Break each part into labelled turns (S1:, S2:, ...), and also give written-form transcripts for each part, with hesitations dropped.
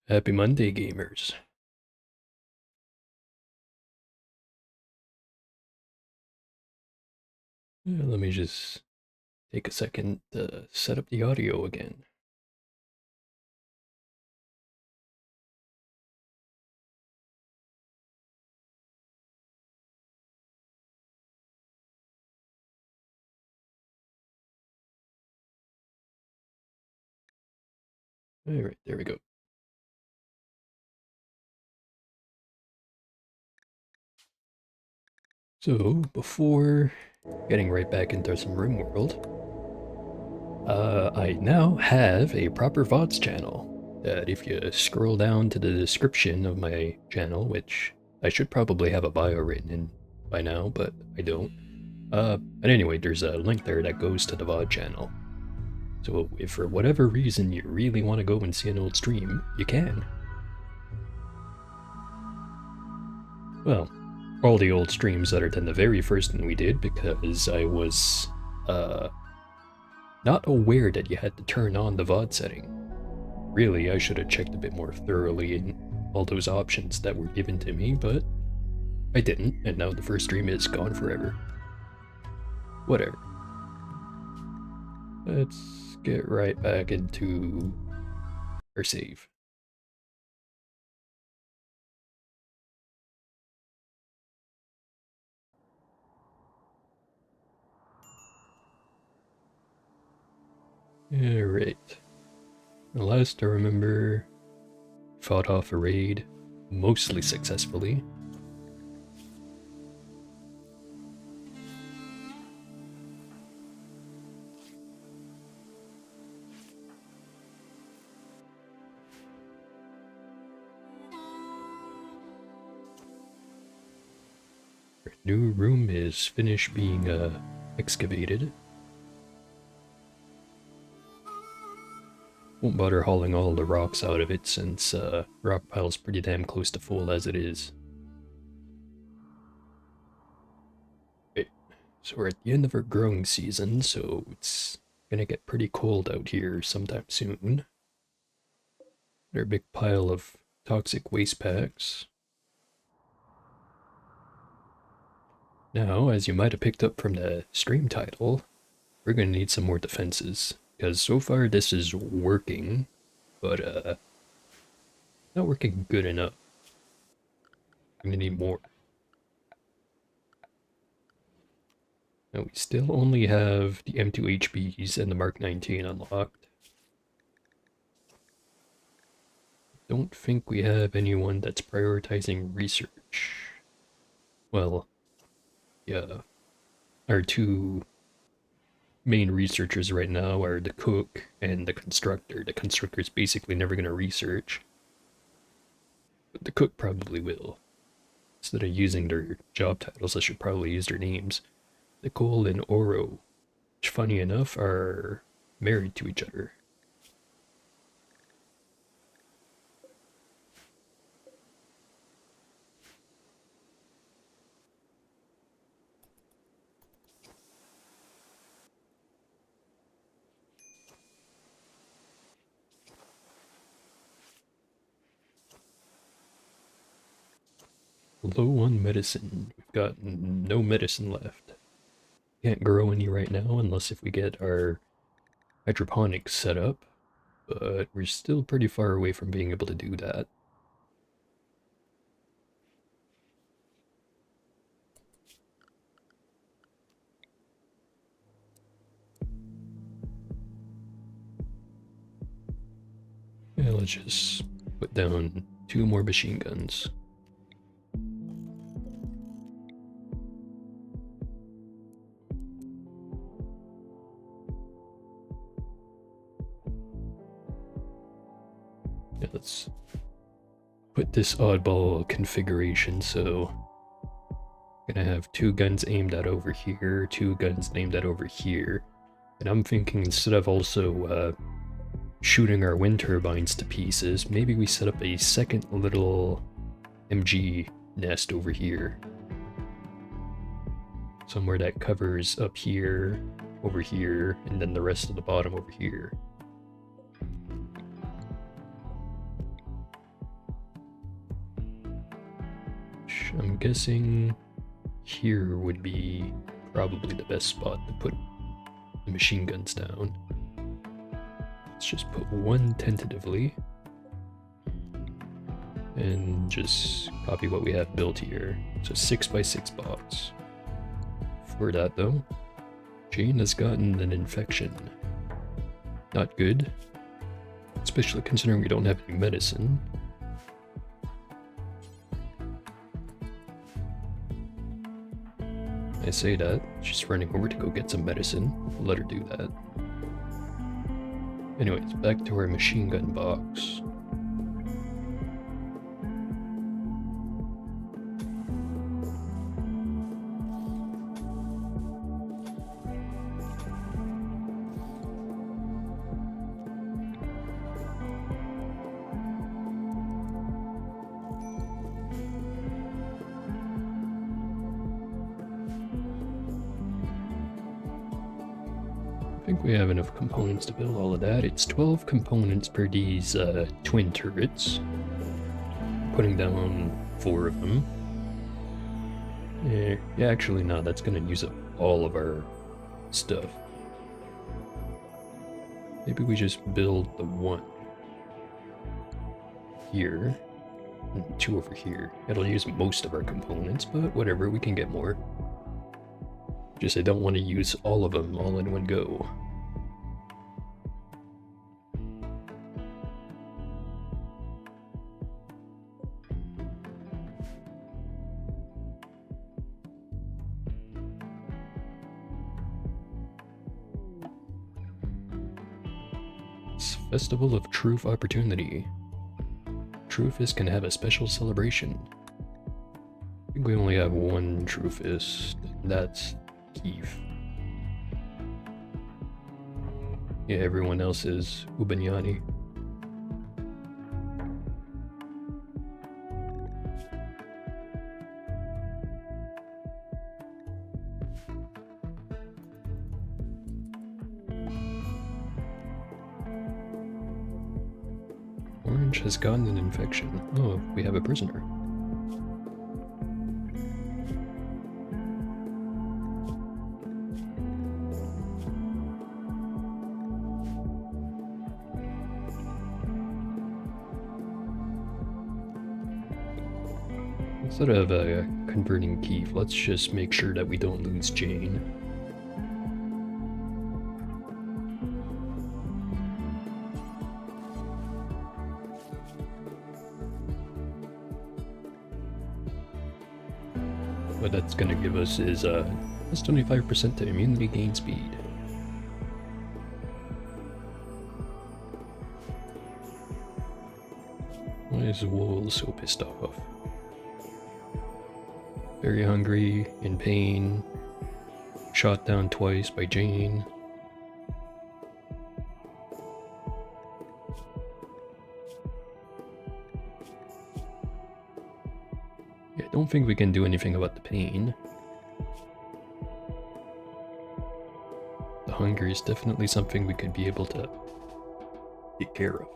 S1: Happy Monday, gamers. Let me just take a second to set up the audio again. Alright, there we go. So, before getting right back into some RimWorld, I now have a proper VODs channel that if you scroll down to the description of my channel, which I should probably have a bio written in by now, but I don't. But anyway, there's a link there that goes to the VOD channel. So if for whatever reason you really want to go and see an old stream, you can. Well, all the old streams other than the very first one we did, because I was, not aware that you had to turn on the VOD setting. Really, I should have checked a bit more thoroughly in all those options that were given to me, but I didn't, and now the first stream is gone forever. Whatever. Let's get right back into our save. Alright. Last I remember, fought off a raid, mostly successfully. Our new room is finished being excavated. Won't bother hauling all the rocks out of it since rock pile's pretty damn close to full as it is. Okay, so we're at the end of our growing season, so it's gonna get pretty cold out here sometime soon. Got our big pile of toxic waste packs. Now, as you might have picked up from the stream title, we're gonna need some more defenses, because so far this is working, but not working good enough. I'm gonna need more. Now we still only have the M2HBs and the Mark 19 unlocked. Don't think we have anyone that's prioritizing research. Well, yeah. Our two main researchers right now are the cook and the constructor. The constructor's basically never gonna research, but the cook probably will. Instead of using their job titles, I should probably use their names. Nicole and Oro, which funny enough are married to each other. Low on medicine. We've got no medicine left. Can't grow any right now unless if we get our hydroponics set up, but we're still pretty far away from being able to do that. Yeah, let's just put down 2 more machine guns. Yeah, let's put this oddball configuration, so I'm gonna have 2 guns aimed at over here, 2 guns aimed at over here. And I'm thinking instead of also shooting our wind turbines to pieces, maybe we set up a second little MG nest over here. Somewhere that covers up here, over here, and then the rest of the bottom over here. I'm guessing here would be probably the best spot to put the machine guns down. Let's just put 1 tentatively. And just copy what we have built here. So 6x6 box. For that though, Jane has gotten an infection. Not good. Especially considering we don't have any medicine. I say that, she's running over to go get some medicine. We'll let her do that. Anyways, back to our machine gun box. I think we have enough components to build all of that. It's 12 components per these twin turrets. Putting down 4 of them. Yeah, actually no, that's gonna use up all of our stuff. Maybe we just build the 1 here, and 2 over here. It'll use most of our components, but whatever, we can get more. Just I don't want to use all of them all in one go. It's Festival of Truth Opportunity. Truthist can have a special celebration. I think we only have 1 Truthist, and that's Keith. Yeah, everyone else is Ubanyani. Orange has gotten an infection. Oh, we have a prisoner. Instead of converting Keith, let's just make sure that we don't lose Jane. What that's going to give us is plus 25% to immunity gain speed. Why is Wool so pissed off? Very hungry, in pain, shot down twice by Jane. Yeah, I don't think we can do anything about the pain. The hunger is definitely something we could be able to take care of.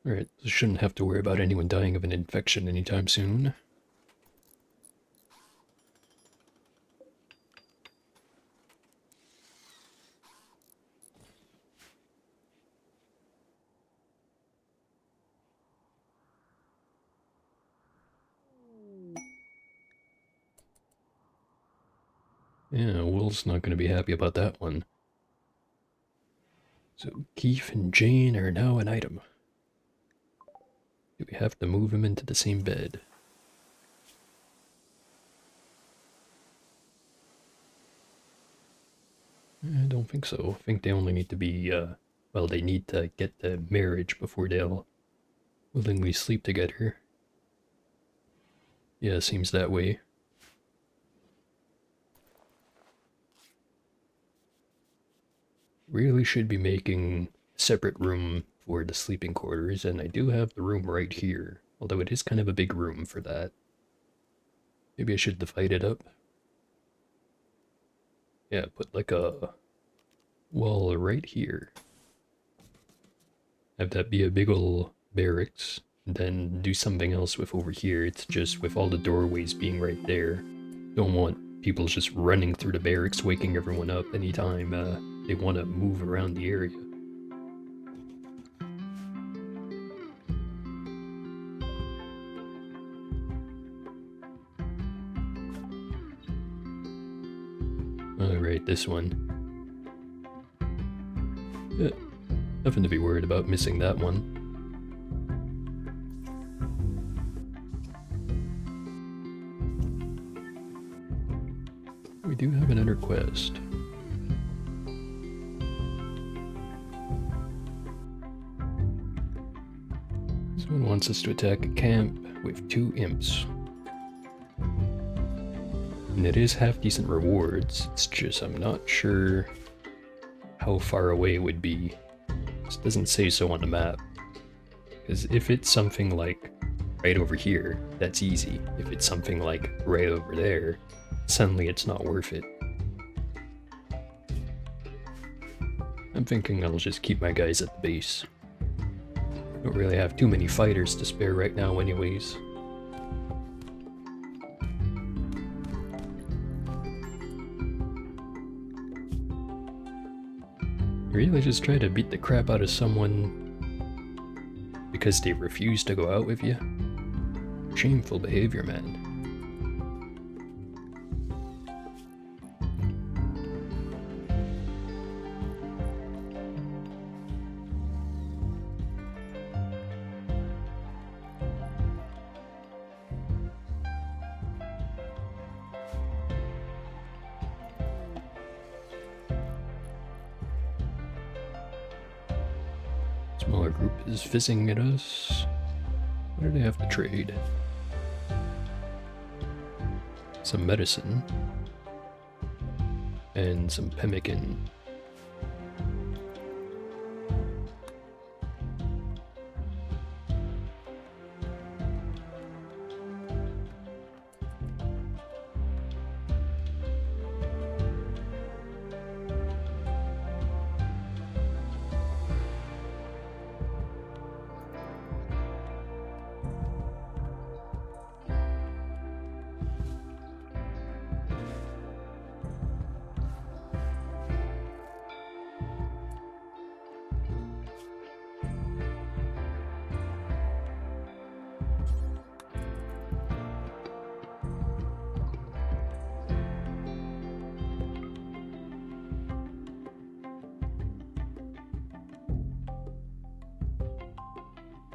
S1: Alright, so shouldn't have to worry about anyone dying of an infection anytime soon. Yeah, Will's not going to be happy about that one. So Keith and Jane are now an item. Do we have to move them into the same bed? I don't think so. I think they only need to be, well, they need to get the marriage before they'll willingly sleep together. Yeah, seems that way. Really should be making a separate room for the sleeping quarters, and I do have the room right here, although it is kind of a big room for that. Maybe I should divide it up. Yeah, put like a wall right here. Have that be a big ol' barracks, and then do something else with over here. It's just with all the doorways being right there. Don't want people just running through the barracks, waking everyone up anytime they want to move around the area. Alright, this one. Nothing to be worried about missing that one. We do have another quest. Someone wants us to attack a camp with 2 imps. And it is half decent rewards, it's just I'm not sure how far away it would be. This doesn't say so on the map. Because if it's something like right over here, that's easy. If it's something like right over there, suddenly it's not worth it. I'm thinking I'll just keep my guys at the base. Don't really have too many fighters to spare right now anyways. Really just try to beat the crap out of someone because they refuse to go out with you? Shameful behavior, man. Smaller group is fizzing at us. What do they have to trade? Some medicine. And some pemmican.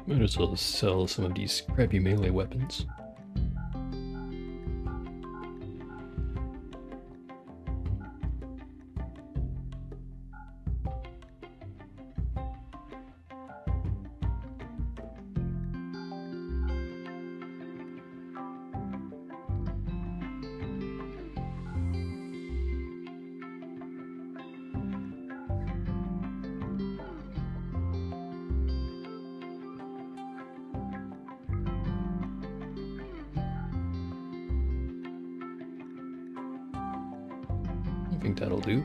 S1: Might as well sell some of these crappy melee weapons. I think that'll do.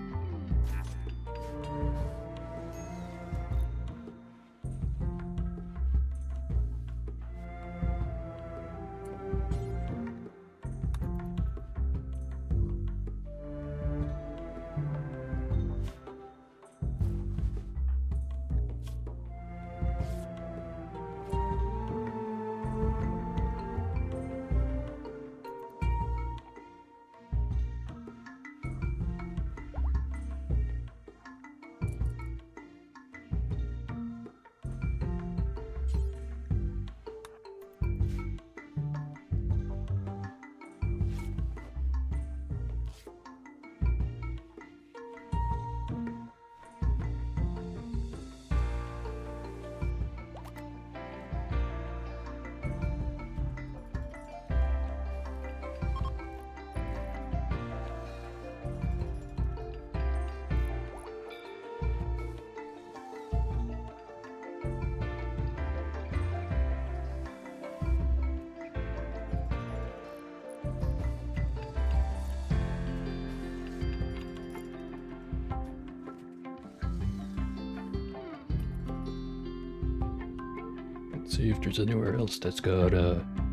S1: Let's see if there's anywhere else that's got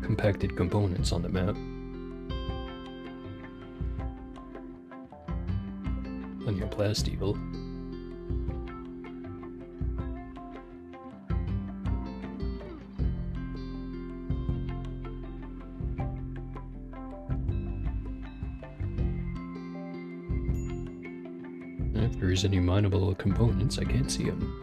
S1: compacted components on the map. Plenty of plasteel. If there's any mineable components, I can't see them.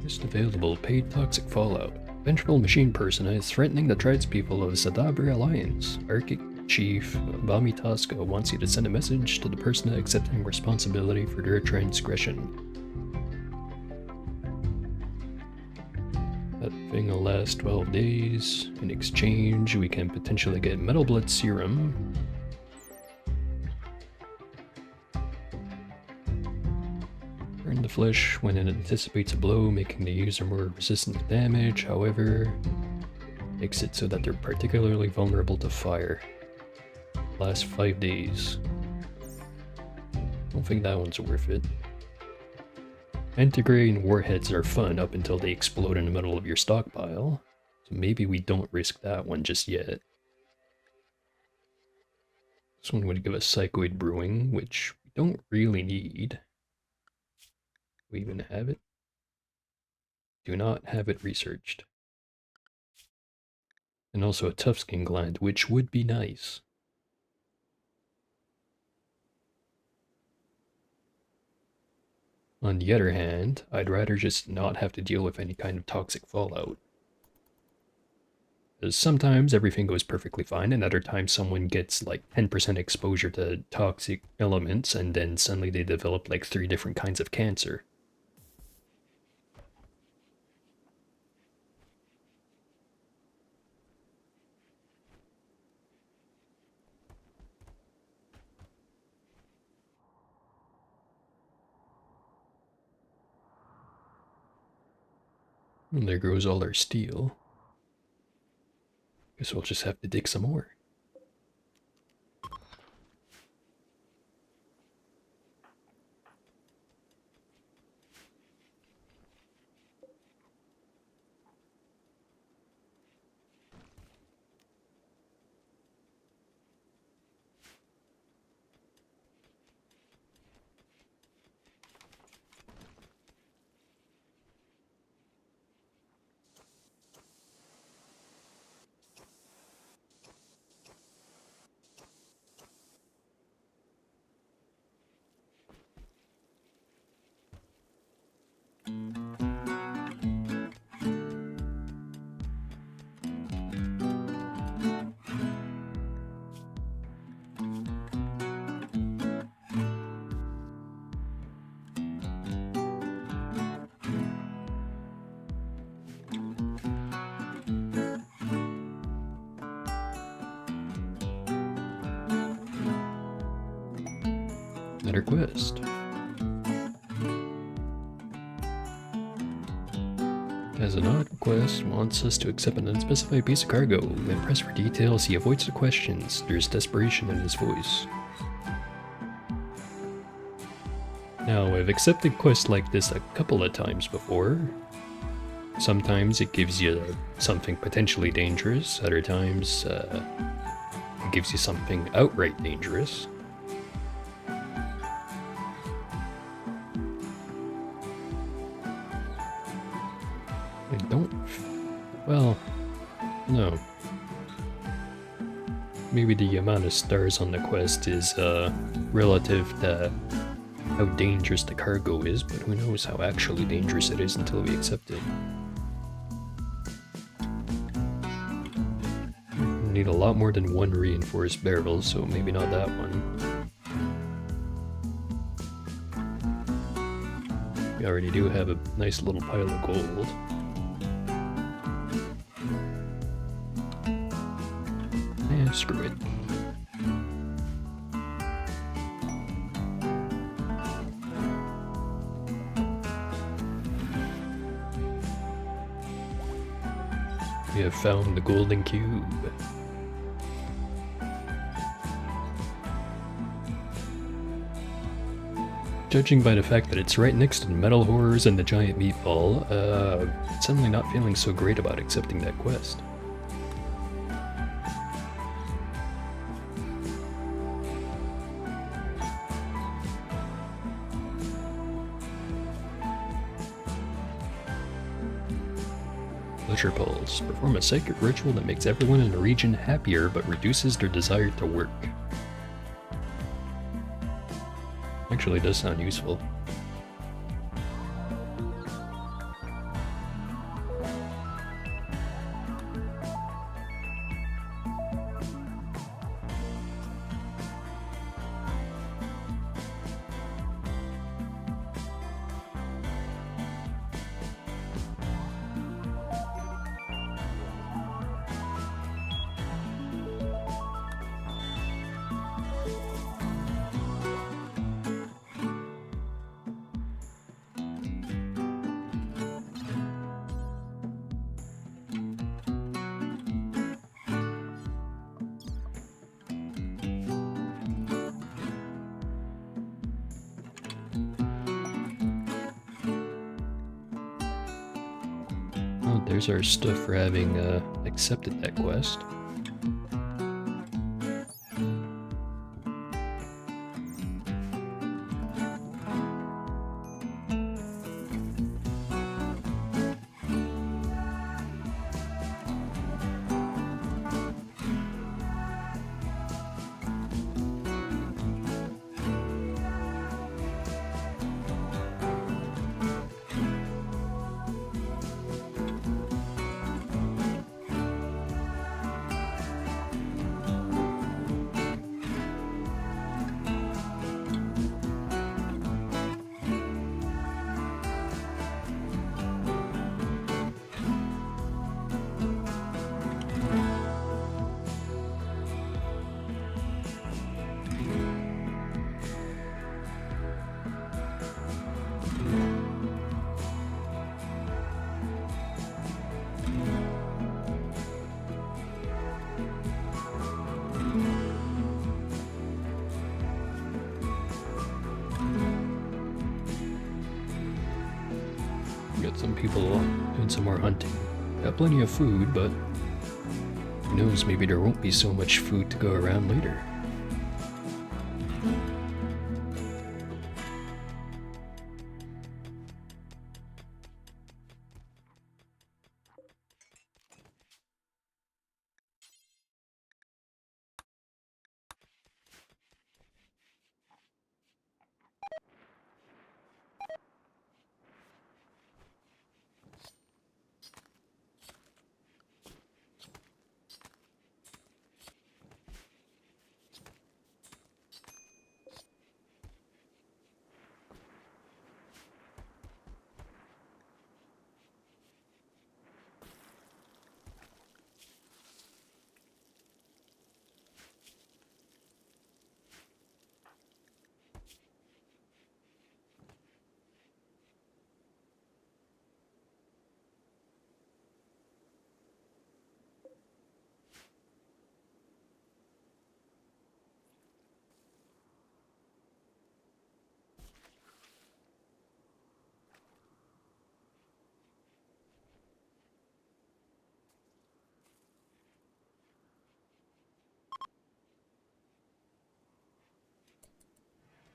S1: Just available, paid toxic fallout. Vengeful machine person is threatening the tradespeople of Zadabri Alliance. Arctic Chief Bami Tosca wants you to send a message to the person accepting responsibility for their transgression. That thing will last 12 days. In exchange, we can potentially get Metal Blood Serum. Burn the flesh when it anticipates a blow, making the user more resistant to damage. However, makes it so that they're particularly vulnerable to fire. Last 5 days. Don't think that one's worth it. Anti-grain warheads are fun up until they explode in the middle of your stockpile, so maybe we don't risk that one just yet. This one would give us Psychoid Brewing, which we don't really need. Do we even have it? Do not have it researched. And also a tough skin gland, which would be nice. On the other hand, I'd rather just not have to deal with any kind of toxic fallout. Because sometimes everything goes perfectly fine, and other times someone gets like 10% exposure to toxic elements, and then suddenly they develop like 3 different kinds of cancer. And there goes all our steel. Guess we'll just have to dig some more. Another quest. As an odd request, wants us to accept an unspecified piece of cargo. When pressed for details, he avoids the questions. There's desperation in his voice. Now, I've accepted quests like this a couple of times before. Sometimes it gives you something potentially dangerous, other times it gives you something outright dangerous. I don't... well, no. Maybe the amount of stars on the quest is relative to how dangerous the cargo is, but who knows how actually dangerous it is until we accept it. We need a lot more than one reinforced barrel, so maybe not that one. We already do have a nice little pile of gold. Screw it. We have found the golden cube. Judging by the fact that it's right next to the metal horrors and the giant meatball, suddenly not feeling so great about accepting that quest. Pleasure Pulse. Perform a psychic ritual that makes everyone in the region happier but reduces their desire to work. Actually does sound useful. Oh, there's our stuff for having accepted that quest. Got some people doing some more hunting. Got plenty of food, but who knows, maybe there won't be so much food to go around later.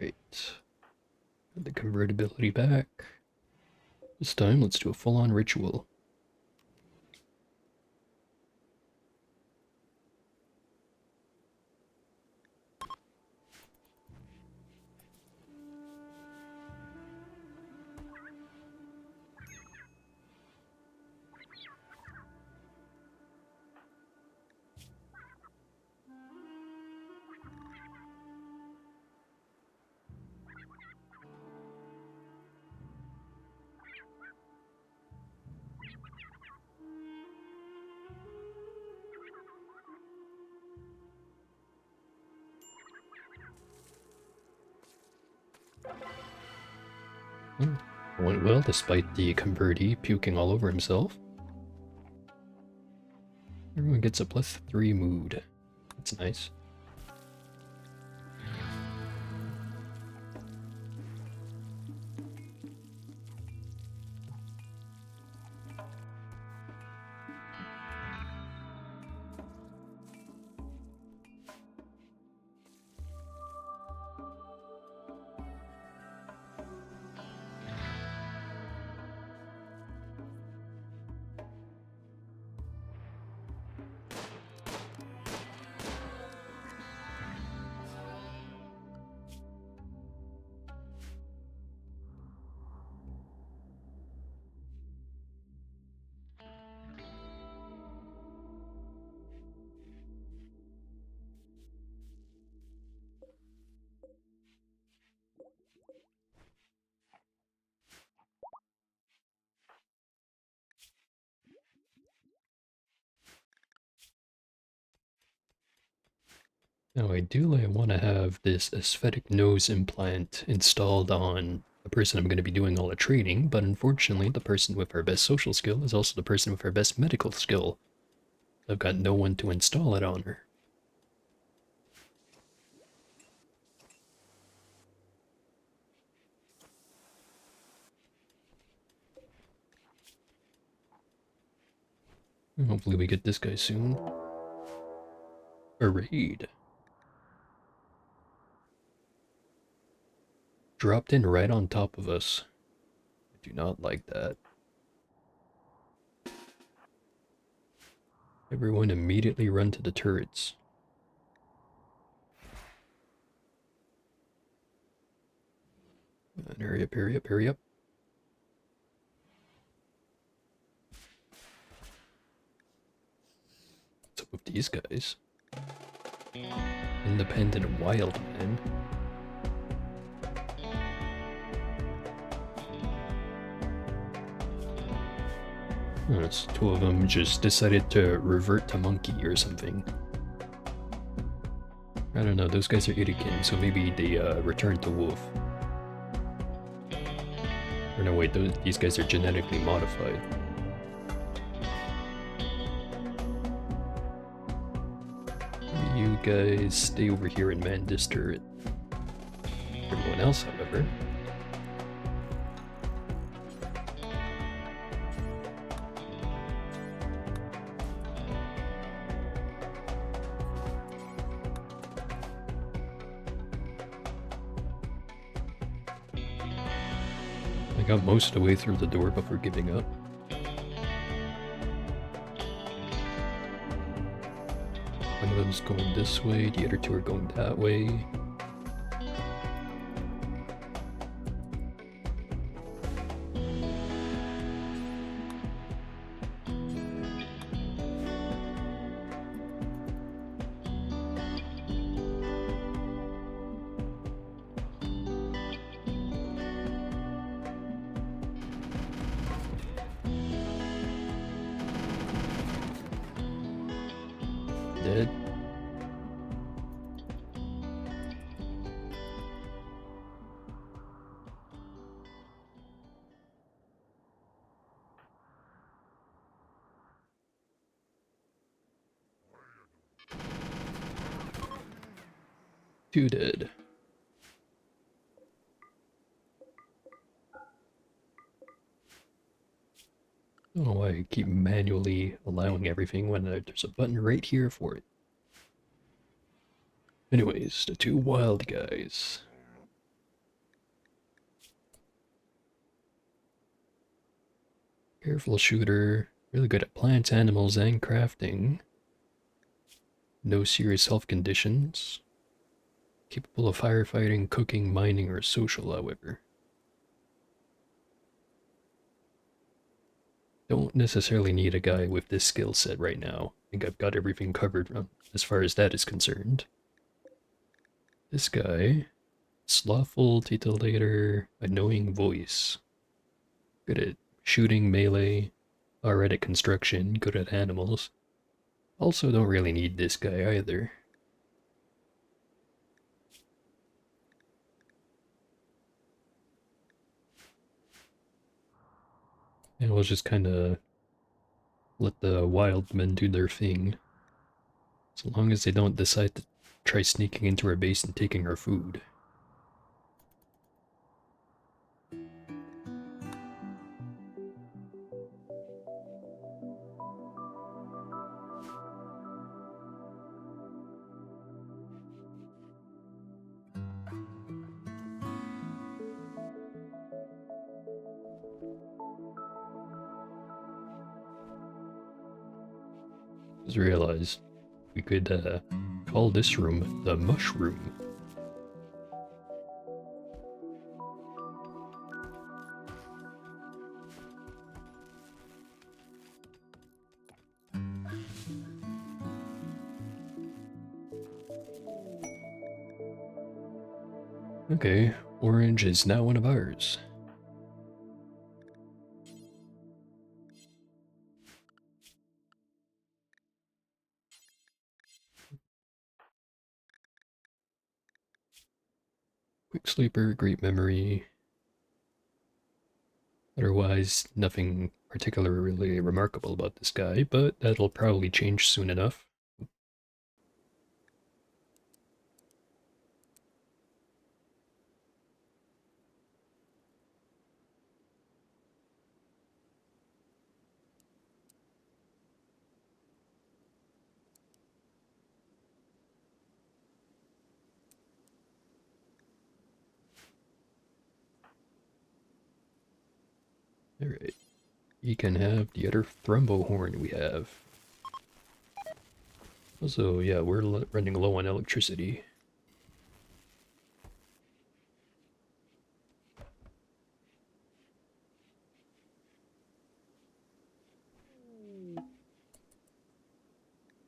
S1: Right. Got the convertibility back. This time, let's do a full-on ritual. Went well despite the converti puking all over himself. Everyone gets a +3 mood. That's nice. Now ideally I want to have this aesthetic nose implant installed on the person I'm going to be doing all the training, but unfortunately the person with our best social skill is also the person with our best medical skill. I've got no one to install it on her. Hopefully we get this guy soon. A raid. Dropped in right on top of us. I do not like that. Everyone immediately run to the turrets. Hurry up, hurry up, hurry up. What's up with these guys? Independent wild man. Yes, two of them just decided to revert to monkey or something. I don't know, those guys are Irikin, so maybe they return to wolf. Or no, wait, these guys are genetically modified. You guys stay over here and man this turret. Everyone else, however. I got most of the way through the door before giving up. One of them's going this way, the other two are going that way. Dead. Two dead. I don't know why I keep manually allowing everything when there's a button right here for it. Anyways, the two wild guys. Careful shooter. Really good at plants, animals, and crafting. No serious health conditions. Capable of firefighting, cooking, mining, or social, however. Don't necessarily need a guy with this skill set right now. I think I've got everything covered as far as that is concerned. This guy, slothful, titillator, annoying voice. Good at shooting, melee, alright at construction, good at animals. Also don't really need this guy either. And we'll just kind of let the wild men do their thing. So long as they don't decide to try sneaking into our base and taking our food. Just realized we could call this room the mushroom. Okay, orange is now one of ours. Quick sleeper, great memory. Otherwise, nothing particularly remarkable about this guy, but that'll probably change soon enough. Alright. You can have the other thrumbo horn we have. Also, yeah, we're running low on electricity.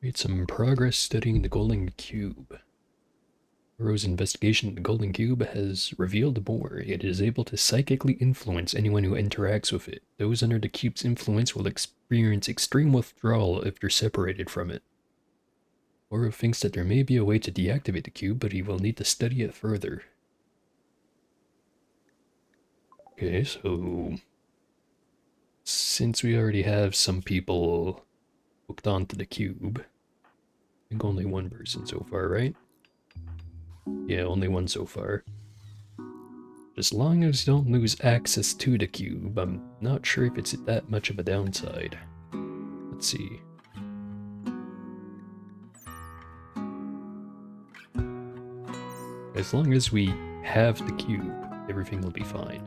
S1: Made some progress studying the golden cube. Ro's investigation of the golden cube has revealed more. It is able to psychically influence anyone who interacts with it. Those under the cube's influence will experience extreme withdrawal if they're separated from it. Oro thinks that there may be a way to deactivate the cube, but he will need to study it further. Okay, so since we already have some people hooked onto the cube, I think only one person so far, right? Yeah, only one so far. As long as you don't lose access to the cube, I'm not sure if it's that much of a downside. Let's see. As long as we have the cube, everything will be fine.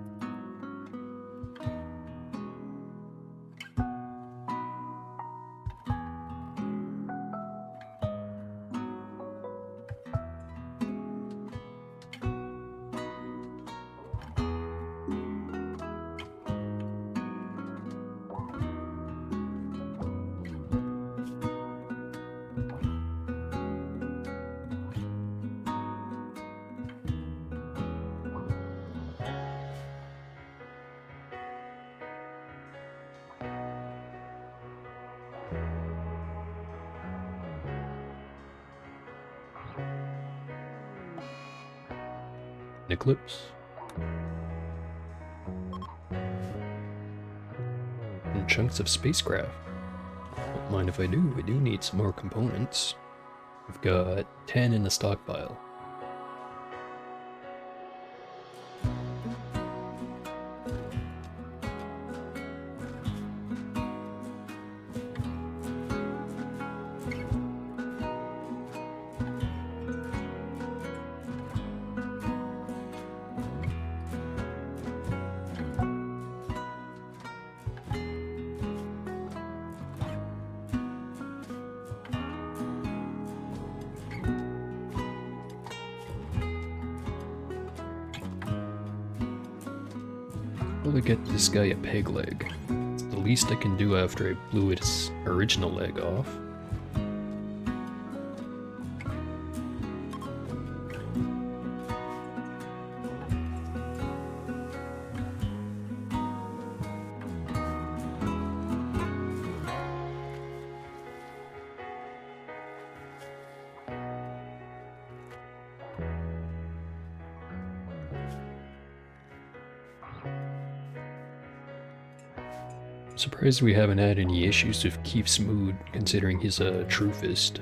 S1: Eclipse. And chunks of spacecraft. Don't mind if I do need some more components. We've got 10 in the stockpile. probably get this guy a peg leg. It's the least I can do after I blew its original leg off. Surprised we haven't had any issues with Keith's mood, considering he's a truthist.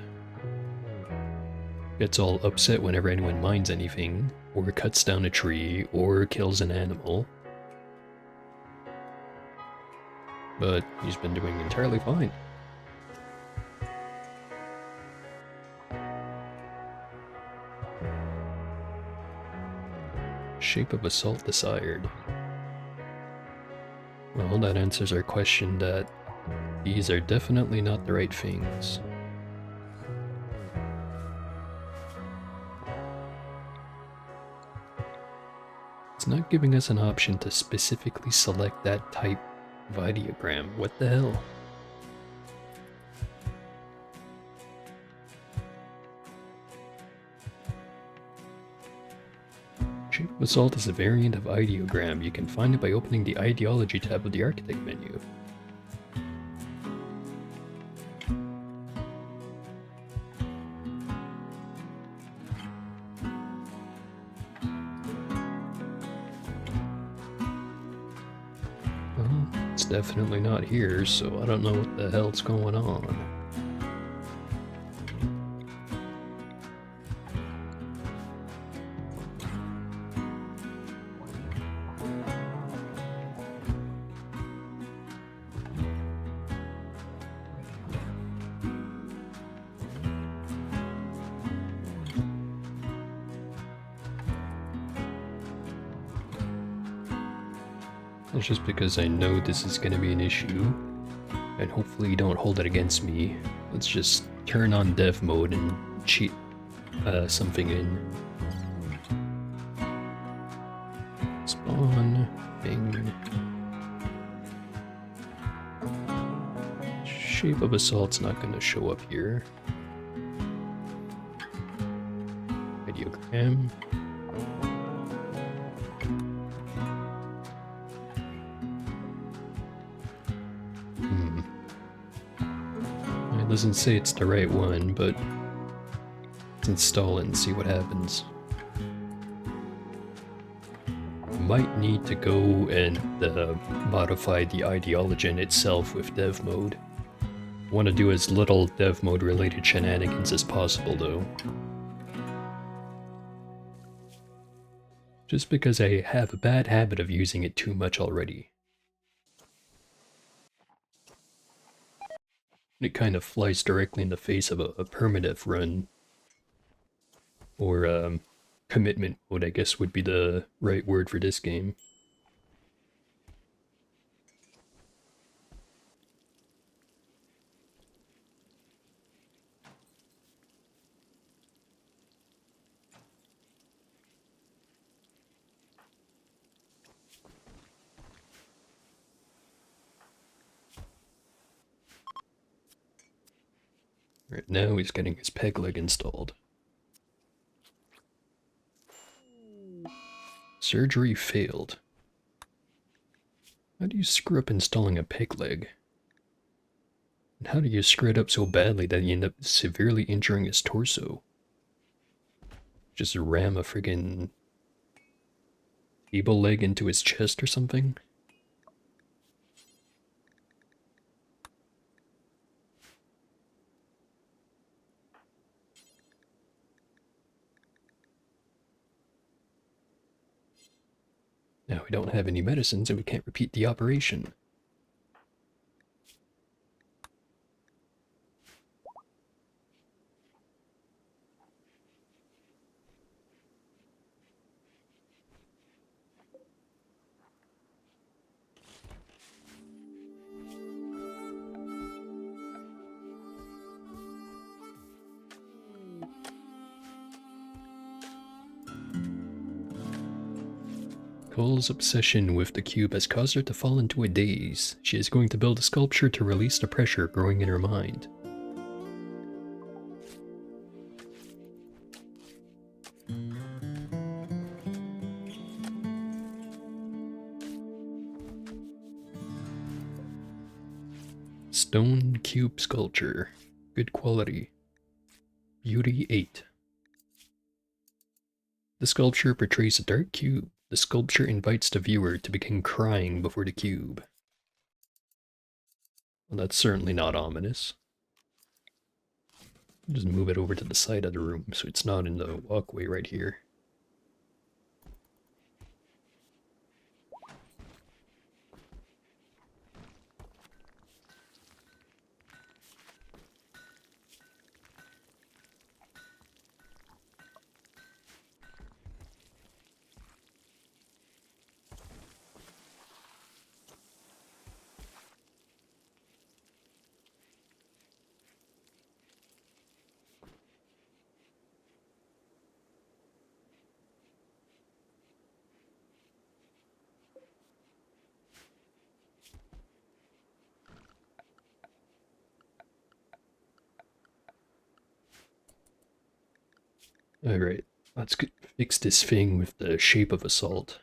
S1: Gets all upset whenever anyone minds anything, or cuts down a tree, or kills an animal. But he's been doing entirely fine. Shape of assault desired. Well, that answers our question that these are definitely not the right things. It's not giving us an option to specifically select that type of ideogram. What the hell? Shape of assault is a variant of ideogram. You can find it by opening the Ideology tab of the Architect menu. Well, it's definitely not here, so I don't know what the hell's going on. It's just because I know this is going to be an issue, and hopefully you don't hold it against me. Let's just turn on dev mode and cheat something in. Spawn, thing. Shape of assault's not going to show up here. Ideogram. It doesn't say it's the right one, but let's install it and see what happens. Might need to go and modify the ideologen itself with dev mode. I want to do as little dev mode related shenanigans as possible though. Just because I have a bad habit of using it too much already. It kind of flies directly in the face of a permadeath run. Or commitment mode, I guess would be the right word for this game. Right now he's getting his peg leg installed. Surgery failed. How do you screw up installing a peg leg? And how do you screw it up so badly that you end up severely injuring his torso? Just ram a friggin' table leg into his chest or something? Now we don't have any medicines and we can't repeat the operation. Cole's obsession with the cube has caused her to fall into a daze. She is going to build a sculpture to release the pressure growing in her mind. Stone cube sculpture. Good quality. Beauty 8. The sculpture portrays a dark cube. The sculpture invites the viewer to begin crying before the cube. Well, that's certainly not ominous. Just move it over to the side of the room so it's not in the walkway right here. Alright, let's fix this thing with the shape of assault.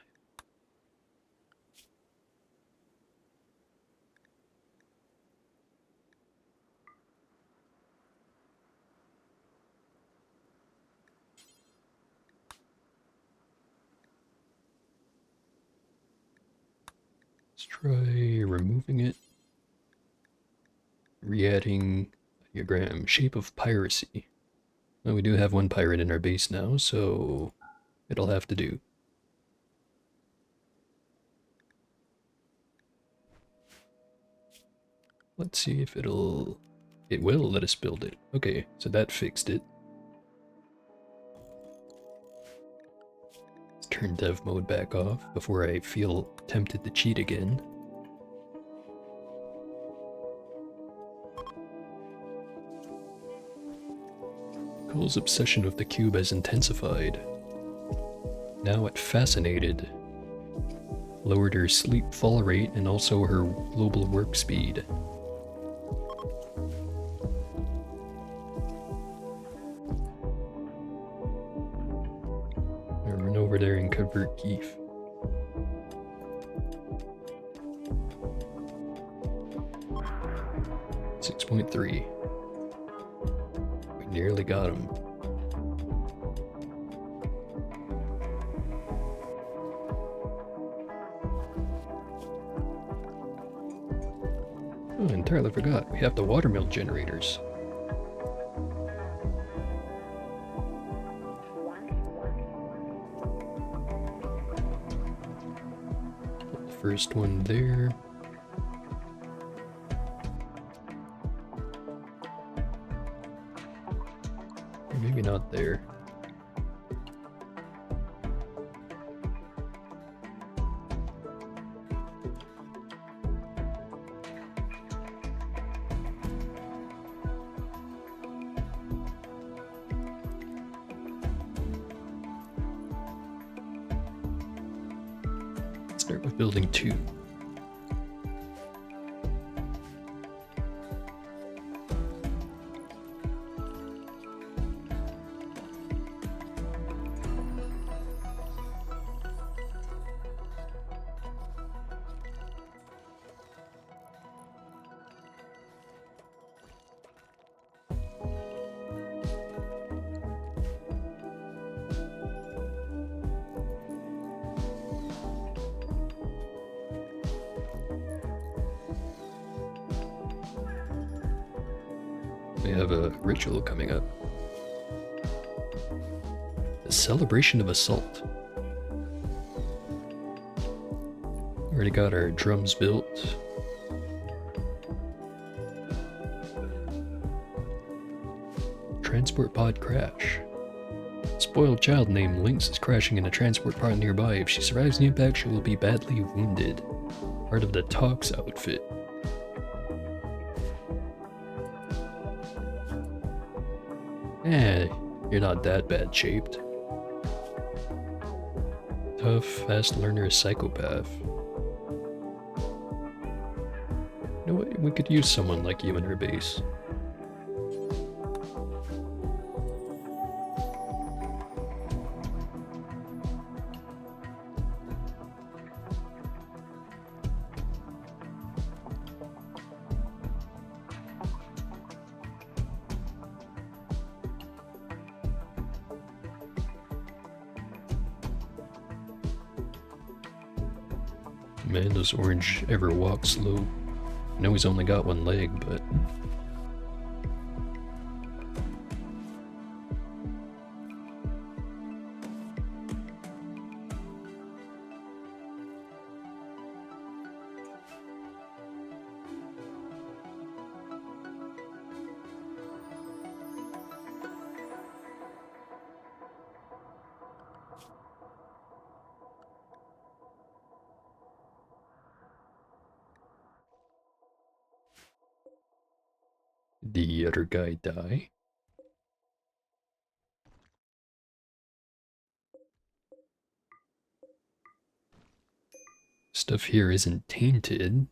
S1: Let's try removing it. Re-adding diagram, shape of piracy. Well, we do have one pirate in our base now, so it'll have to do. Let's see if it will let us build it. Okay, so that fixed it. Let's turn dev mode back off before I feel tempted to cheat again. Cole's obsession with the cube has intensified. Now it fascinated. Lowered her sleep fall rate and also her global work speed. I'll run over there and convert Keith. .3. We nearly got him. Oh, I entirely forgot. We have the watermill generators. Put the first one there. Or maybe not there. Start with building 2. We have a ritual coming up. The celebration of assault. Already got our drums built. Transport pod crash. Spoiled child named Lynx is crashing in a transport pod nearby. If she survives the impact, she will be badly wounded. Part of the Tox outfit. You're not that bad shaped. Tough, fast learner, psychopath. You know what? We could use someone like you in our base. Man, does Orange ever walk slow? I know he's only got one leg, but... Did the other guy die? Stuff here isn't tainted.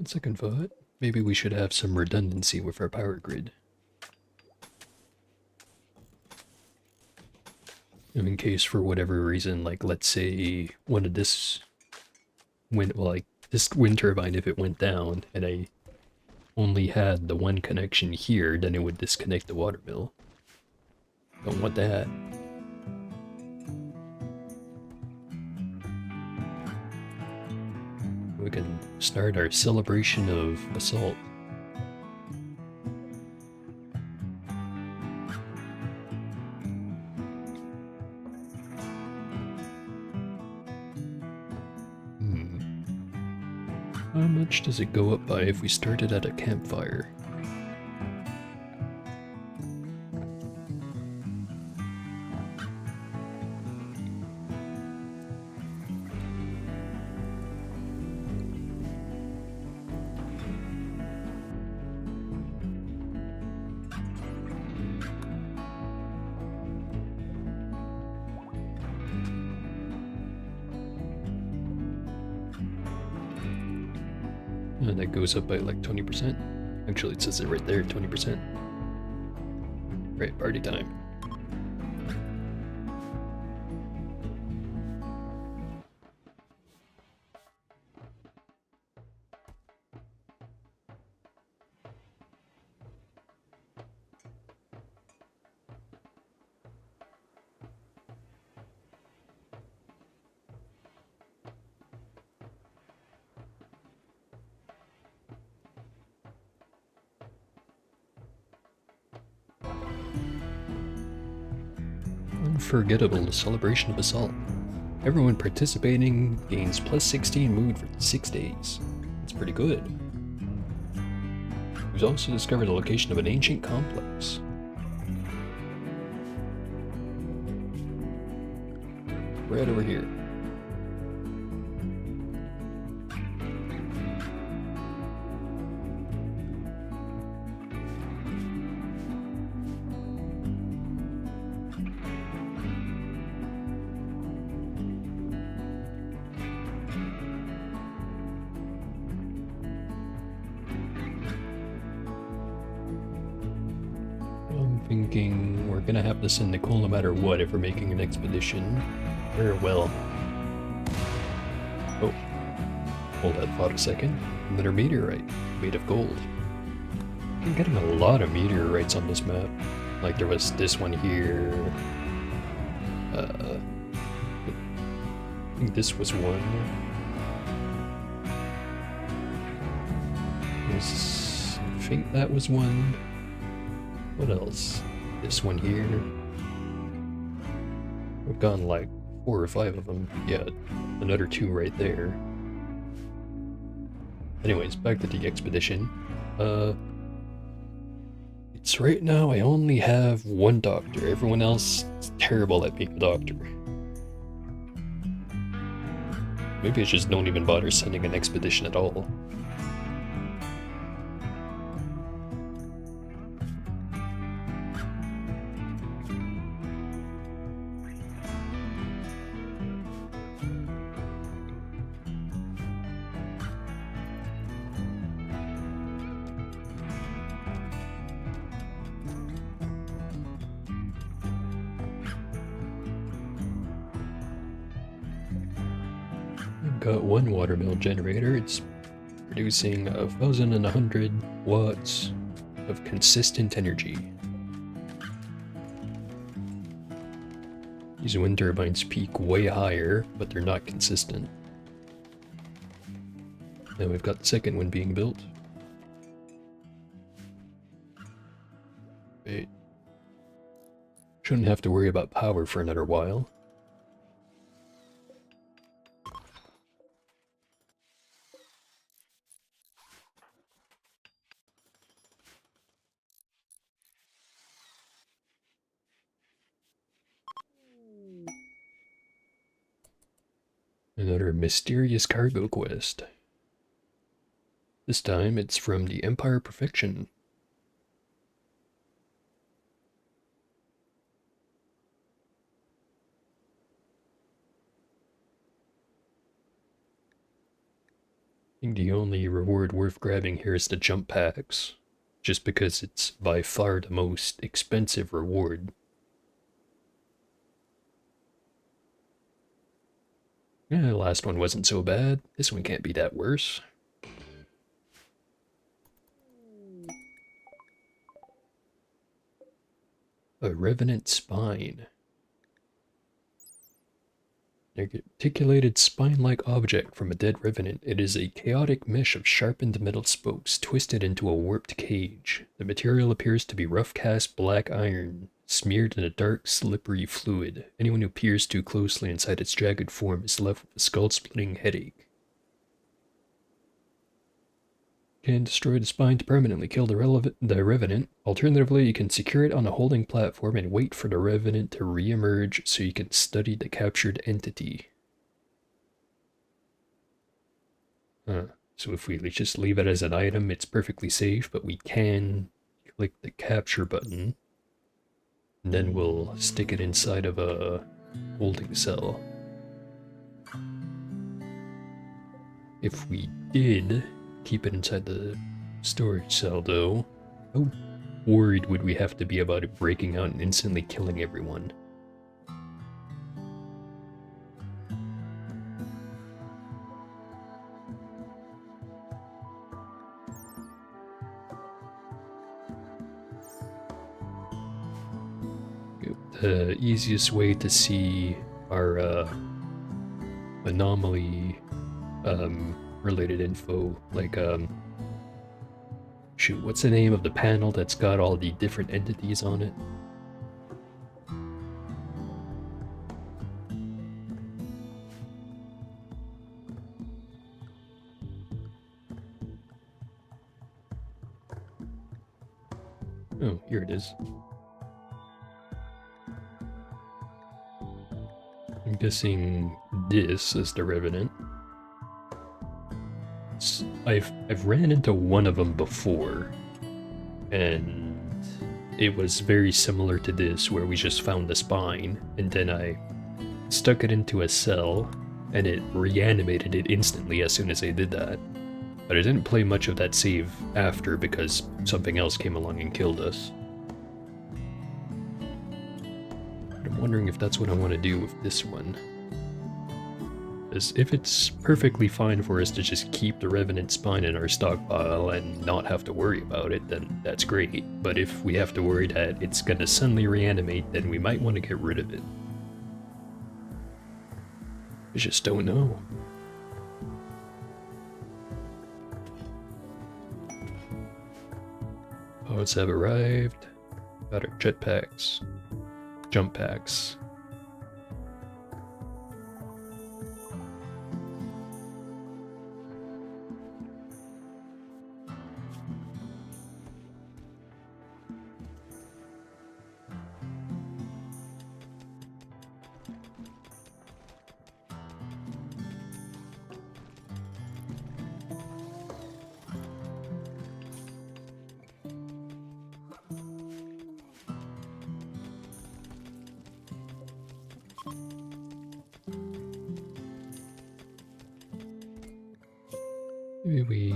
S1: On second thought, maybe we should have some redundancy with our power grid. In case for whatever reason, like let's say one of this wind, well, like this wind turbine, if it went down and I only had the one connection here, then it would disconnect the water mill. Don't want that. We can start our celebration of assault. How much does it go up by if we started at a campfire? And that goes up by like 20%. Actually, it says it right there, 20%. Right, party time. Unforgettable celebration of assault. Everyone participating gains plus 16 mood for 6 days. That's pretty good. We've also discovered the location of an ancient complex. Right over here. thinking we're gonna have to send Nicole no matter what if we're making an expedition. Very well. Oh. Hold that thought a second. Another meteorite, made of gold. I'm getting a lot of meteorites on this map. Like there was this one here. I think this was one. I think that was one. What else? This one here. We've gotten like 4 or 5 of them. Yeah, another 2 right there. Anyways, back to the expedition. It's right now I only have 1 doctor. Everyone else is terrible at being a doctor. Maybe I just don't even bother sending an expedition at all. Got 1 watermill generator. It's producing 1,100 watts of consistent energy. These wind turbines peak way higher, but they're not consistent. Now we've got the second one being built. Wait. Shouldn't have to worry about power for another while. Another mysterious cargo quest. This time it's from the Empire Perfection. I think the only reward worth grabbing here is the jump packs, just because it's by far the most expensive reward. Yeah, the last one wasn't so bad. This one can't be that worse. A revenant spine. An articulated spine-like object from a dead revenant. It is a chaotic mesh of sharpened metal spokes twisted into a warped cage. The material appears to be rough-cast black iron, smeared in a dark, slippery fluid. Anyone who peers too closely inside its jagged form is left with a skull-splitting headache. Can destroy the spine to permanently kill the revenant. Alternatively, you can secure it on a holding platform and wait for the revenant to re-emerge so you can study the captured entity. So if we just leave it as an item, it's perfectly safe, but we can click the capture button, and then we'll stick it inside of a holding cell. If we did keep it inside the storage cell, though, how worried would we have to be about it breaking out and instantly killing everyone? The easiest way to see our anomaly related info, like shoot, what's the name of the panel that's got all the different entities on it? Oh, here it is. I'm guessing this is the Revenant. I've ran into one of them before, and it was very similar to this, where we just found the spine, and then I stuck it into a cell, and it reanimated it instantly as soon as I did that. But I didn't play much of that save after because something else came along and killed us. wondering if that's what I want to do with this one. Because if it's perfectly fine for us to just keep the Revenant Spine in our stockpile and not have to worry about it, then that's great. But if we have to worry that it's gonna suddenly reanimate, then we might want to get rid of it. I just don't know. Pods have arrived. Got our jetpacks. Jump packs. Maybe we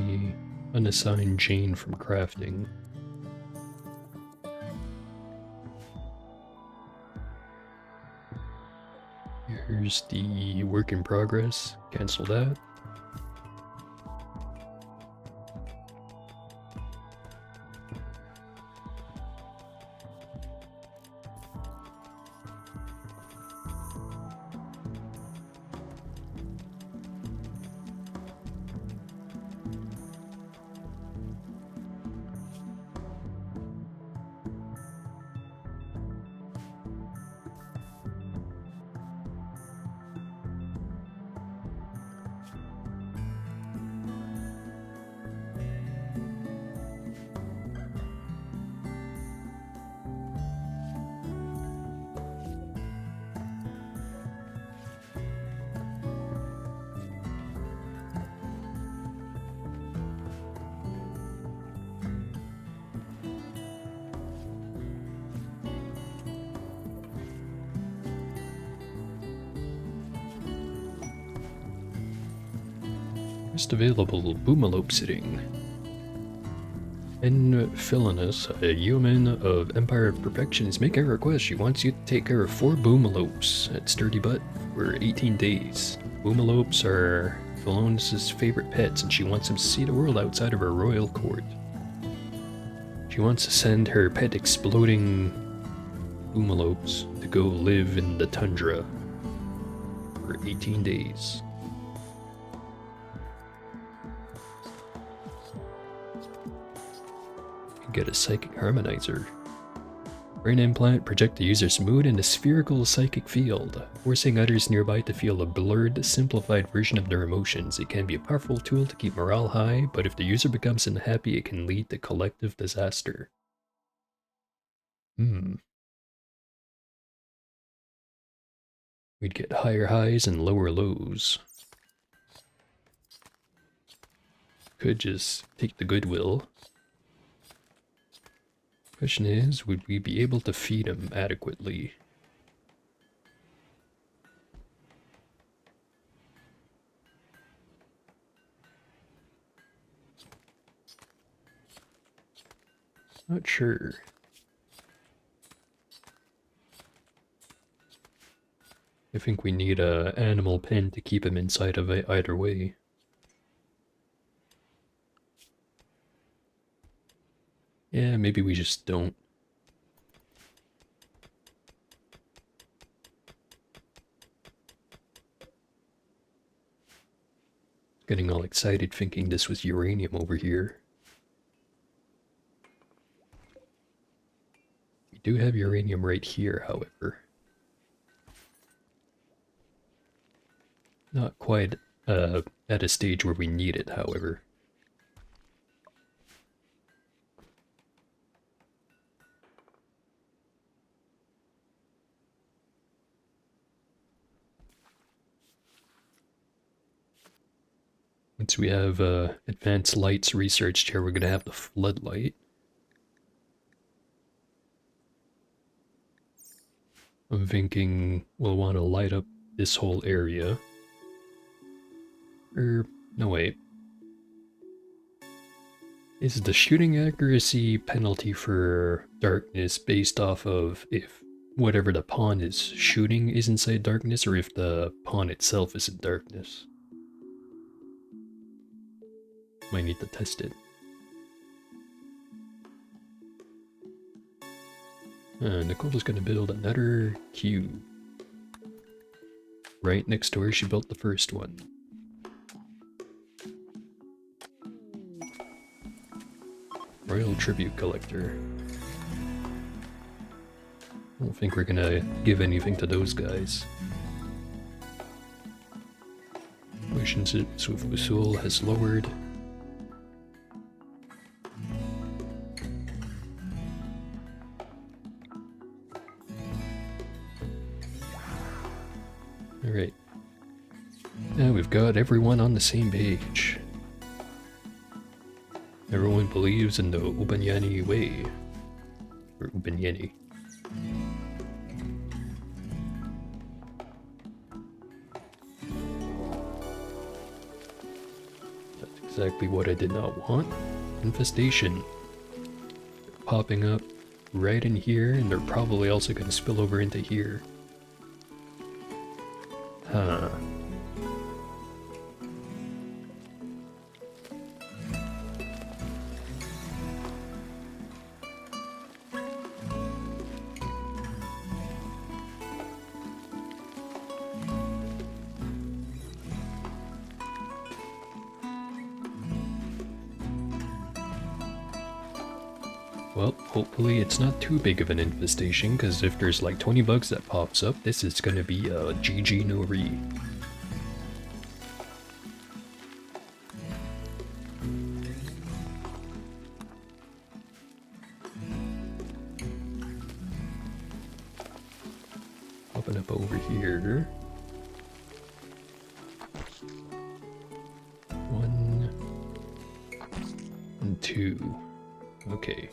S1: unassign Jane from crafting. Here's the work in progress. Cancel that. First available, Boomalope sitting. And Philinus, a human of Empire of Perfection, is making a request. She wants you to take care of 4 Boomalopes at Sturdy Butt for 18 days. Boomalopes are Philinus' favorite pets, and she wants them to see the world outside of her royal court. She wants to send her pet exploding Boomalopes to go live in the tundra for 18 days. Get a psychic harmonizer. Brain implant project the user's mood in a spherical psychic field, forcing others nearby to feel a blurred, simplified version of their emotions. It can be a powerful tool to keep morale high, but if the user becomes unhappy, it can lead to collective disaster. We'd get higher highs and lower lows. Could just take the goodwill. Question is, would we be able to feed him adequately? Not sure. I think we need a animal pen to keep him inside of it either way. Yeah, maybe we just don't. Getting all excited thinking this was uranium over here. We do have uranium right here, however. Not quite at a stage where we need it, however. Once we have advanced lights researched here, we're going to have the floodlight. I'm thinking we'll want to light up this whole area. No wait. Is the shooting accuracy penalty for darkness based off of if whatever the pawn is shooting is inside darkness, or if the pawn itself is in darkness. Might need to test it. Nicole's gonna build another cube. Right next to where she built the first one. Royal Tribute Collector. I don't think we're gonna give anything to those guys. Relationships with Usul has lowered. Alright. Now we've got everyone on the same page. Everyone believes in the Ubanyani way. Or Ubanyani. That's exactly what I did not want. Infestation. They're popping up right in here, and they're probably also going to spill over into here. Huh. Well, hopefully it's not too big of an infestation, because if there's like 20 bugs that pops up, this is gonna be a GG no re. Popping up over here. 1 and 2. Okay.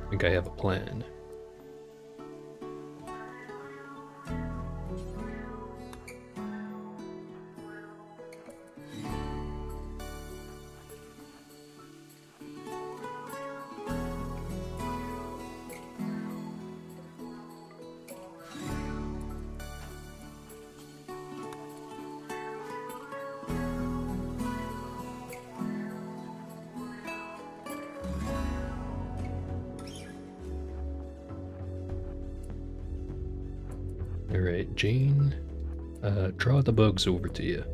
S1: I think I have a plan. Alright, Jane, draw the bugs over to you.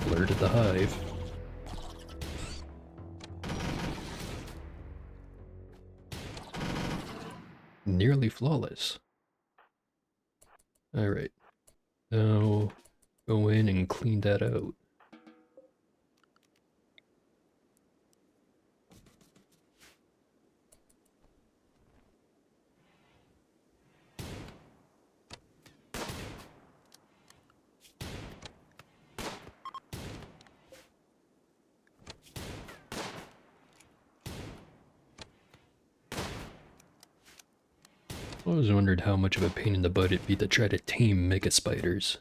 S1: Alerted the hive. Nearly flawless. Alright. Now, go in and clean that out. I always wondered how much of a pain in the butt it'd be to try to tame mega spiders.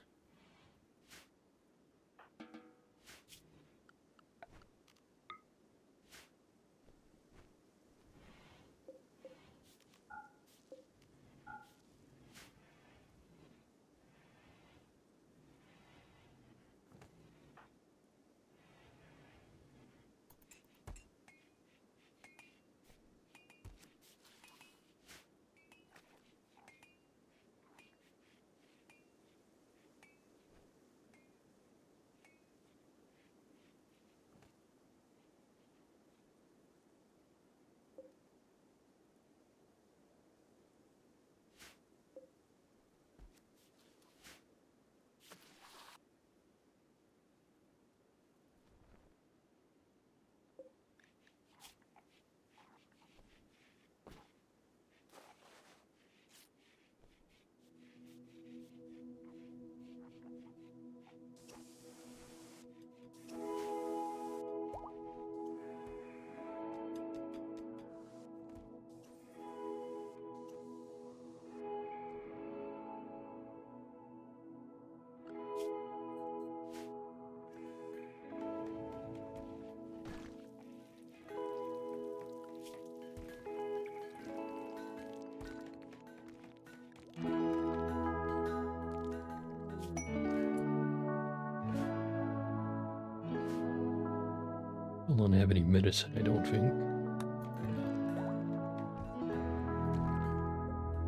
S1: I don't have any medicine, I don't think.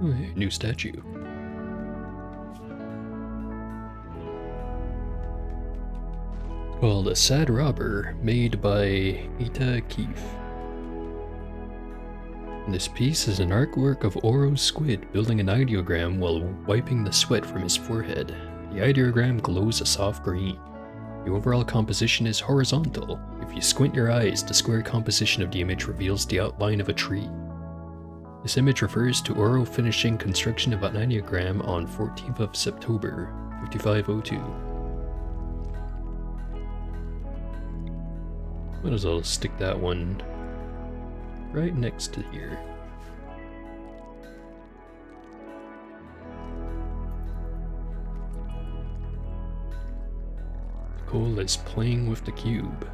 S1: Oh, hey, new statue. Called A Sad Robber, made by Ita Keefe. This piece is an artwork of Oro's squid building an ideogram while wiping the sweat from his forehead. The ideogram glows a soft green. The overall composition is horizontal. If you squint your eyes, the square composition of the image reveals the outline of a tree. This image refers to Oro finishing construction of an ideogram on 14th of September, 5502. Might as well stick that one right next to here. Cole is playing with the cube.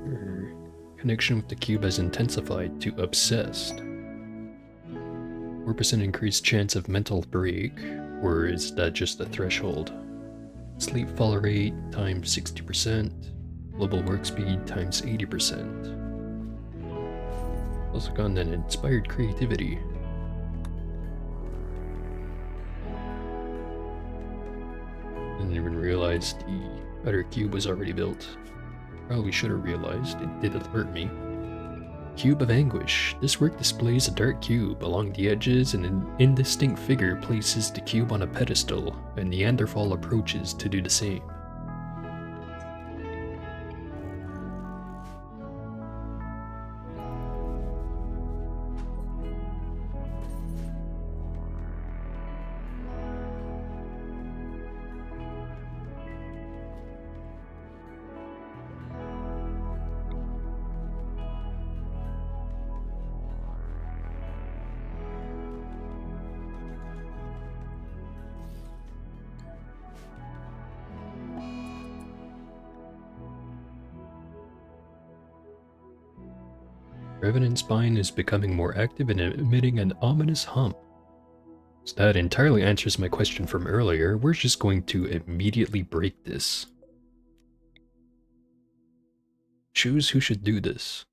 S1: Her connection with the cube has intensified to obsessed. 4% increased chance of mental break, or is that just the threshold? Sleep fall rate times 60%, global work speed times 80%. Also got an inspired creativity. Didn't even realize the other cube was already built. Probably should have realized, it did alert me. Cube of Anguish. This work displays a dark cube along the edges, and an indistinct figure places the cube on a pedestal, and Neanderthal approaches to do the same. Revenant spine is becoming more active and emitting an ominous hum. So that entirely answers my question from earlier. We're just going to immediately break this. Choose who should do this.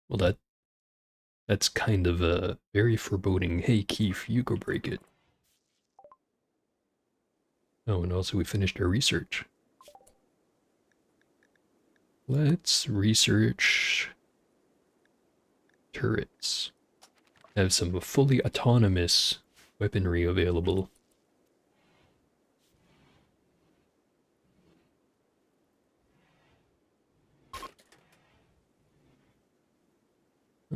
S1: Well, that's kind of a very foreboding. Hey, Keith, you go break it. Oh, and also we finished our research. Let's research turrets. Have some fully autonomous weaponry available.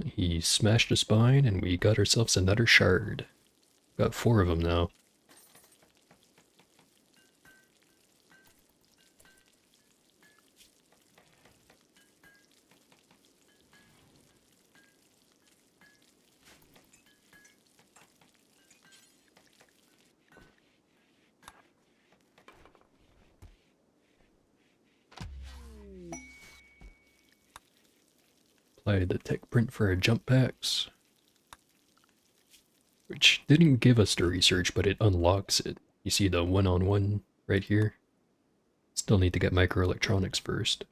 S1: He smashed a spine and we got ourselves another shard. Got 4 of them now. Apply the tech print for our jump packs. Which didn't give us the research, but it unlocks it. You see the one-on-one right here? Still need to get microelectronics first.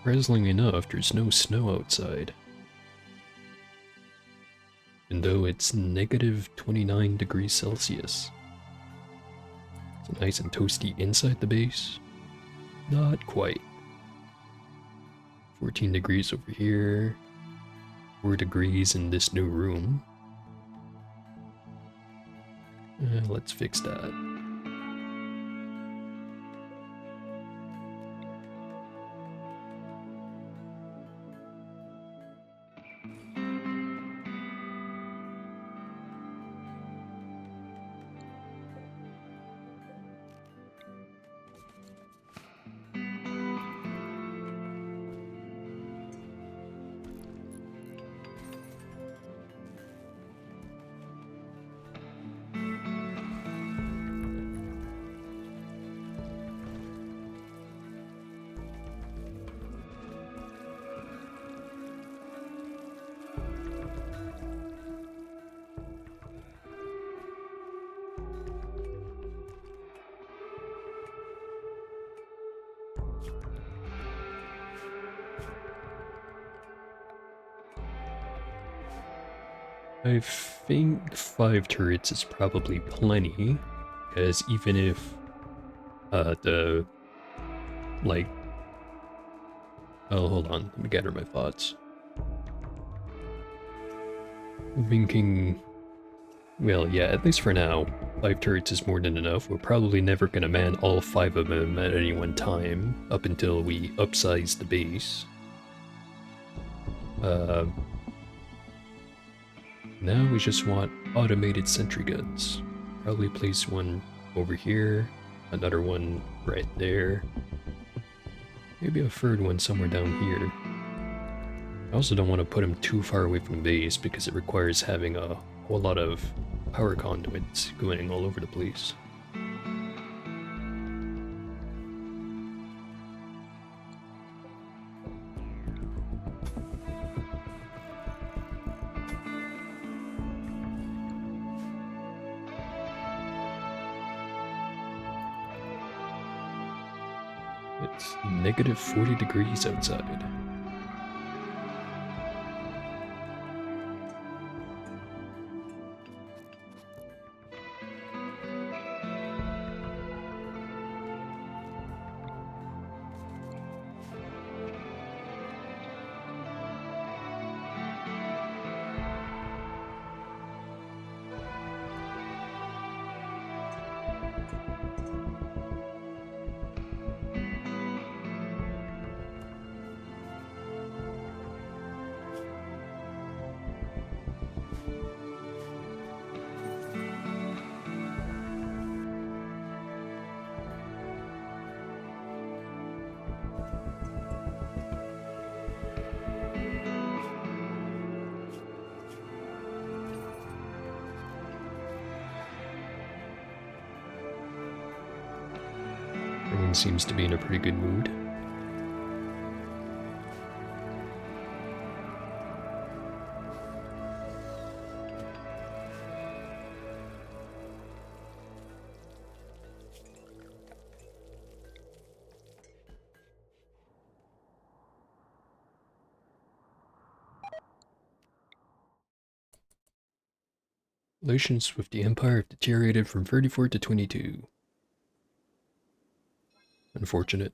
S1: Surprisingly enough, there's no snow outside. Even though it's negative 29 degrees Celsius. It's nice and toasty inside the base. Not quite. 14 degrees over here. 4 degrees in this new room. Let's fix that. I think 5 turrets is probably plenty, because even if like, oh, hold on, let me gather my thoughts. Thinking, well, yeah, at least for now, 5 turrets is more than enough. We're probably never gonna man all 5 of them at any one time, up until we upsize the base. Now we just want automated sentry guns. Probably place one over here, another one right there. Maybe a third one somewhere down here. I also don't want to put them too far away from the base because it requires having a whole lot of power conduits going all over the place. It's negative 40 degrees outside. Everyone seems to be in a pretty good mood. Relations with the Empire have deteriorated from 34 to 22. Unfortunate.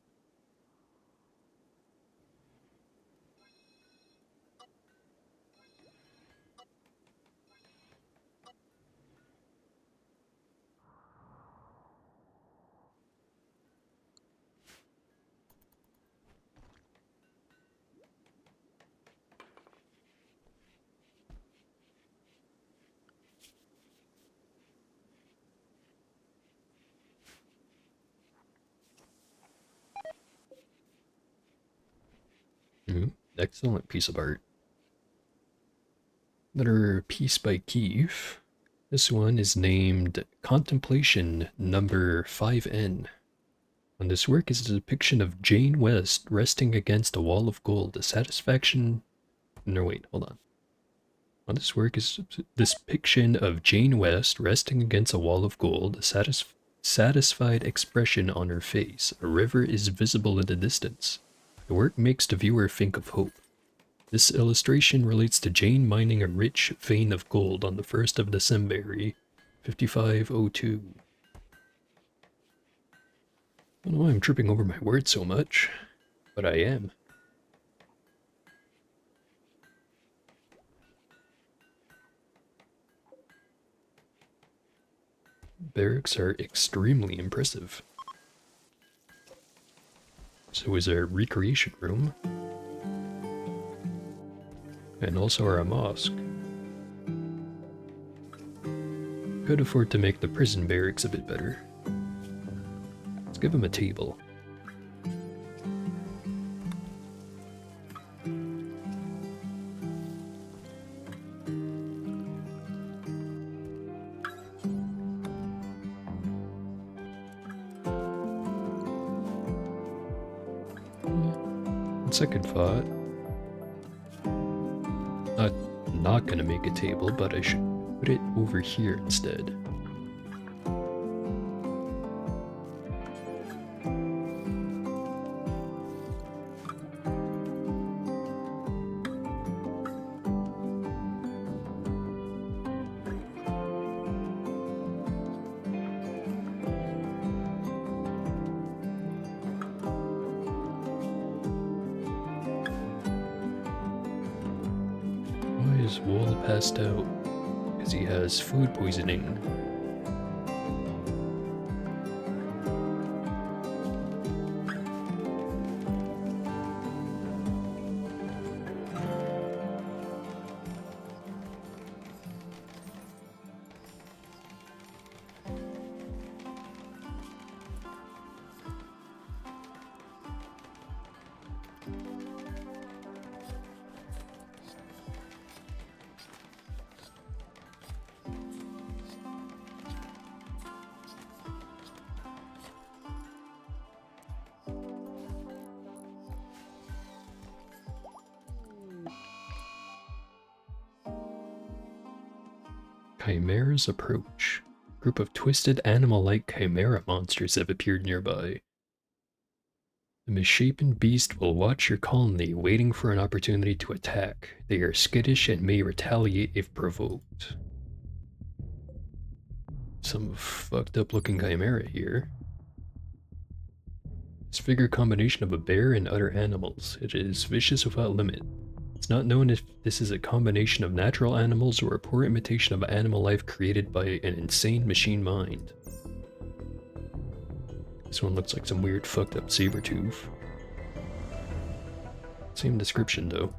S1: Excellent piece of art. Another piece by Keith. This one is named Contemplation Number 5N. On this work is a depiction of Jane West resting against a wall of gold. A satisfaction... No, wait, hold on. On this work is a depiction of Jane West resting against a wall of gold. A satisfied expression on her face. A river is visible in the distance. The work makes the viewer think of hope. This illustration relates to Jane mining a rich vein of gold on the 1st of December, 5502. I don't know why I'm tripping over my words so much, but I am. Barracks are extremely impressive. So is our recreation room. And also our mosque. Could afford to make the prison barracks a bit better. Let's give him a table. On second thought, not gonna make a table, but I should put it over here instead. is Wool passed out? Because he has food poisoning. Chimera's approach. A group of twisted animal-like chimera monsters have appeared nearby. The misshapen beast will watch your colony, waiting for an opportunity to attack. They are skittish and may retaliate if provoked. Some fucked up looking chimera here. This figure combination of a bear and other animals. It is vicious without limit. It's not known if this is a combination of natural animals or a poor imitation of animal life created by an insane machine mind. This one looks like some weird fucked up saber tooth. Same description though.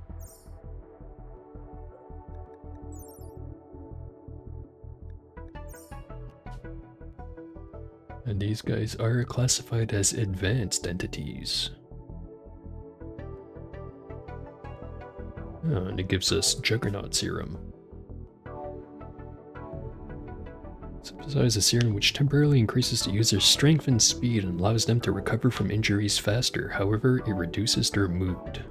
S1: And these guys are classified as advanced entities. Oh, and it gives us Juggernaut Serum. Synthesize a serum which temporarily increases the user's strength and speed and allows them to recover from injuries faster. However, it reduces their mood.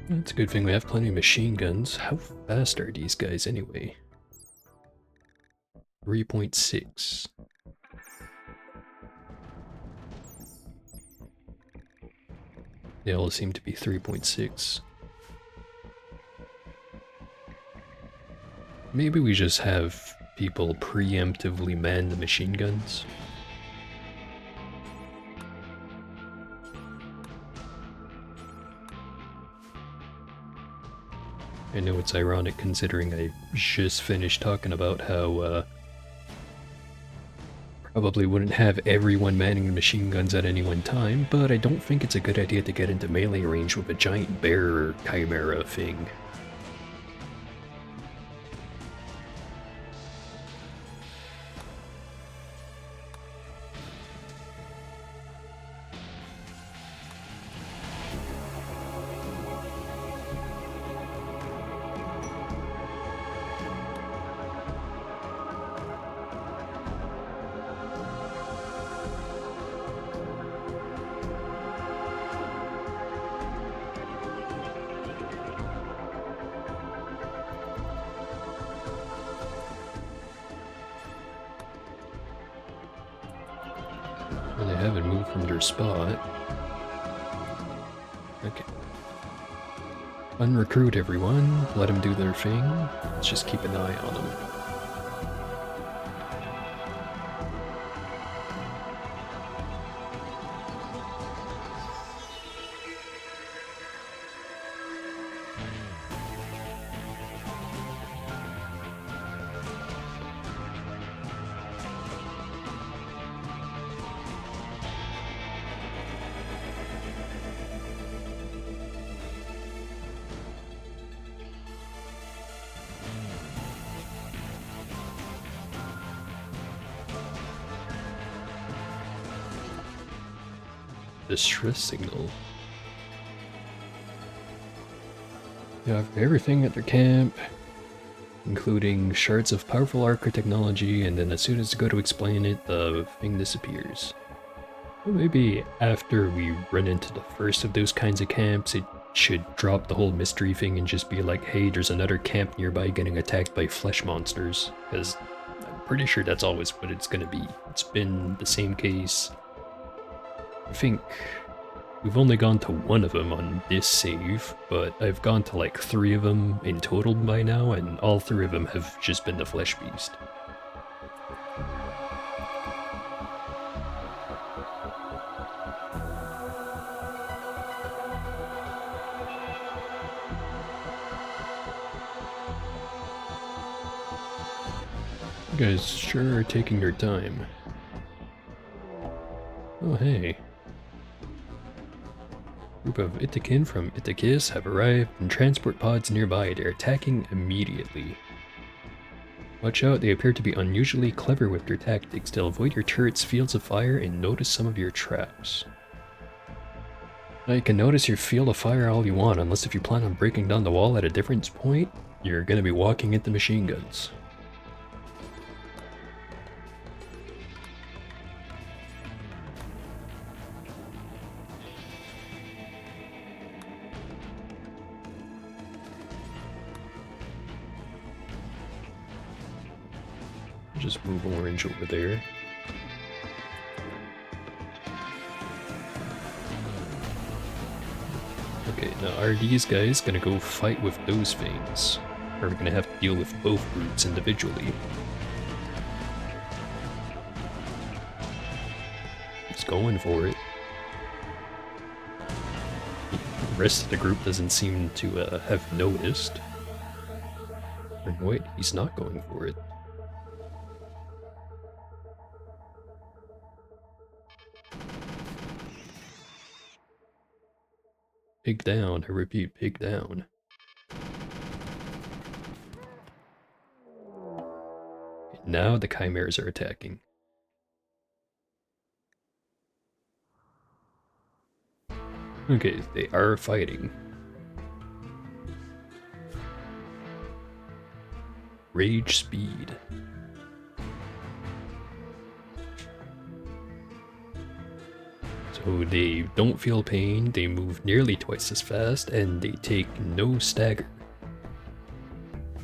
S1: It's a good thing we have plenty of machine guns. How fast are these guys anyway? 3.6. They all seem to be 3.6. Maybe we just have people preemptively man the machine guns. I know it's ironic considering I just finished talking about how probably wouldn't have everyone manning the machine guns at any one time, but I don't think it's a good idea to get into melee range with a giant bear or chimera thing. Well, they haven't moved from their spot. Okay. Unrecruit everyone, let them do their thing. Let's just keep an eye on them. Distress signal. You have everything at their camp, including shards of powerful archer technology, and then as soon as you go to explain it, the thing disappears. Well, maybe after we run into the first of those kinds of camps, it should drop the whole mystery thing and just be like, hey, there's another camp nearby getting attacked by flesh monsters, because I'm pretty sure that's always what it's gonna be. It's been the same case. I think we've only gone to one of them on this save, but I've gone to like 3 of them in total by now, and all 3 of them have just been the flesh beast. guys sure are taking their time. Oh hey. Group of Itakin from Itakis have arrived in transport pods nearby. They're attacking immediately. Watch out, they appear to be unusually clever with their tactics. They'll avoid your turret's fields of fire and notice some of your traps. Now you can notice your field of fire all you want, unless if you plan on breaking down the wall at a different point, you're gonna be walking into machine guns. Just move orange over there. Okay, now are these guys gonna go fight with those things? Or are we gonna have to deal with both groups individually? He's going for it. The rest of the group doesn't seem to have noticed. Or wait, he's not going for it. Pig down, I repeat, pig down. And now the chimeras are attacking. Okay, they are fighting. Rage speed. So they don't feel pain, they move nearly twice as fast, and they take no stagger.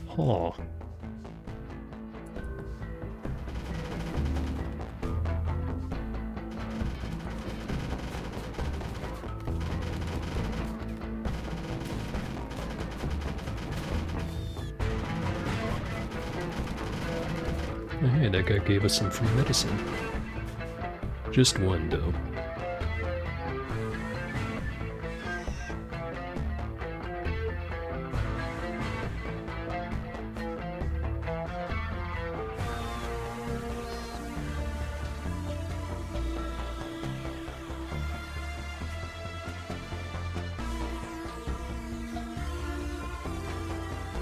S1: Huh. Hey, that guy gave us some free medicine. Just one, though.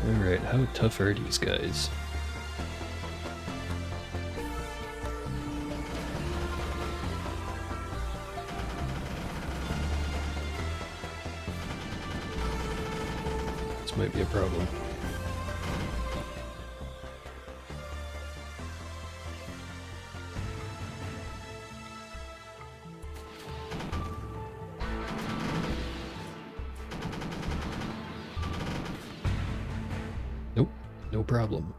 S1: Alright, how tough are these guys? This might be a problem. Nope, no problem.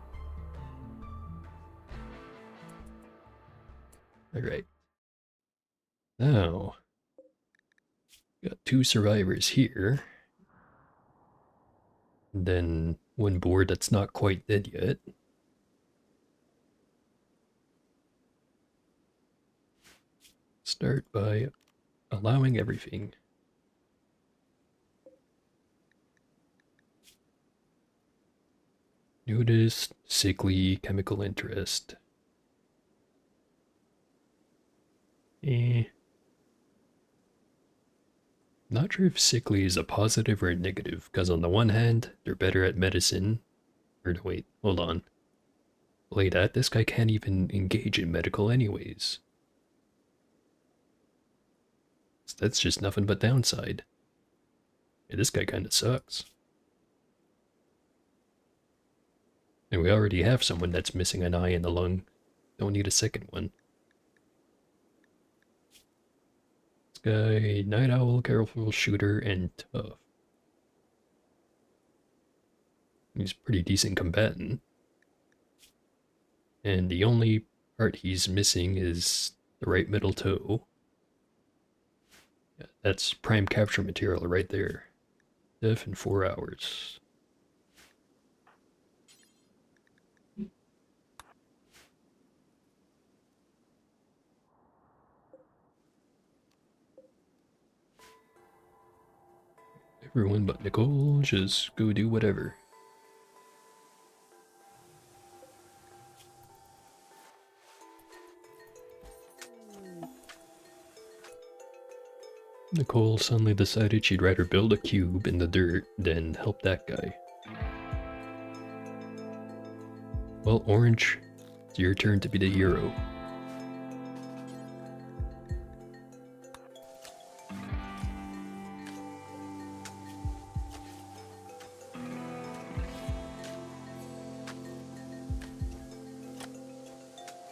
S1: Alright. Now, got 2 survivors here. And then one board that's not quite dead yet. Start by allowing everything. Nudist, sickly, chemical interest. Not sure if sickly is a positive or a negative, because on the one hand, they're better at medicine. Or no, wait, hold on. Play that, this guy can't even engage in medical anyways. So that's just nothing but downside. Yeah, this guy kinda sucks. And we already have someone that's missing an eye in the lung. Don't need a second one. This guy, night owl, careful shooter, and tough. He's a pretty decent combatant. And the only part he's missing is the right middle toe. Yeah, that's prime capture material right there. Death in 4 hours. Everyone but Nicole, just go do whatever. Nicole suddenly decided she'd rather build a cube in the dirt than help that guy. Well, Orange, it's your turn to be the hero.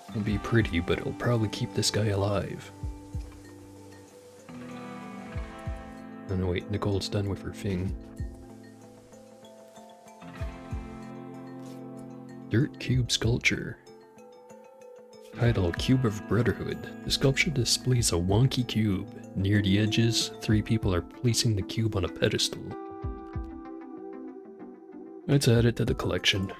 S1: It'll be pretty, but it'll probably keep this guy alive. Oh no, wait, Nicole's done with her thing. Dirt Cube Sculpture. Title, Cube of Brotherhood. The sculpture displays a wonky cube. Near the edges, 3 people are placing the cube on a pedestal. Let's add it to the collection.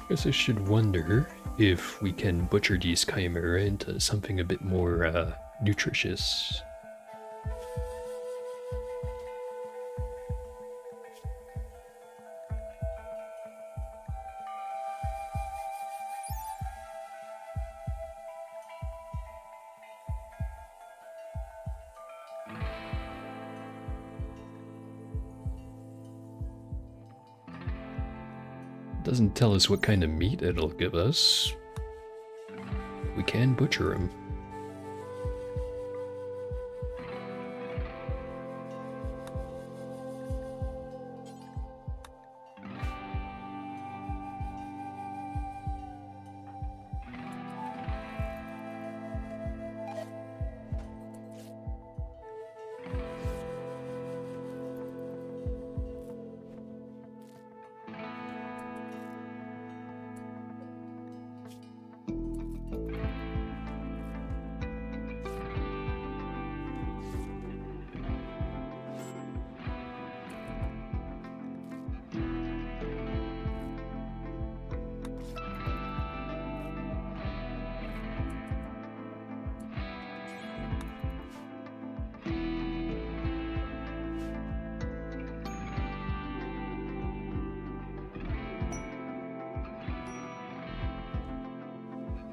S1: Guess I should wonder if we can butcher these chimera into something a bit more nutritious. Doesn't tell us what kind of meat it'll give us. We can butcher him.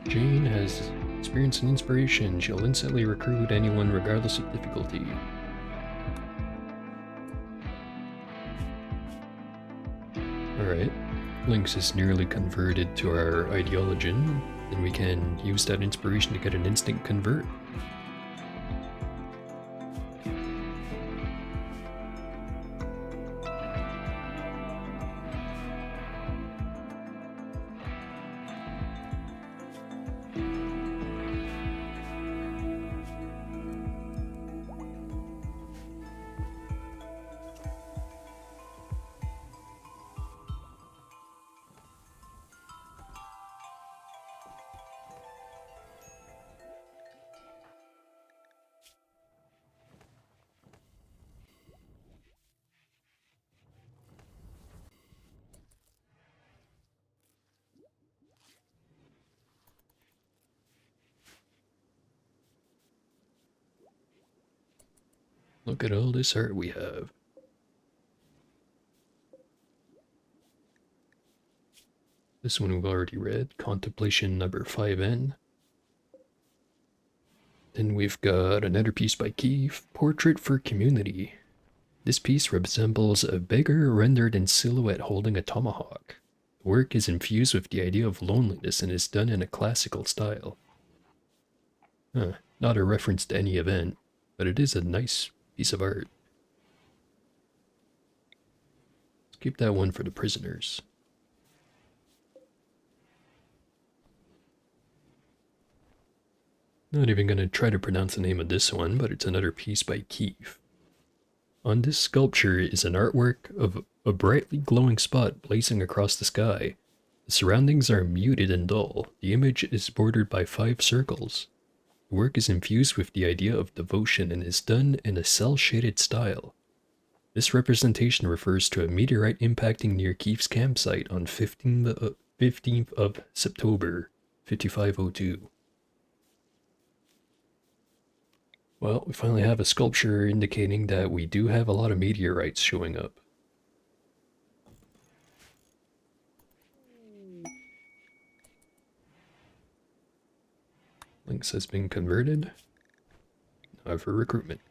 S1: Jane has experienced an inspiration. She'll instantly recruit anyone regardless of difficulty. Alright. Lynx is nearly converted to our ideologian, then we can use that inspiration to get an instant convert. Look at all this art we have. This one we've already read, Contemplation number 5N. Then we've got another piece by Keith, Portrait for Community. This piece resembles a beggar rendered in silhouette holding a tomahawk. The work is infused with the idea of loneliness and is done in a classical style. Not a reference to any event, but it is a nice piece of art. Let's keep that one for the prisoners. Not even going to try to pronounce the name of this one, but it's another piece by Keith. On this sculpture is an artwork of a brightly glowing spot blazing across the sky. The surroundings are muted and dull. The image is bordered by 5 circles. The work is infused with the idea of devotion and is done in a cel-shaded style. This representation refers to a meteorite impacting near Keefe's campsite on 15th of September, 5502. Well, we finally have a sculpture indicating that we do have a lot of meteorites showing up. Links has been converted. Now for recruitment.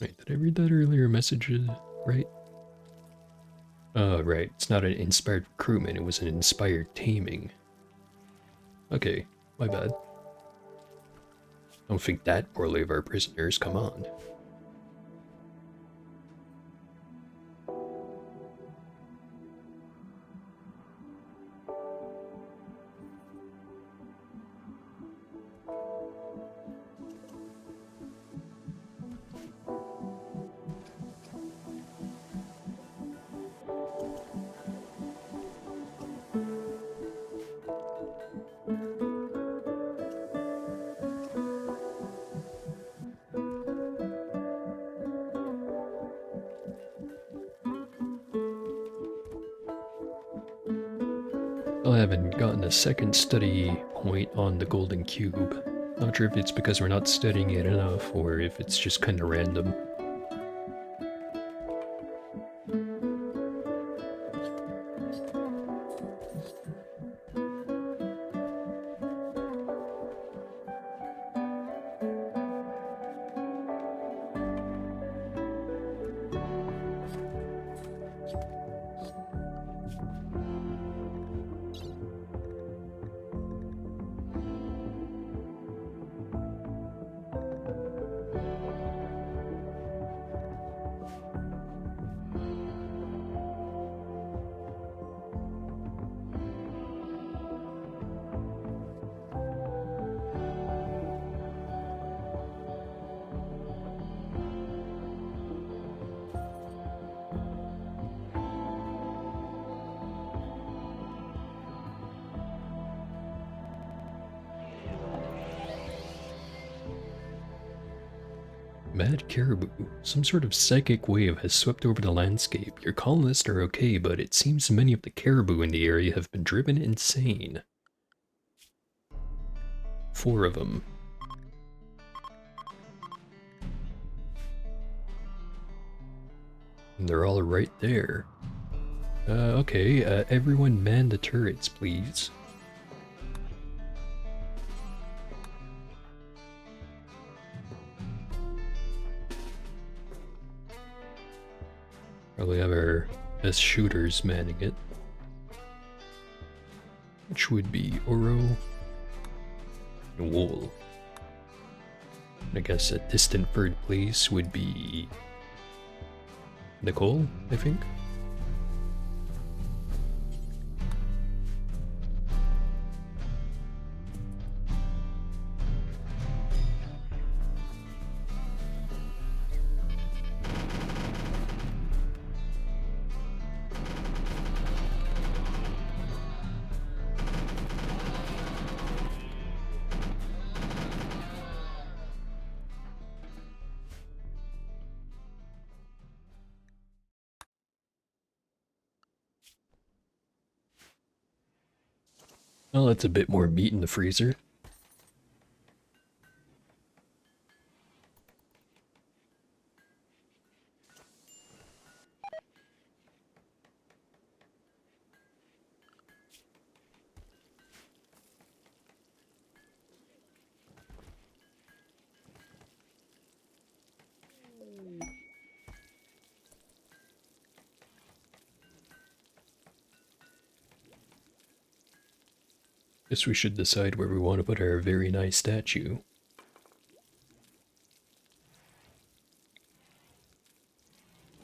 S1: Wait, did I read that earlier message right? Oh, right. It's not an inspired recruitment, it was an inspired taming. Okay, my bad. Don't think that poorly of our prisoners, come on. I haven't gotten a second study point on the golden cube. Not sure if it's because we're not studying it enough or if it's just kind of random. Mad caribou. Some sort of psychic wave has swept over the landscape. Your colonists are okay, but it seems many of the caribou in the area have been driven insane. 4 of them. And they're all right there. Okay, everyone man the turrets, please. Probably have our best shooters manning it. Which would be Oro and Wool. I guess a distant third place would be Nicole, I think. Well, that's a bit more meat in the freezer. Guess we should decide where we want to put our very nice statue.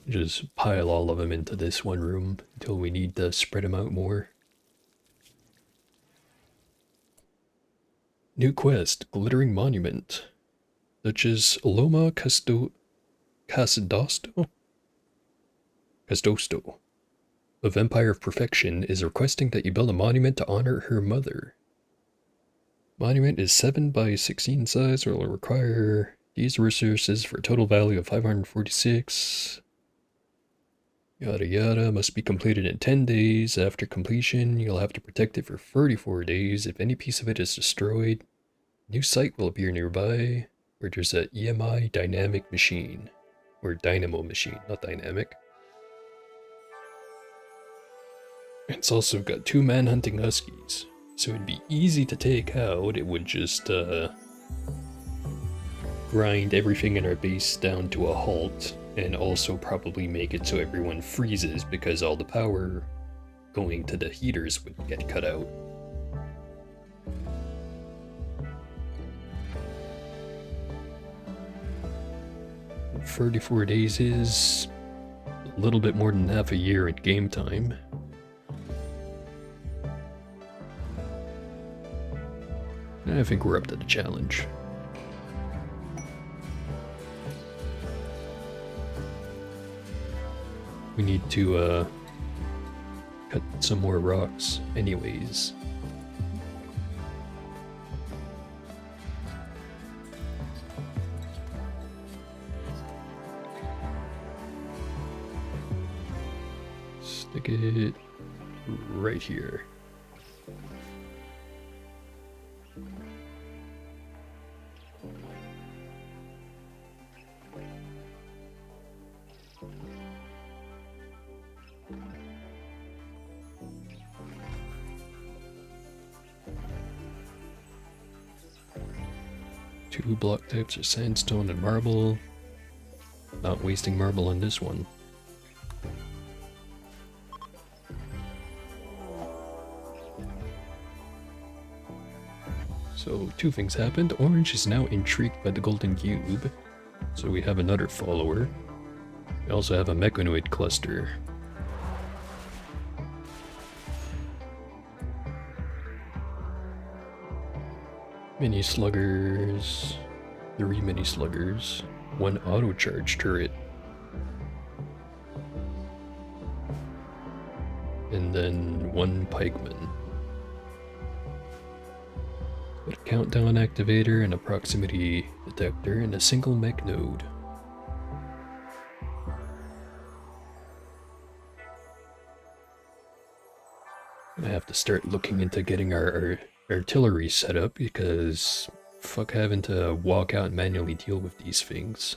S1: Just pile all of them into this one room until we need to spread them out more. New quest, Glittering Monument. Duchess Loma Casadosto of Empire of Perfection is requesting that you build a monument to honor her mother. Monument is 7 by 16 size, or will require these resources for a total value of 546. Yada yada, must be completed in 10 days. After completion, you'll have to protect it for 34 days. If any piece of it is destroyed, a new site will appear nearby, where there's a EMI dynamic machine. Or dynamo machine, not dynamic. It's also got 2 manhunting huskies, so it'd be easy to take out. It would just grind everything in our base down to a halt, and also probably make it so everyone freezes because all the power going to the heaters would get cut out. And 34 days is a little bit more than half a year at game time. I think we're up to the challenge. We need to cut some more rocks anyways. Stick it right here. Two block types are sandstone and marble. Not wasting marble on this one. So 2 things happened. Orange is now intrigued by the golden cube, so we have another follower. We also have a mechanoid cluster. Mini sluggers, 3 mini sluggers, 1 auto charge turret, and then 1 pikeman. A countdown activator and a proximity detector and a single mech node. I have to start looking into getting our artillery set up because fuck having to walk out and manually deal with these things.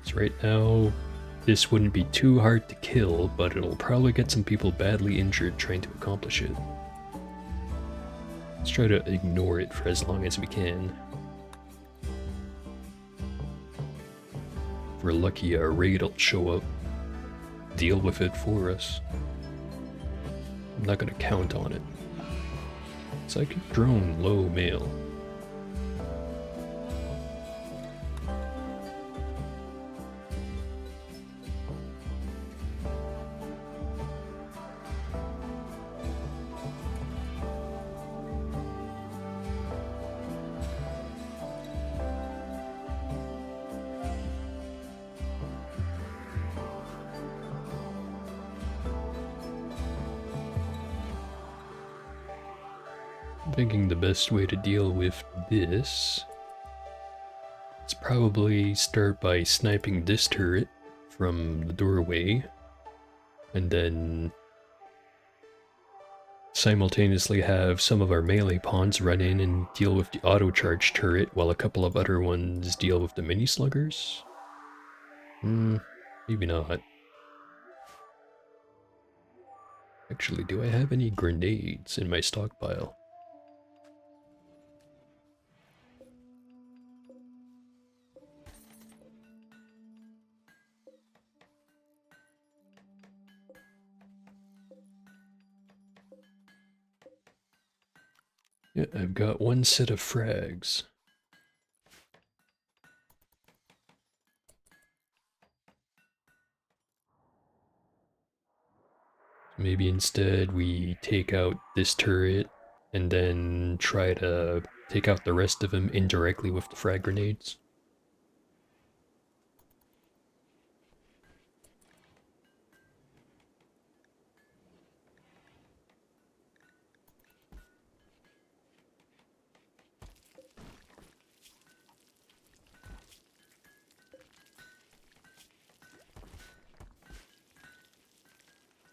S1: So right now, this wouldn't be too hard to kill, but it'll probably get some people badly injured trying to accomplish it. Let's try to ignore it for as long as we can. If we're lucky, our raid will show up, deal with it for us. I'm not gonna count on it. Psychic drone, low mail. I'm thinking the best way to deal with this is probably start by sniping this turret from the doorway, and then simultaneously have some of our melee pawns run in and deal with the auto charge turret while a couple of other ones deal with the mini sluggers. Maybe not. Actually, do I have any grenades in my stockpile? Yeah, I've got 1 set of frags. Maybe instead we take out this turret and then try to take out the rest of them indirectly with the frag grenades.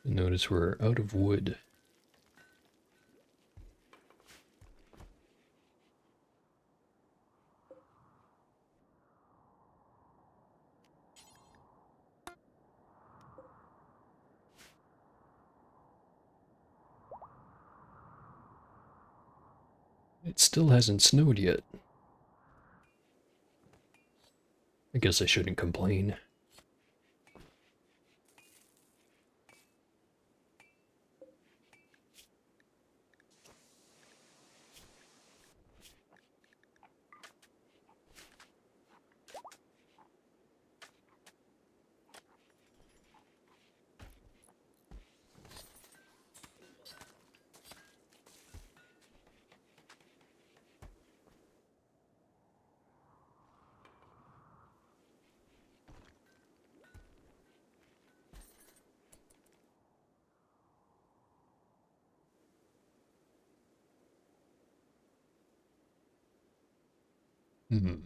S1: Notice we're out of wood. It still hasn't snowed yet. I guess I shouldn't complain. Hmm.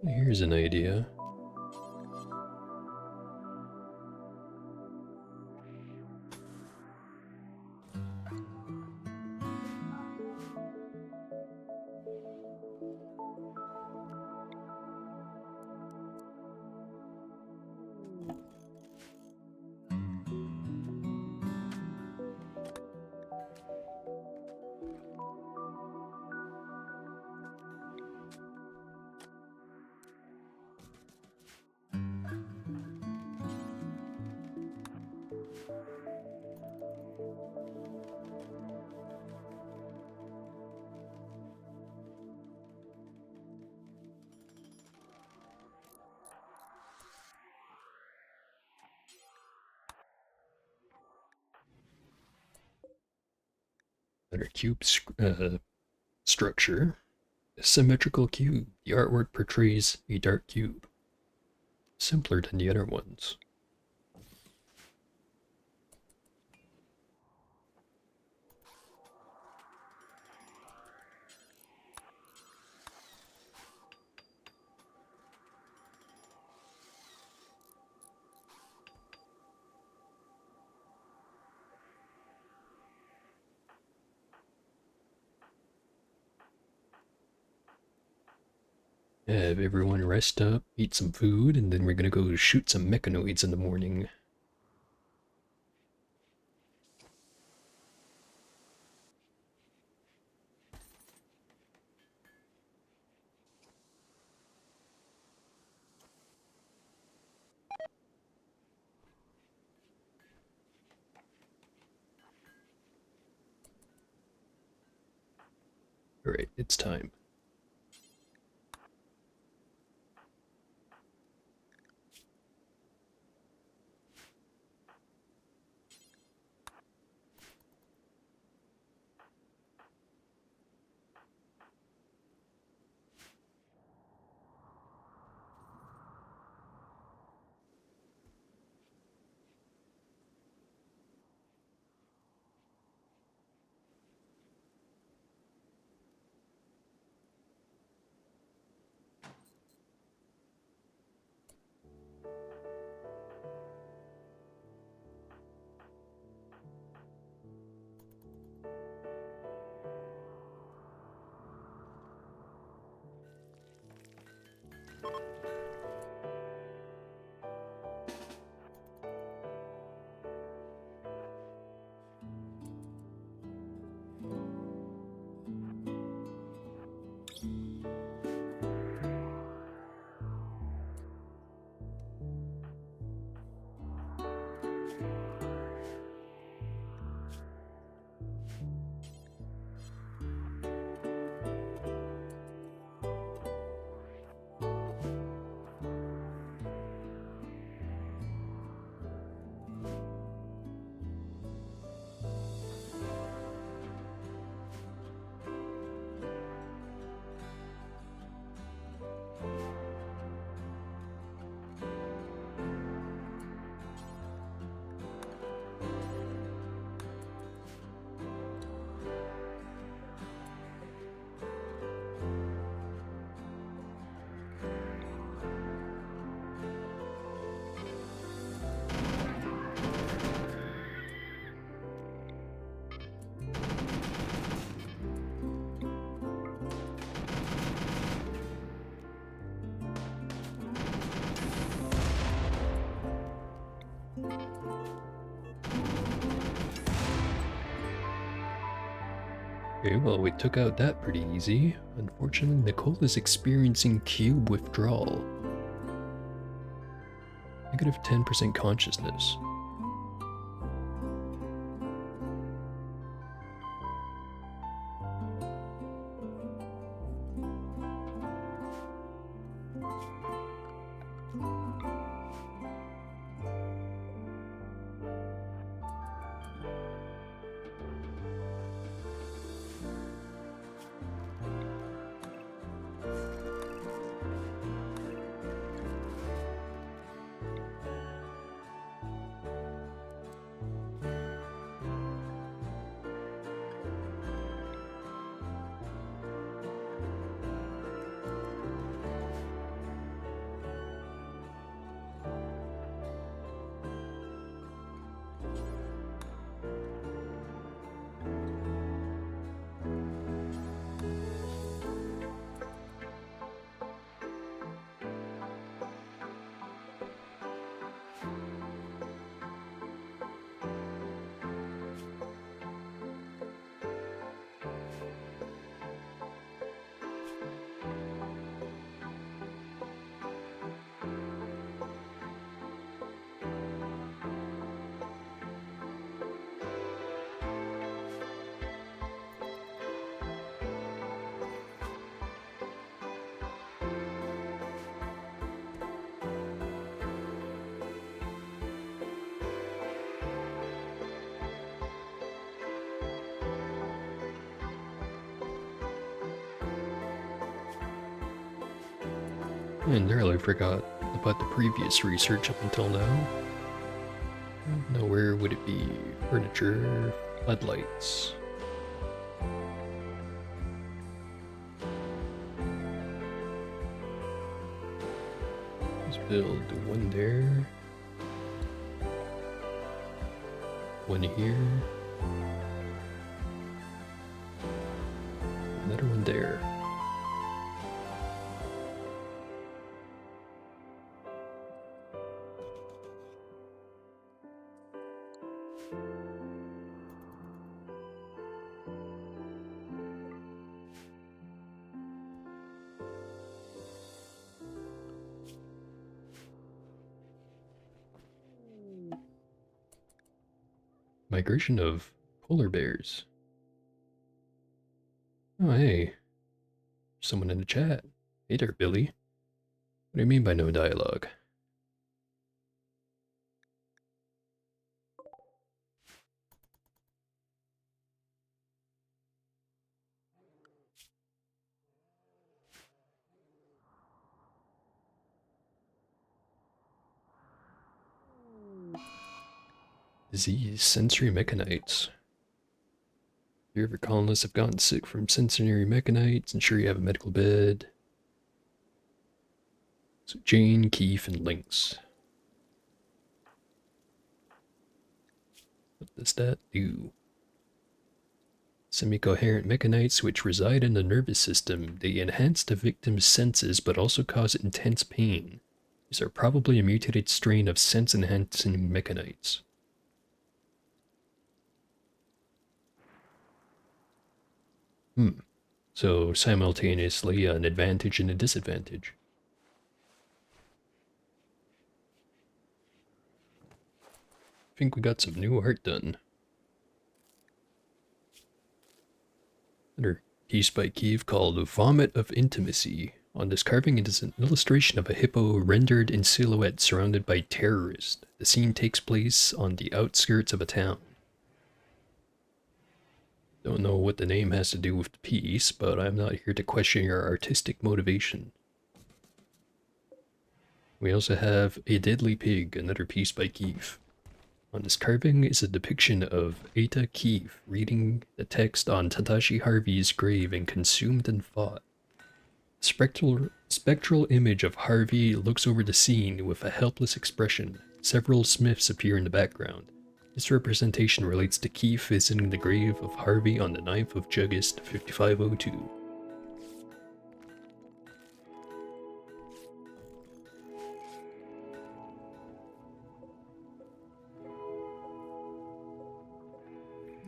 S1: Here's an idea. Another cube structure. A symmetrical cube. The artwork portrays a dark cube. Simpler than the other ones. Have everyone rest up, eat some food, and then we're gonna go shoot some mechanoids in the morning. Alright, it's time. Okay, well, we took out that pretty easy. Unfortunately, Nicole is experiencing cube withdrawal. Negative 10% consciousness. I entirely forgot about the previous research up until now. Now, where would it be? Furniture, floodlights. Let's build one there, one here, another one there. Migration of polar bears. Oh, hey. Someone in the chat. Hey there, Billy. What do you mean by no dialogue? Disease, sensory mechanites. If your ever colonists have gotten sick from sensory mechanites, ensure you have a medical bed. So Jane, Keith, and Lynx. What does that do? Semi-coherent mechanites which reside in the nervous system. They enhance the victim's senses but also cause intense pain. These are probably a mutated strain of sense-enhancing mechanites. So simultaneously an advantage and a disadvantage. I think we got some new art done. Another piece by Keith called Vomit of Intimacy. On this carving, it is an illustration of a hippo rendered in silhouette surrounded by terrorists. The scene takes place on the outskirts of a town. Don't know what the name has to do with the piece, but I'm not here to question your artistic motivation. We also have A Deadly Pig, another piece by Keith. On this carving is a depiction of Eta Keith reading the text on Tadashi Harvey's grave and consumed and fought. The spectral image of Harvey looks over the scene with a helpless expression. Several Smiths appear in the background. This representation relates to Keith visiting the grave of Harvey on the 9th of August 5502.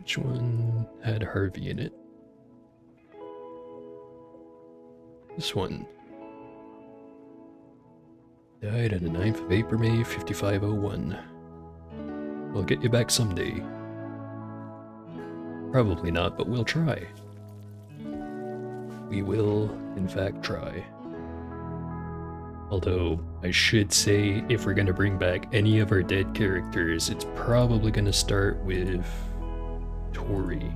S1: Which one had Harvey in it? This one. Died on the 9th of April, May 5501. We'll get you back someday. Probably not, but we'll try. We will, in fact, try. Although, I should say, if we're gonna bring back any of our dead characters, it's probably gonna start with Tori.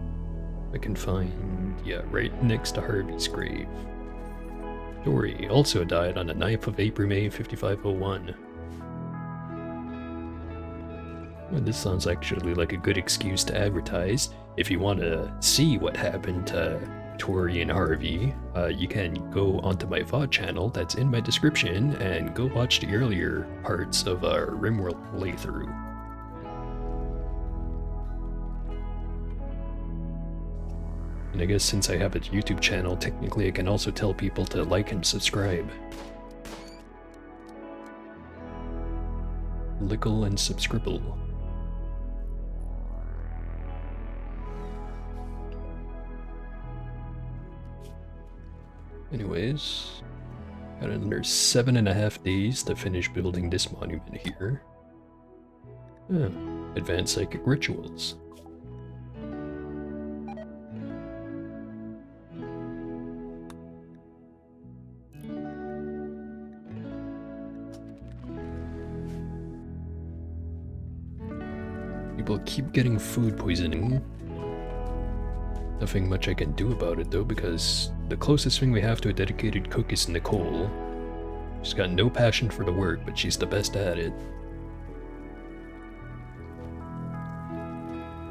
S1: I can find, yeah, right next to Harvey's grave. Tori also died on the 9th of April, May 5501. Well, this sounds actually like a good excuse to advertise. If you want to see what happened to Tori and Harvey, you can go onto my VOD channel that's in my description and go watch the earlier parts of our RimWorld playthrough. And I guess since I have a YouTube channel, technically I can also tell people to like and subscribe. Lickle and subscribble. Anyways, got another 7.5 days to finish building this monument here. Advanced psychic rituals. People keep getting food poisoning. Nothing much I can do about it though, because the closest thing we have to a dedicated cook is Nicole. She's got no passion for the work, but she's the best at it.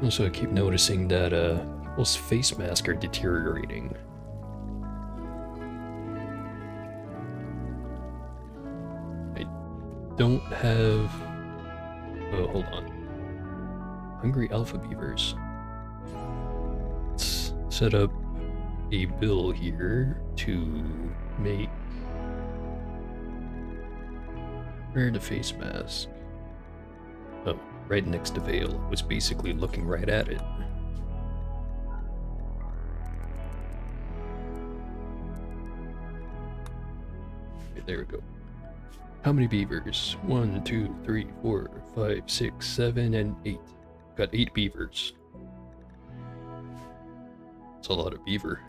S1: Also, I keep noticing that people's face masks are deteriorating. I don't have... Oh, hold on. Hungry alpha beavers. Let's set up a bill here to make... Where are the face masks? Oh, right next to Vale. Was basically looking right at it. Okay, there we go. How many beavers? 1, 2, 3, 4, 5, 6, 7, and 8. Got 8 beavers. That's a lot of beaver.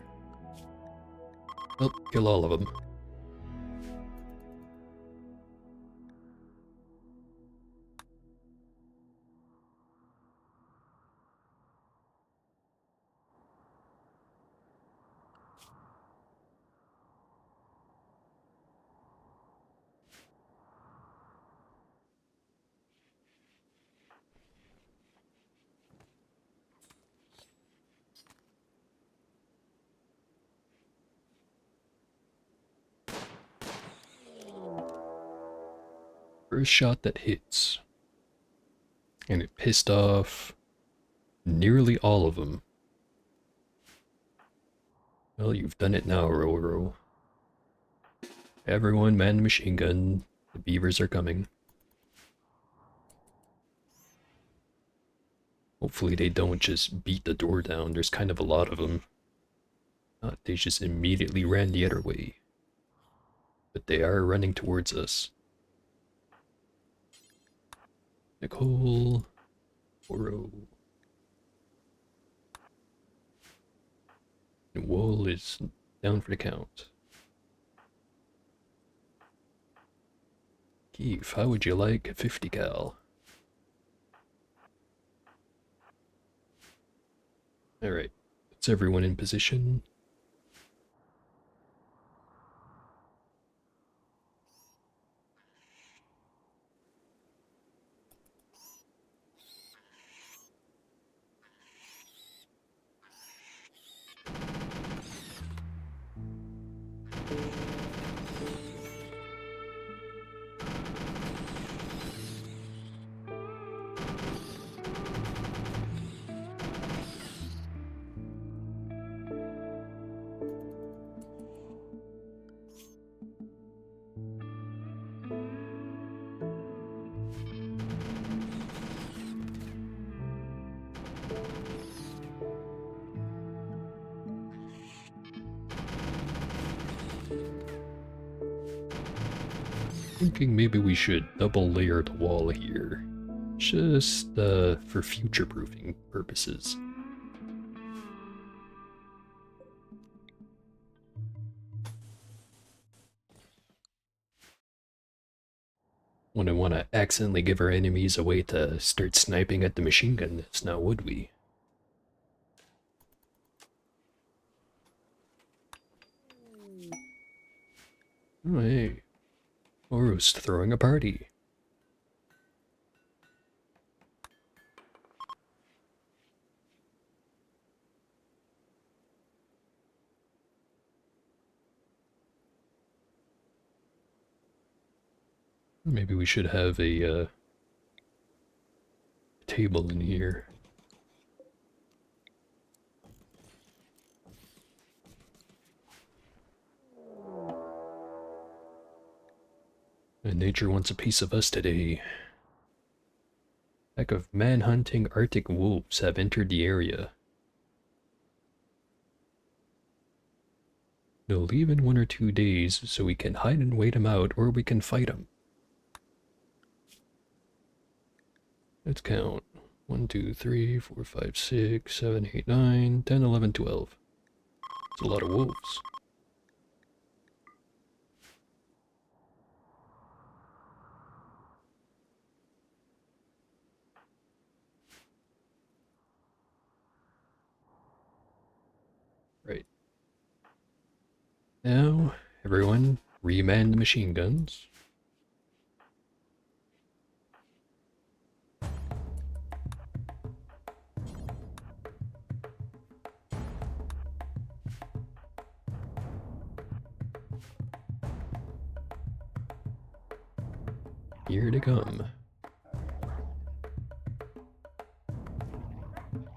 S1: Well, kill all of them. First shot that hits. And it pissed off nearly all of them. Well, you've done it now, Roro. Everyone man the machine gun. The beavers are coming. Hopefully they don't just beat the door down. There's kind of a lot of them. They just immediately ran the other way. But they are running towards us. Nicole, Oro. And Wool is down for the count. Keith, how would you like a 50 cal? Alright, it's everyone in position. Thinking maybe we should double layer the wall here. Just for future-proofing purposes. Wouldn't want to accidentally give our enemies a way to start sniping at the machine gun nest now, would we? Oh, hey. Oro's throwing a party. Maybe we should have a table in here. And nature wants a piece of us today. Pack of man-hunting Arctic wolves have entered the area. They'll leave in 1 or 2 days, so we can hide and wait them out, or we can fight them. Let's count. 1, 2, 3, 4, 5, 6, 7, 8, 9, 10, 11, 12. It's a lot of wolves. Right. Now, everyone, reman the machine guns. Here to come. I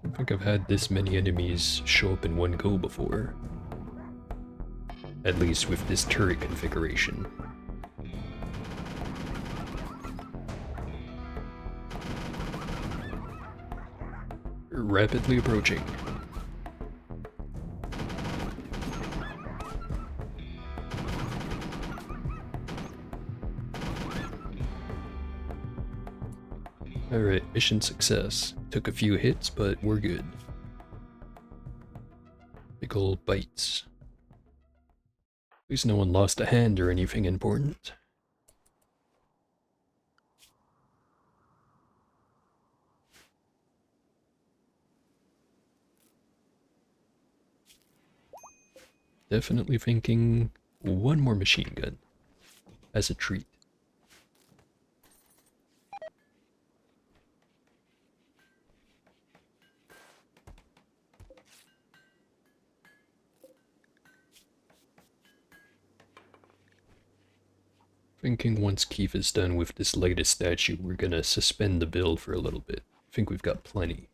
S1: don't think I've had this many enemies show up in one go before. At least with this turret configuration. Rapidly approaching. Alright, mission success. Took a few hits, but we're good. Big ol' bites. At least no one lost a hand or anything important. Definitely thinking one more machine gun as a treat. Thinking once Keith is done with this latest statue, we're gonna suspend the build for a little bit. I think we've got plenty.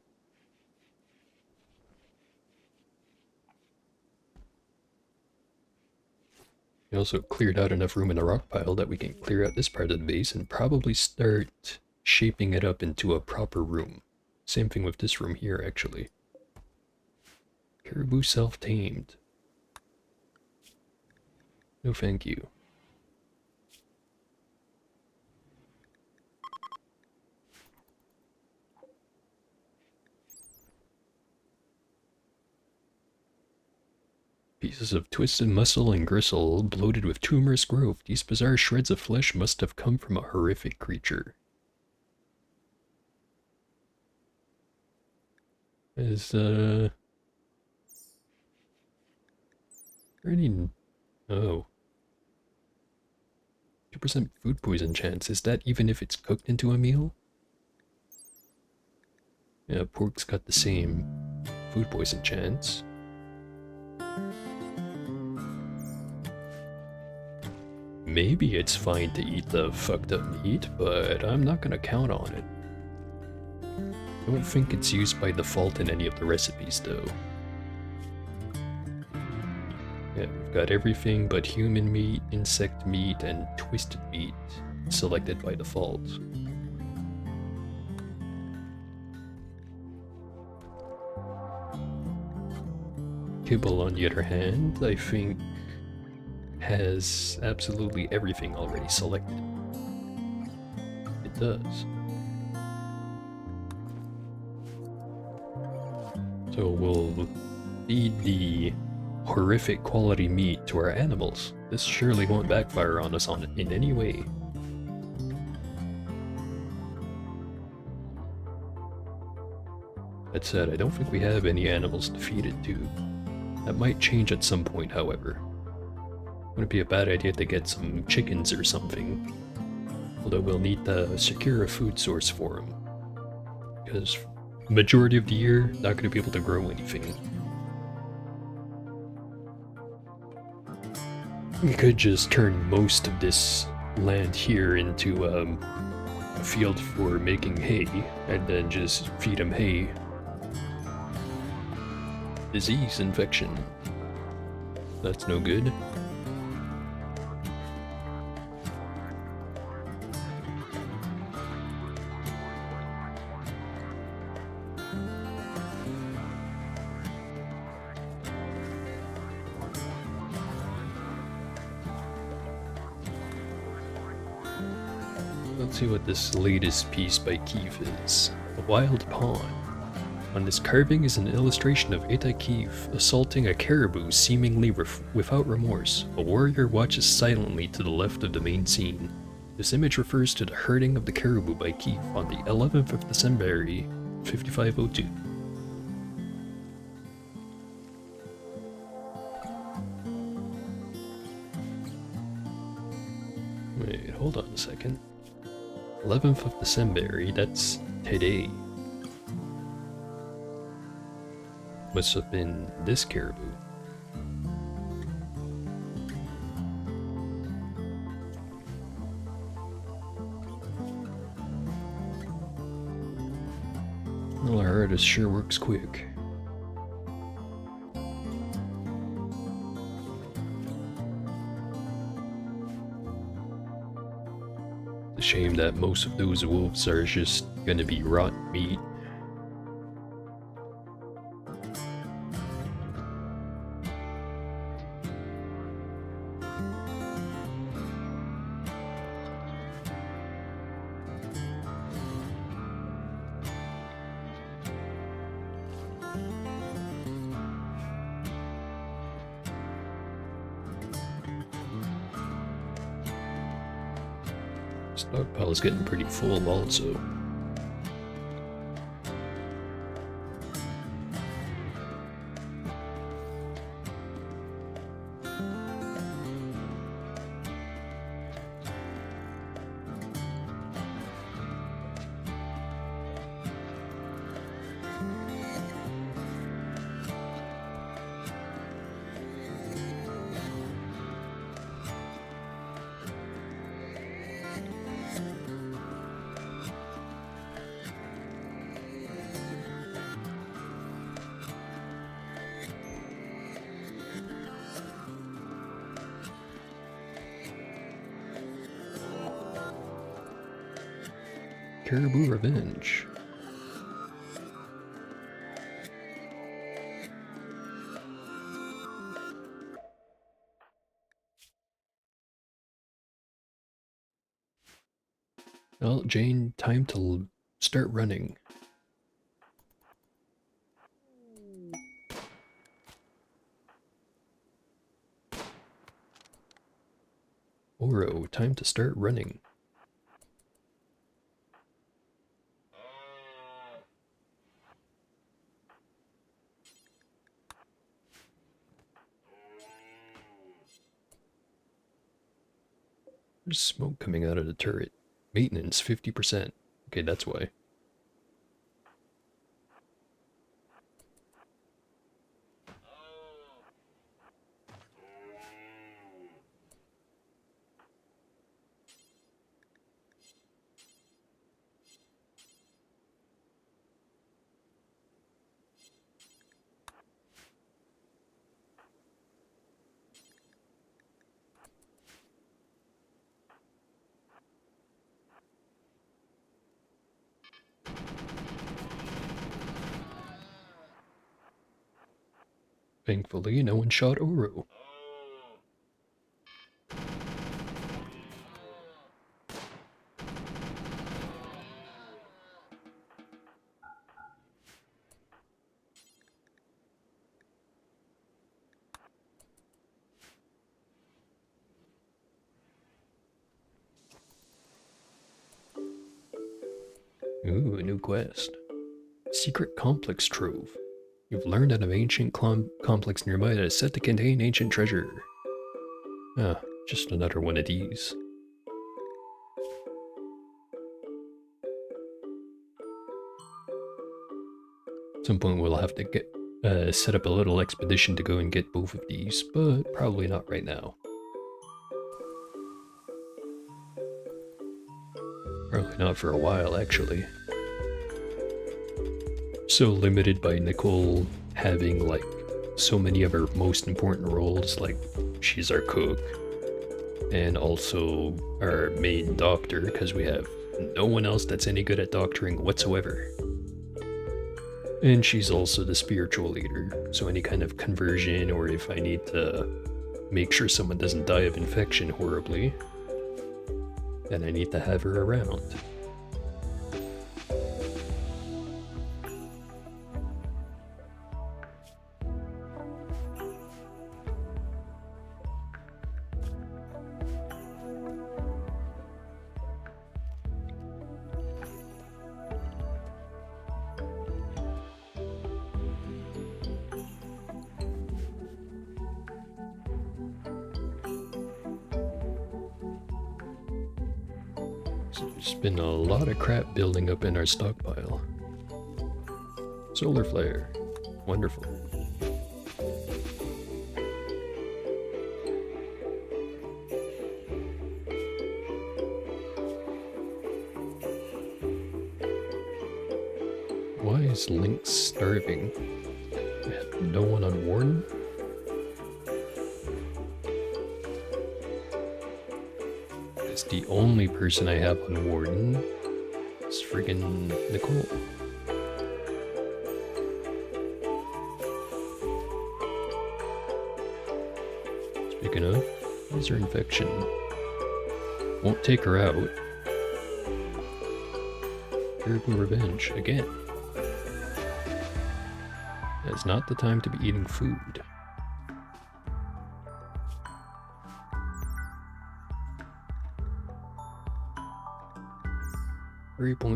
S1: We also cleared out enough room in the rock pile that we can clear out this part of the base and probably start shaping it up into a proper room. Same thing with this room here, actually. Caribou self-tamed. No thank you. Pieces of twisted muscle and gristle, bloated with tumorous growth. These bizarre shreds of flesh must have come from a horrific creature. Is, any... Oh. 2% food poison chance. Is that even if it's cooked into a meal? Yeah, pork's got the same food poison chance. Maybe it's fine to eat the fucked up meat, but I'm not gonna count on it. I don't think it's used by default in any of the recipes, though. Yeah, we've got everything but human meat, insect meat, and twisted meat selected by default. Kibble, on the other hand, I think has absolutely everything already selected. does. So we'll feed the horrific quality meat to our animals. This surely won't backfire on us in any way. That said, I don't think we have any animals to feed it to. That might change at some point, however. Wouldn't be a bad idea to get some chickens or something. Although we'll need to secure a food source for them. Because majority of the year, not going to be able to grow anything. We could just turn most of this land here into a field for making hay, and then just feed them hay. Disease infection. That's no good. Let's see what this latest piece by Keith is. A wild pawn. On this carving is an illustration of Eta Keith assaulting a caribou seemingly without remorse. A warrior watches silently to the left of the main scene. This image refers to the herding of the caribou by Keith on the 11th of December, 5502. Wait, hold on a second. 11th of December, that's today. Must have been this caribou. Well, our artist sure works quick. It's a shame that most of those wolves are just gonna be rotten meat. Stockpile is getting pretty full also. Caribou Revenge. Well, Jane, time to start running. Oro, time to start running. There's smoke coming out of the turret. Maintenance 50%. Okay, that's why. Thankfully, no one shot Oro. Ooh, a new quest. Secret Complex Trove. You've learned of an ancient complex nearby that is said to contain ancient treasure. Ah, just another one of these. At some point we'll have to get set up a little expedition to go and get both of these, but probably not right now. Probably not for a while, actually. So limited by Nicole having, like, so many of her most important roles, like, she's our cook, and also our main doctor, because we have no one else that's any good at doctoring whatsoever. And she's also the spiritual leader, so any kind of conversion, or if I need to make sure someone doesn't die of infection horribly, then I need to have her around. So there's been a lot of crap building up in our stockpile. Solar flare. Wonderful. Why is Link starving? No one on Warden? It's the only person I have on Warden. It's friggin' Nicole. Speaking of, how's her infection? Won't take her out. Terrible revenge, again. It's not the time to be eating food.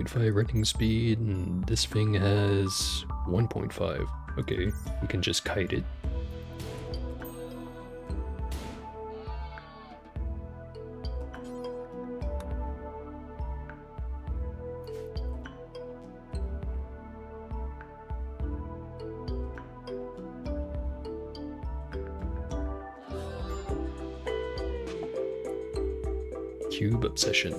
S1: .5 running speed, and this thing has 1.5. Okay, we can just kite it. Cube obsession.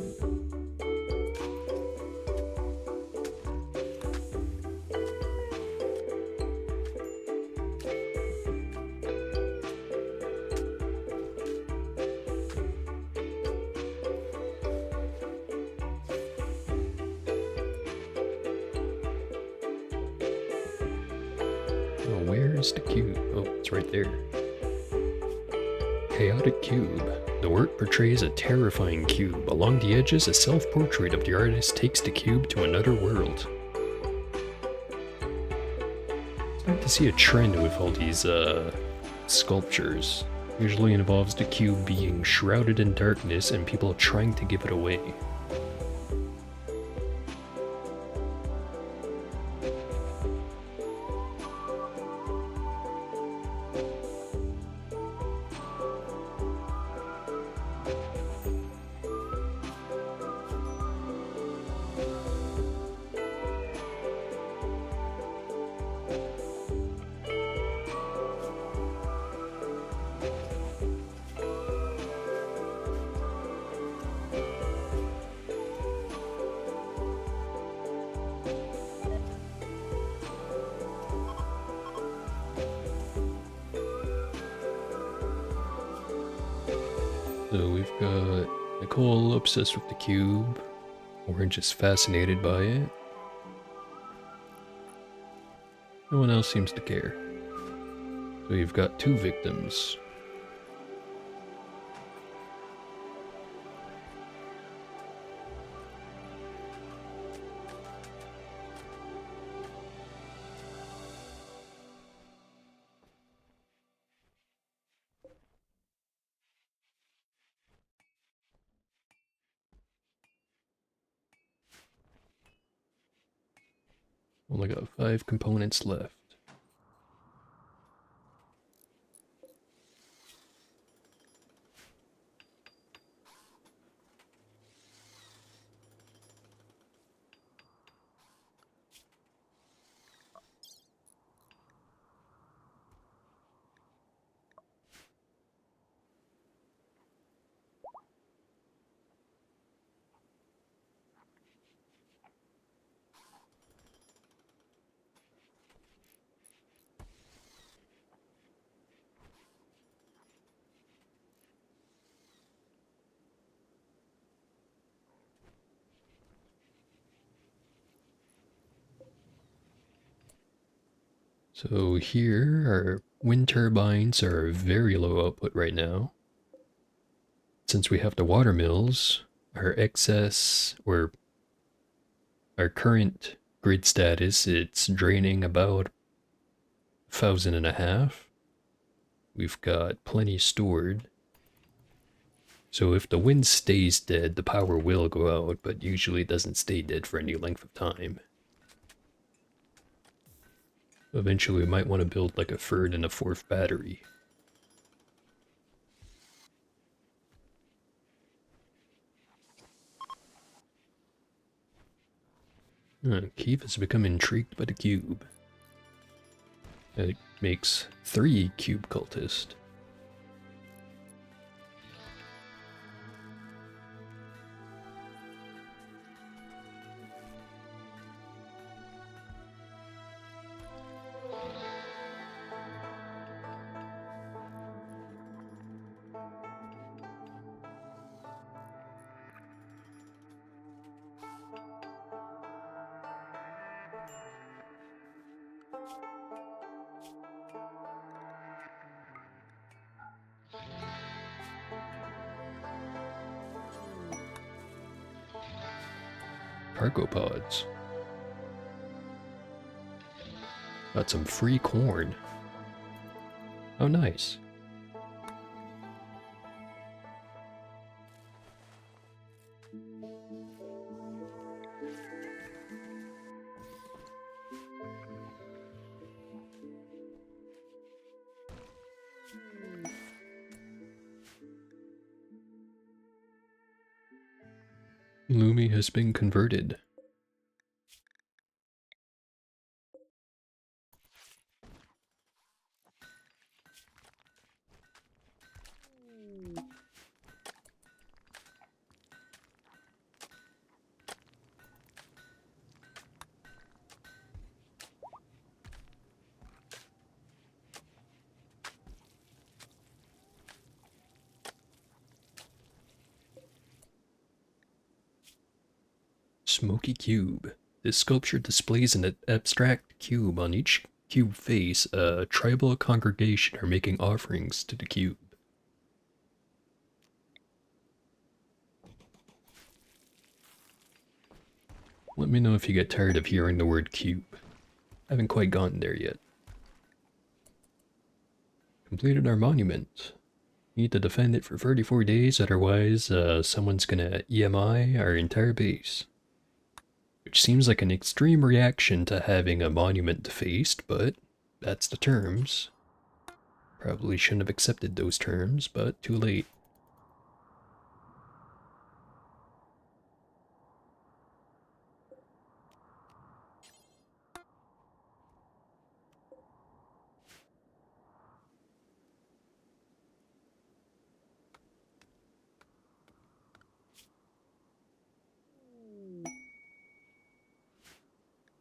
S1: Oh, where's the cube? Oh, it's right there. Chaotic cube. The work portrays a terrifying cube. Along the edges, a self-portrait of the artist takes the cube to another world. Starting to see a trend with all these sculptures. Usually involves the cube being shrouded in darkness and people trying to give it away. So we've got Nicole obsessed with the cube. Orange is fascinated by it. No one else seems to care. So we've got two victims. Only got 5 components left. So here, our wind turbines are very low output right now. Since we have the water mills, our excess, or our current grid status, it's draining about 1,500. We've got plenty stored. So if the wind stays dead, the power will go out, but usually it doesn't stay dead for any length of time. Eventually we might want to build like a 3rd and a 4th battery. Keith has become intrigued by the cube. It makes 3 cube cultists. Cargo pods. Got some free corn. Oh, nice. Lumi has been converted. Smoky cube. This sculpture displays an abstract cube. On each cube face, a tribal congregation are making offerings to the cube. Let me know if you get tired of hearing the word cube. I haven't quite gotten there yet. Completed our monument. Need to defend it for 34 days, otherwise someone's gonna EMI our entire base. Which seems like an extreme reaction to having a monument defaced, but that's the terms. Probably shouldn't have accepted those terms, but too late.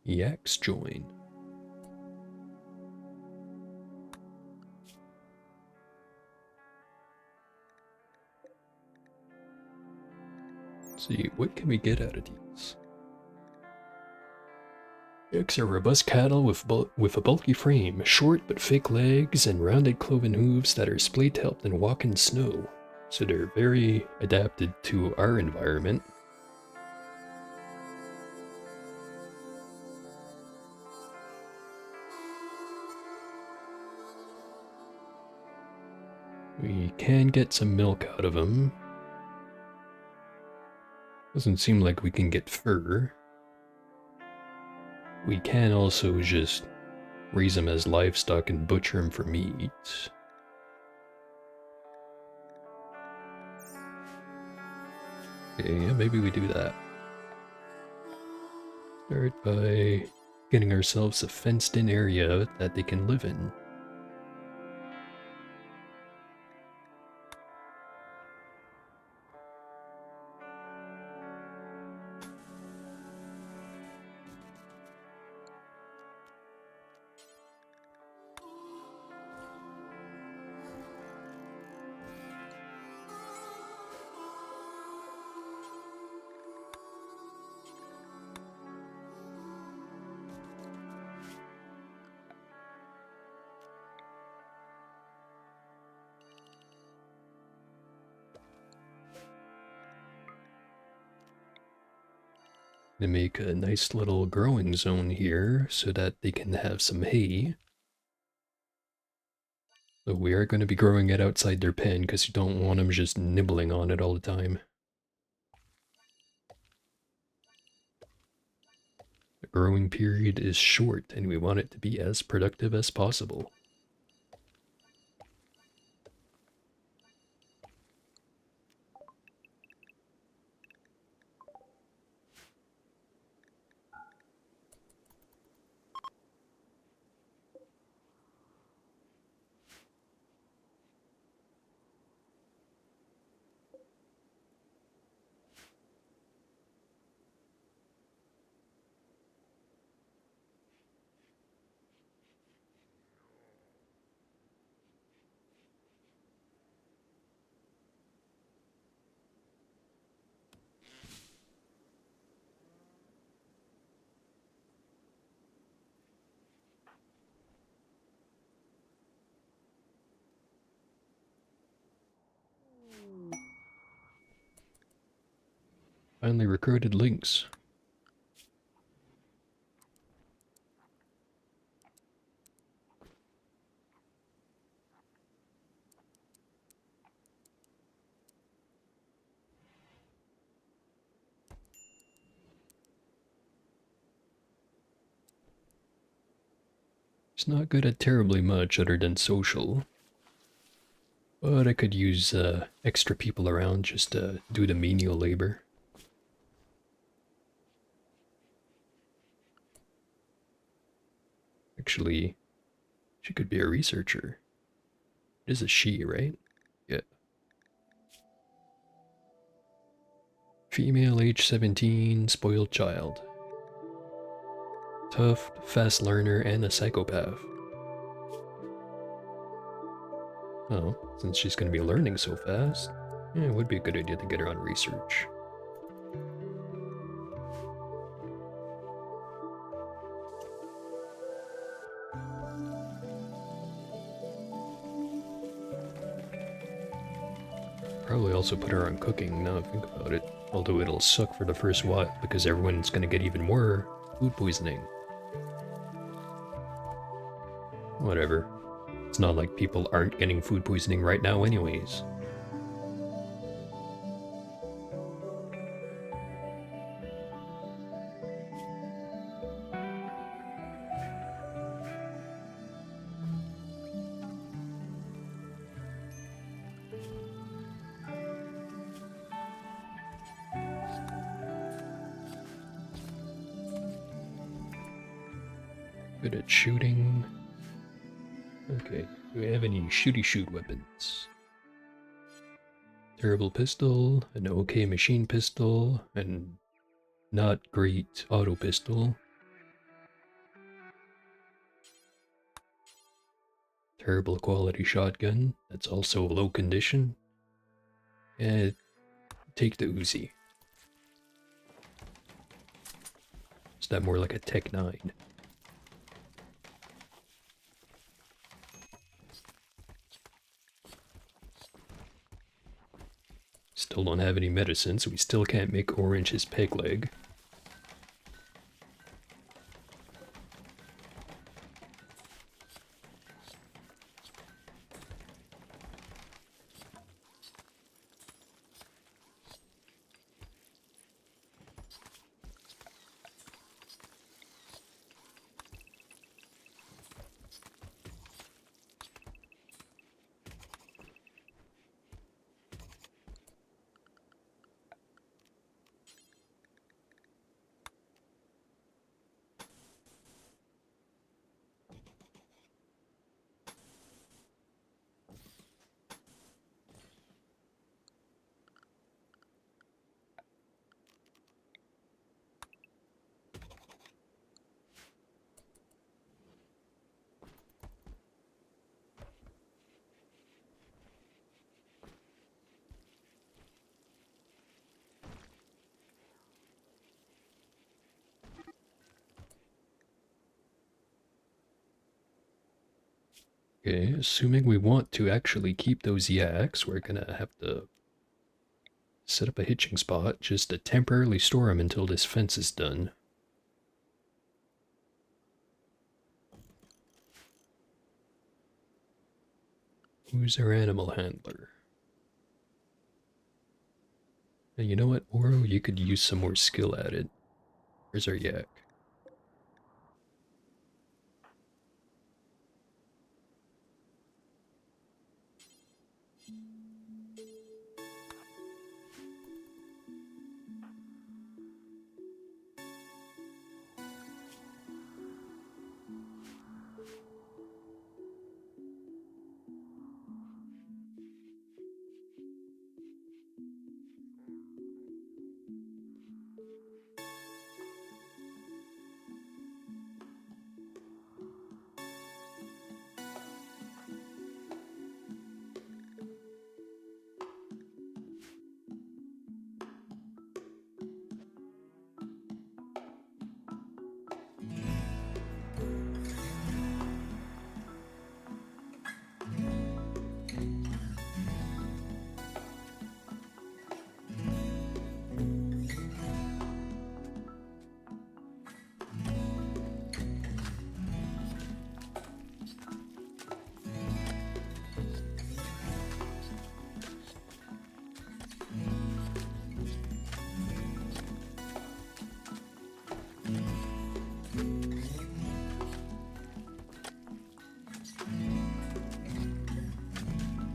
S1: Yaks join. Let's see, what can we get out of these? Yaks are robust cattle with a bulky frame, short but thick legs, and rounded cloven hooves that are splay-tailed and walk in snow. So they're very adapted to our environment. We can get some milk out of them. Doesn't seem like we can get fur. We can also just raise them as livestock and butcher them for meat. Okay, yeah, maybe we do that. Start by getting ourselves a fenced-in area that they can live in. To make a nice little growing zone here so that they can have some hay. So we are going to be growing it outside their pen because you don't want them just nibbling on it all the time. The growing period is short and we want it to be as productive as possible. Finally recruited lynx. It's not good at terribly much other than social. But I could use extra people around just to do the menial labor. Actually, she could be a researcher. It is a she, right? Yeah. Female, age 17, spoiled child. Tough, fast learner, and a psychopath. Oh, since she's going to be learning so fast, yeah, it would be a good idea to get her on research. Probably also put her on cooking, now I think about it. Although it'll suck for the first while, because everyone's gonna get even more food poisoning. Whatever. It's not like people aren't getting food poisoning right now anyways. Good at shooting. Okay, do we have any shooty-shoot weapons? Terrible pistol, an okay machine pistol, and not great auto pistol. Terrible quality shotgun, that's also low condition. Yeah, take the Uzi. Is that more like a Tech 9? Still don't have any medicine, so we still can't make Orange his peg leg. Okay, assuming we want to actually keep those yaks, we're gonna have to set up a hitching spot just to temporarily store them until this fence is done. Who's our animal handler? And you know what, Oro, you could use some more skill at it. Where's our yak?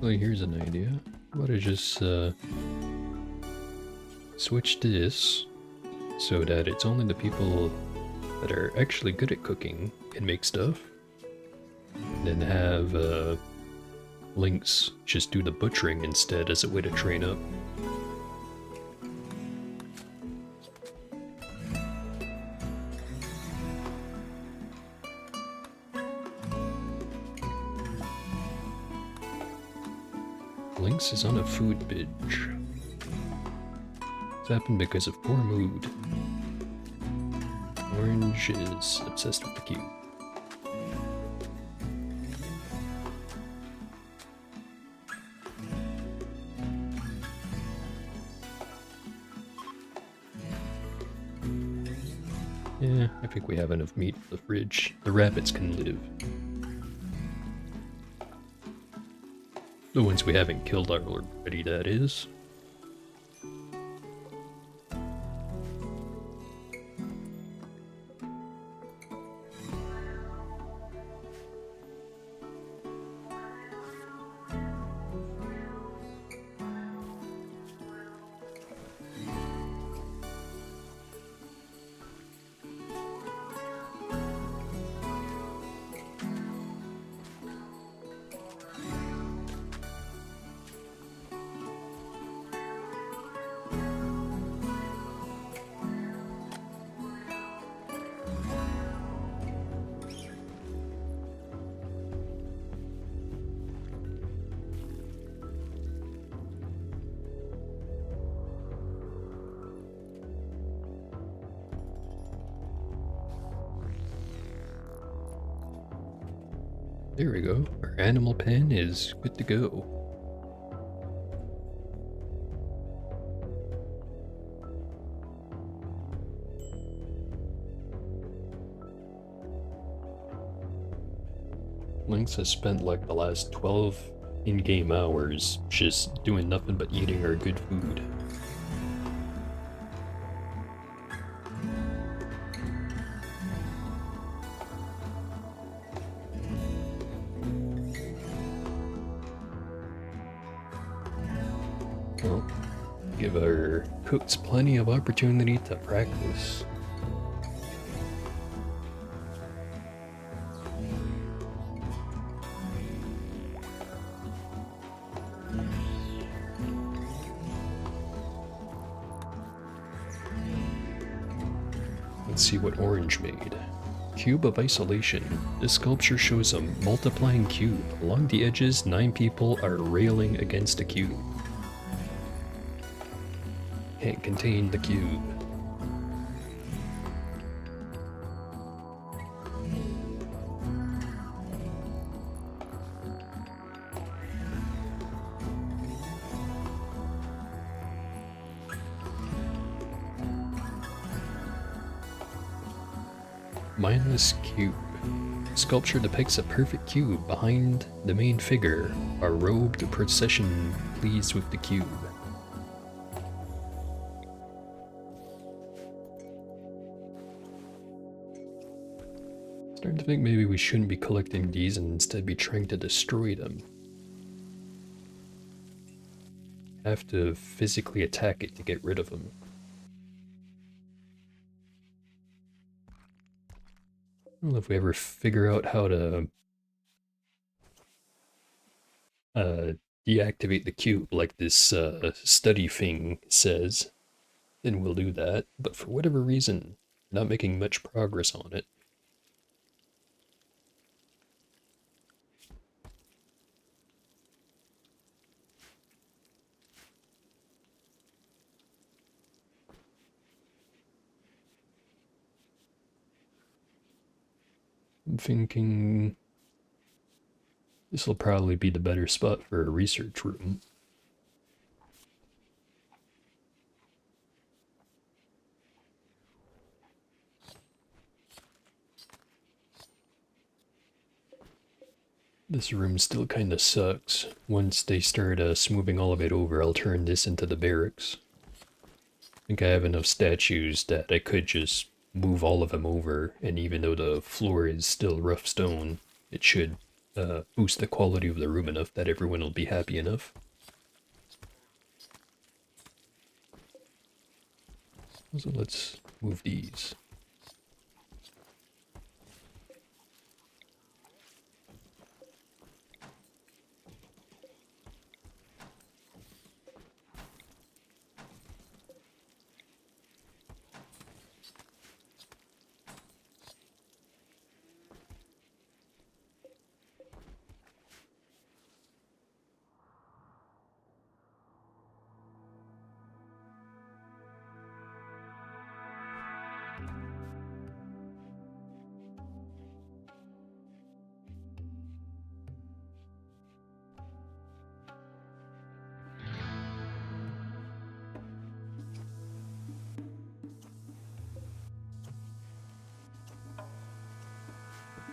S1: Well, here's an idea. How about I just switch this so that it's only the people that are actually good at cooking can make stuff. And then have Lynx just do the butchering instead as a way to train up. Lynx is on a food binge. It's happened because of poor mood. Orange is obsessed with the cube. Yeah, I think we have enough meat for the fridge. The rabbits can live. The ones we haven't killed already, that is. There we go. Our animal pen is good to go. Lynx has spent like the last 12 in-game hours just doing nothing but eating our good food. Well, give our cooks plenty of opportunity to practice. Let's see what Orange made. Cube of Isolation. This sculpture shows a multiplying cube. Along the edges, 9 people are railing against a cube. Can't contain the cube. Mindless cube. Sculpture depicts a perfect cube behind the main figure. A robed procession pleased with the cube. Starting to think maybe we shouldn't be collecting these and instead be trying to destroy them. Have to physically attack it to get rid of them. I don't know if we ever figure out how to deactivate the cube like this study thing says, then we'll do that. But for whatever reason, not making much progress on it. I'm thinking this will probably be the better spot for a research room. This room still kinda sucks. Once they start smoothing all of it over, I'll turn this into the barracks. I think I have enough statues that I could just move all of them over, and even though the floor is still rough stone, it should boost the quality of the room enough that everyone will be happy enough. So let's move these.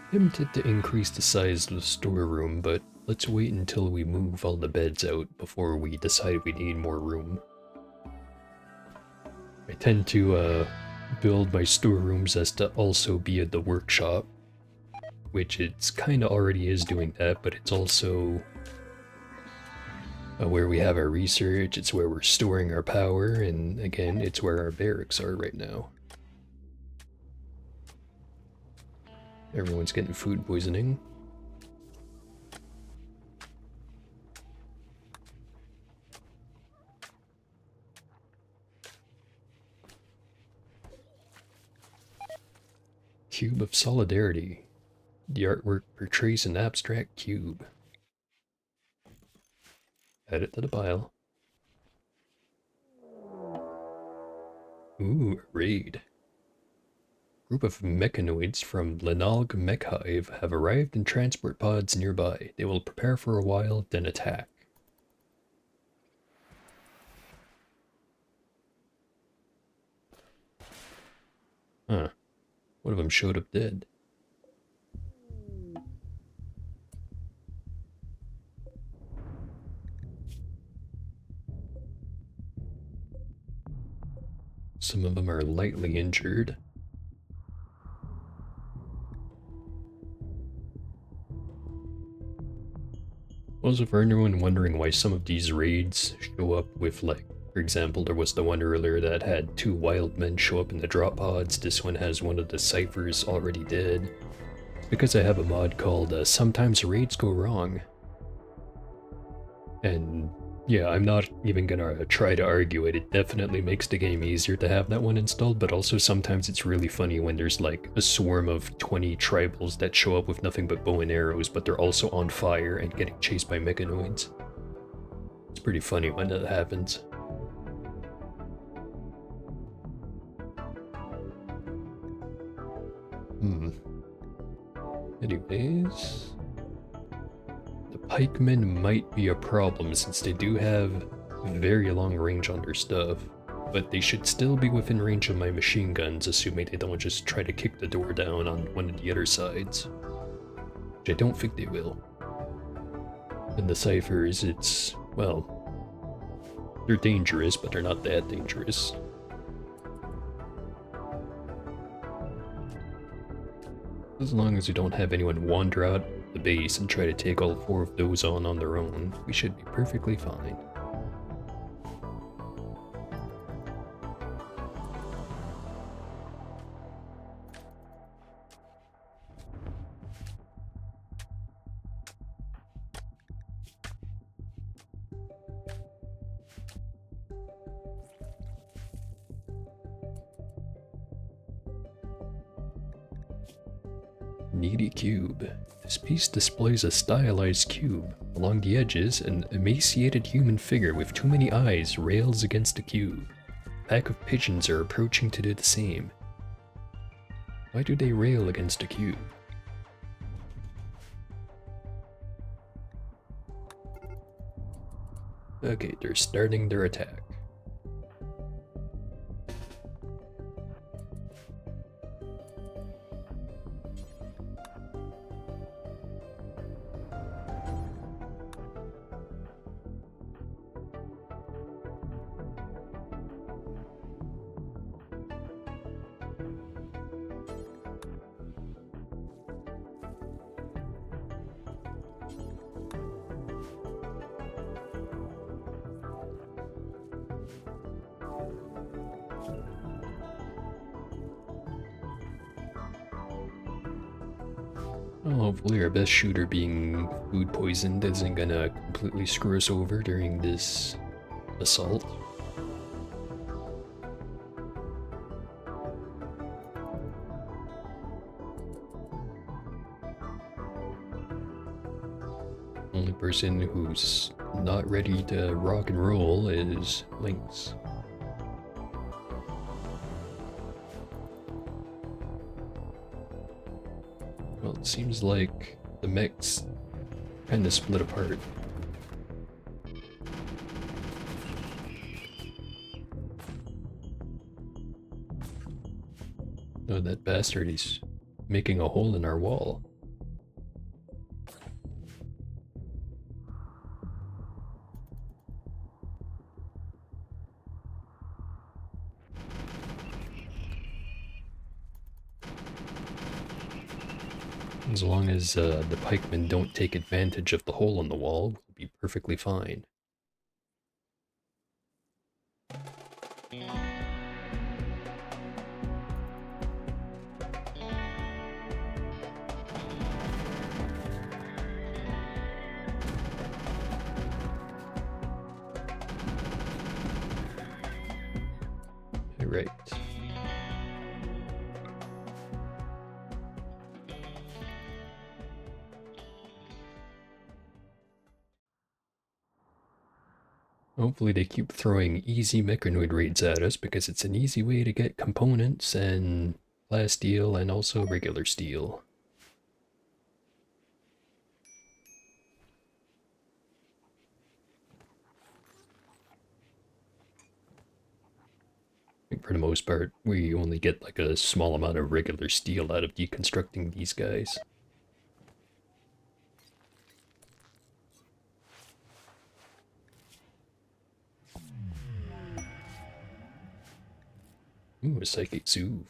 S1: Tempted to increase the size of the storeroom, but let's wait until we move all the beds out before we decide we need more room. I tend to build my storerooms as to also be at the workshop, which it's kind of already is doing that, but it's also where we have our research, it's where we're storing our power, and again, it's where our barracks are right now. Everyone's getting food poisoning. Cube of Solidarity. The artwork portrays an abstract cube. Add it to the pile. Ooh, a raid. Group of mechanoids from Lenalg Mech Hive have arrived in transport pods nearby. They will prepare for a while, then attack. Huh. One of them showed up dead. Some of them are lightly injured. Also, for anyone wondering why some of these raids show up with, like, for example, there was the one earlier that had 2 wild men show up in the drop pods. This one has one of the ciphers already dead. It's because I have a mod called Sometimes Raids Go Wrong. And yeah, I'm not even gonna try to argue it. It definitely makes the game easier to have that one installed, but also sometimes it's really funny when there's like a swarm of 20 tribals that show up with nothing but bow and arrows, but they're also on fire and getting chased by mechanoids. It's pretty funny when that happens. Anyways, the pikemen might be a problem since they do have very long range on their stuff. but they should still be within range of my machine guns, assuming they don't just try to kick the door down on one of the other sides. Which I don't think they will. And the ciphers, it's, well, they're dangerous, but they're not that dangerous. As long as we don't have anyone wander out the base and try to take all 4 of those on their own, we should be perfectly fine. Needy cube. This piece displays a stylized cube. Along the edges, an emaciated human figure with too many eyes rails against the cube. A pack of pigeons are approaching to do the same. Why do they rail against the cube? Okay, they're starting their attack. Well, hopefully our best shooter being food poisoned isn't gonna completely screw us over during this assault. Only person who's not ready to rock and roll is Lynx. Well, it seems like the mechs kinda split apart. Oh, that bastard, he's making a hole in our wall. As long as the pikemen don't take advantage of the hole in the wall, we'll be perfectly fine. Right. Hopefully they keep throwing easy mechanoid raids at us because it's an easy way to get components and glass steel and also regular steel. I think for the most part, we only get like a small amount of regular steel out of deconstructing these guys. Ooh, a psychic Zuv.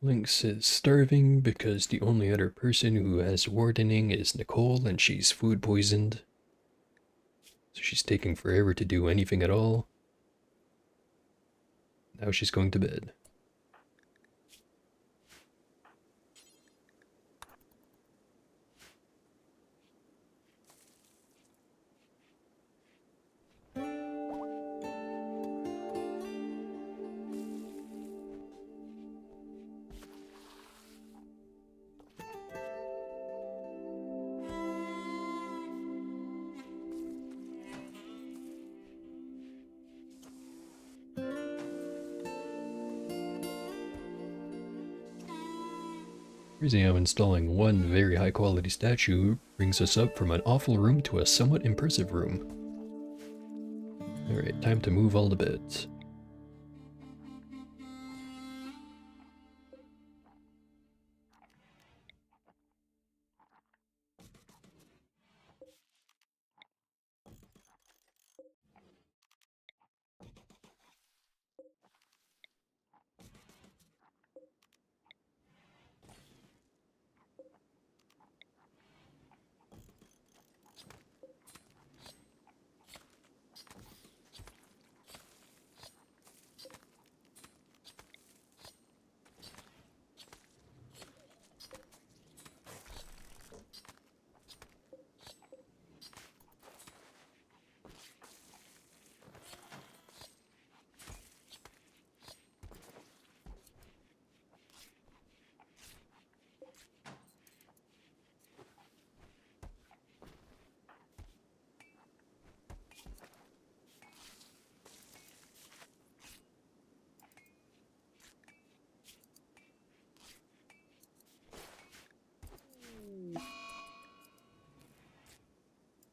S1: Lynx is starving because the only other person who has wardening is Nicole and she's food poisoned. So she's taking forever to do anything at all. Now she's going to bed. Crazy how installing one very high quality statue brings us up from an awful room to a somewhat impressive room. Alright, time to move all the beds.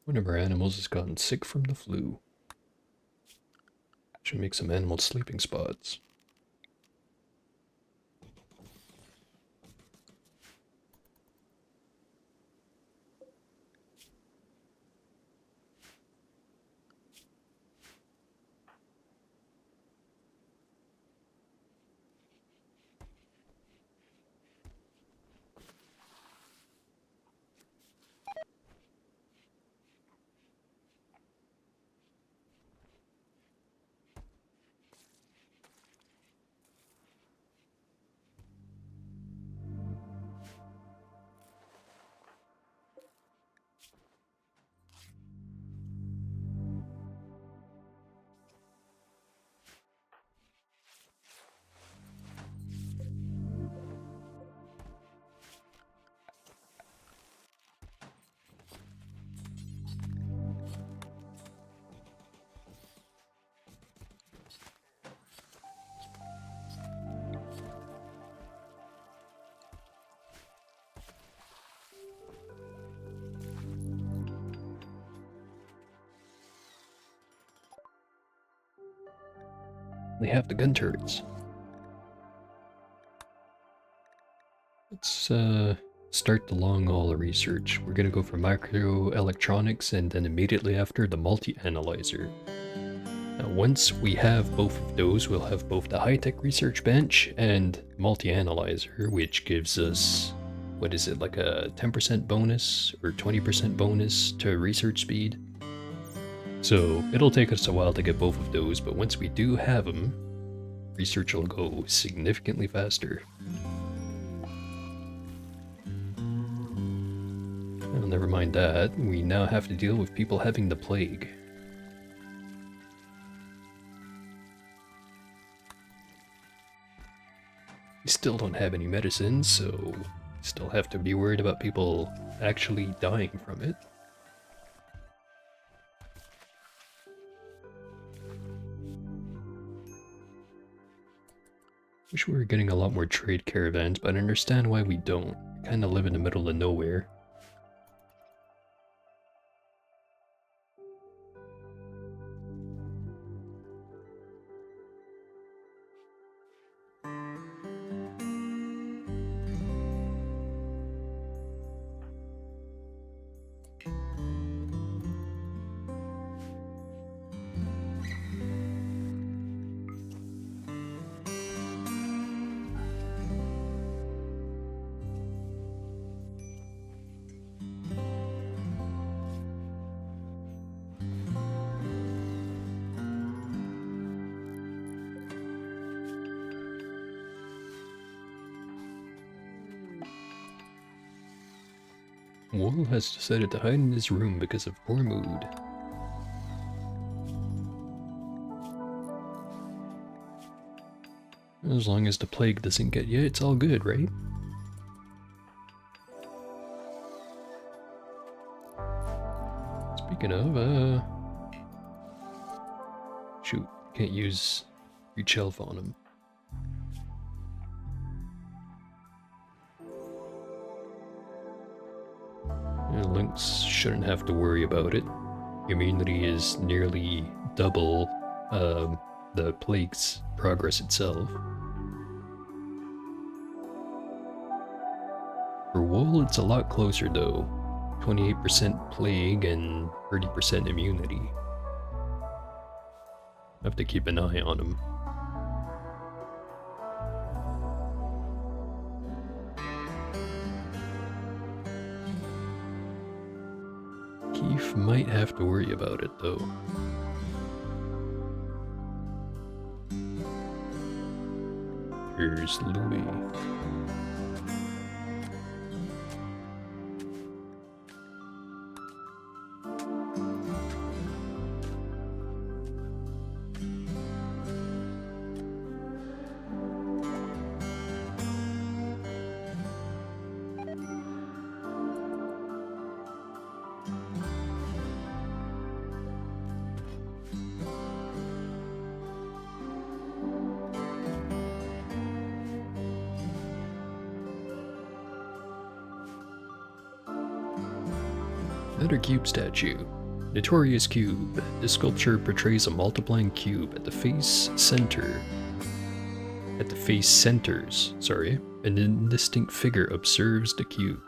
S1: One of our animals has gotten sick from the flu. Should make some animal sleeping spots. They have the gun turrets. Let's start the long haul research. We're gonna go for microelectronics and then immediately after the multi-analyzer. Now once we have both of those, we'll have both the high-tech research bench and multi-analyzer, which gives us, what is it, like a 10% bonus or 20% bonus to research speed? So it'll take us a while to get both of those, but once we do have them, research will go significantly faster. Well, never mind that, we now have to deal with people having the plague. We still don't have any medicine, so still have to be worried about people actually dying from it. Wish we were getting a lot more trade caravans, but I understand why we don't. We kinda live in the middle of nowhere. Wool has decided to hide in his room because of poor mood. As long as the plague doesn't get you, it's all good, right? Speaking of, shoot, can't use reach shelf on him. Lynx shouldn't have to worry about it. Immunity is nearly double the plague's progress itself. For wool, it's a lot closer though. 28% plague and 30% immunity. Have to keep an eye on him. Keith might have to worry about it though. Here's Louis. Another cube statue. Notorious Cube. This sculpture portrays a multiplying cube at the face centers, an indistinct figure observes the cube.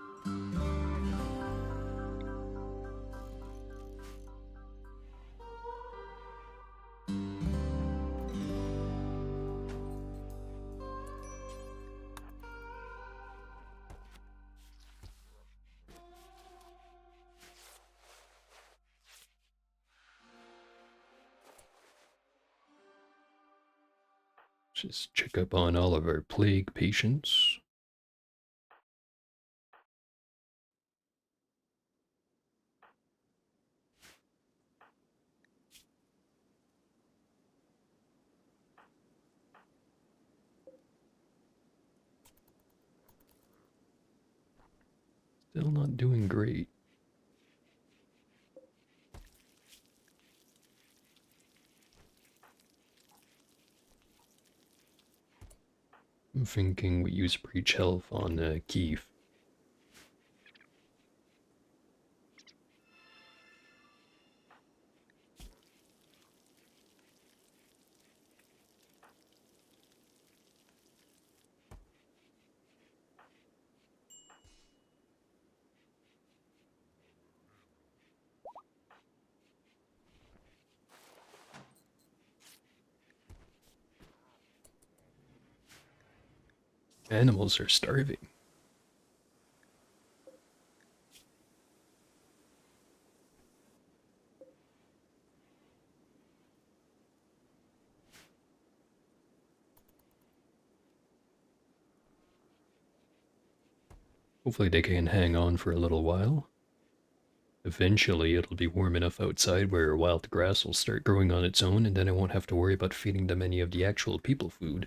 S1: Just check up on all of our plague patients. Still not doing great. I'm thinking we use breach health on Keith. Animals are starving. Hopefully they can hang on for a little while. Eventually it'll be warm enough outside where wild grass will start growing on its own, and then I won't have to worry about feeding them any of the actual people food.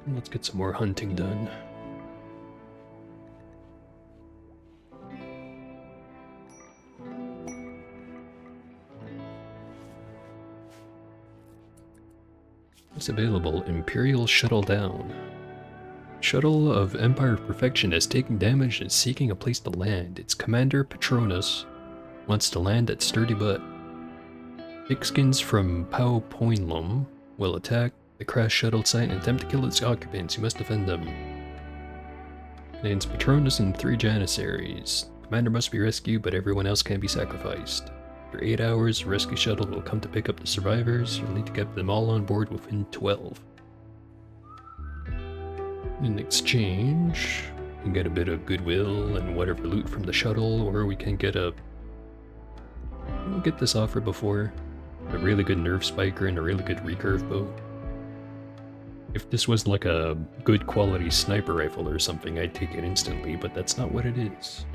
S1: Let's get some more hunting done. What's available? Imperial Shuttle down. Shuttle of Empire of Perfection has taken damage and is seeking a place to land. Its commander, Patronus, wants to land at Sturdy Butt. Thickskins from Pau Poinlum will attack the crash shuttle site and attempt to kill its occupants. You must defend them. Contains Patronus and 3 Janissaries. Commander must be rescued, but everyone else can be sacrificed. After 8 hours, the rescue shuttle will come to pick up the survivors. You'll need to get them all on board within 12. In exchange, we can get a bit of goodwill and whatever loot from the shuttle, or we can get we'll get this offer before. A really good nerve spiker and a really good recurve bow. If this was like a good quality sniper rifle or something, I'd take it instantly, but that's not what it is.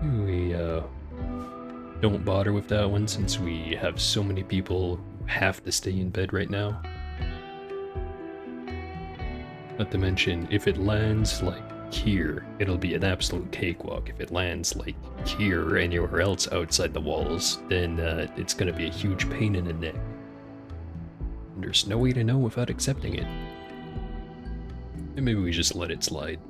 S1: We don't bother with that one since we have so many people who have to stay in bed right now. Not to mention, if it lands like here, it'll be an absolute cakewalk. If it lands like here or anywhere else outside the walls, then it's gonna be a huge pain in the neck. And there's no way to know without accepting it. And maybe we just let it slide.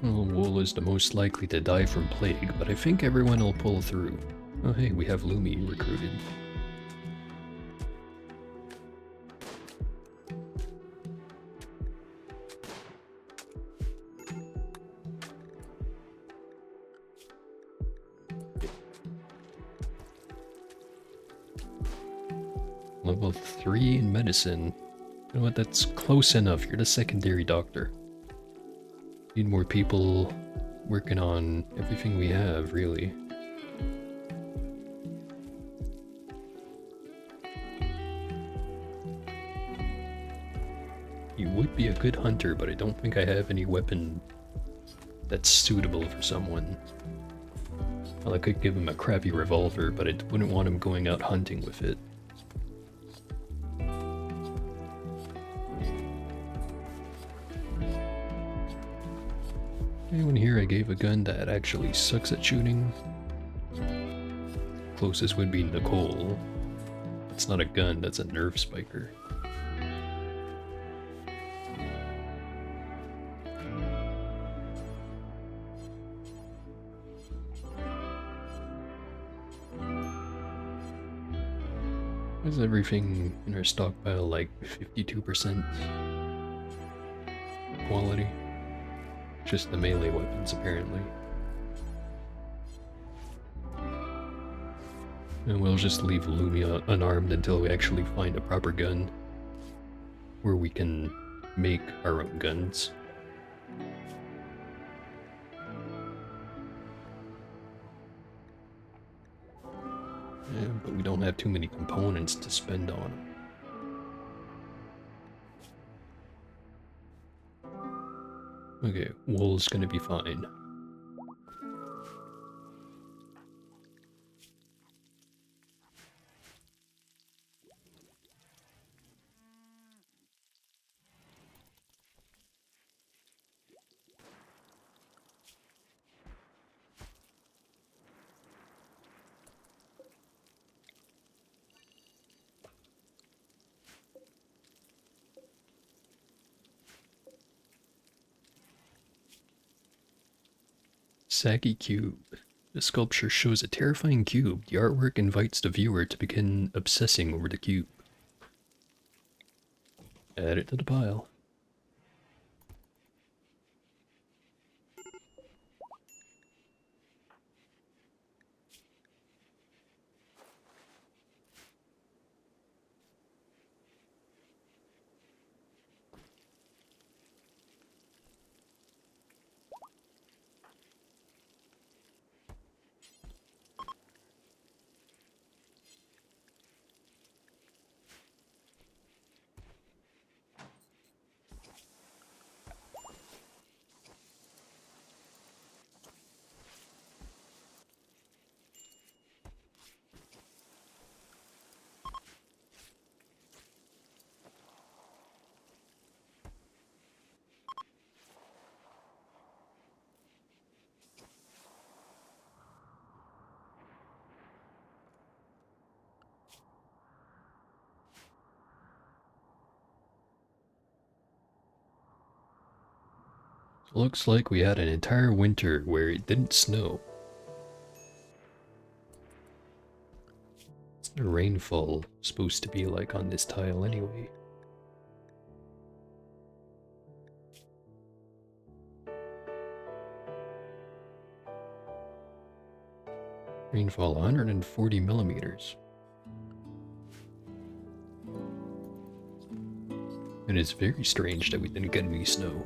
S1: Well, wool is the most likely to die from plague, but I think everyone will pull through. Oh hey, we have Lumi recruited. Level 3 in medicine. You know what, that's close enough. You're the secondary doctor. Need more people working on everything we have, really. You would be a good hunter, but I don't think I have any weapon that's suitable for someone. Well, I could give him a crappy revolver, but I wouldn't want him going out hunting with it. Anyone here I gave a gun that actually sucks at shooting? Closest would be Nicole. It's not a gun, that's a nerve spiker. Why is everything in our stockpile like 52% quality? Just the melee weapons, apparently. And we'll just leave Lumia unarmed until we actually find a proper gun where we can make our own guns. Yeah, but we don't have too many components to spend on them. Okay, wool's gonna be fine. Saggy Cube. The sculpture shows a terrifying cube. The artwork invites the viewer to begin obsessing over the cube. Add it to the pile. Looks like we had an entire winter where it didn't snow. the rainfall supposed to be like on this tile anyway? Rainfall 140 millimeters. It is very strange that we didn't get any snow.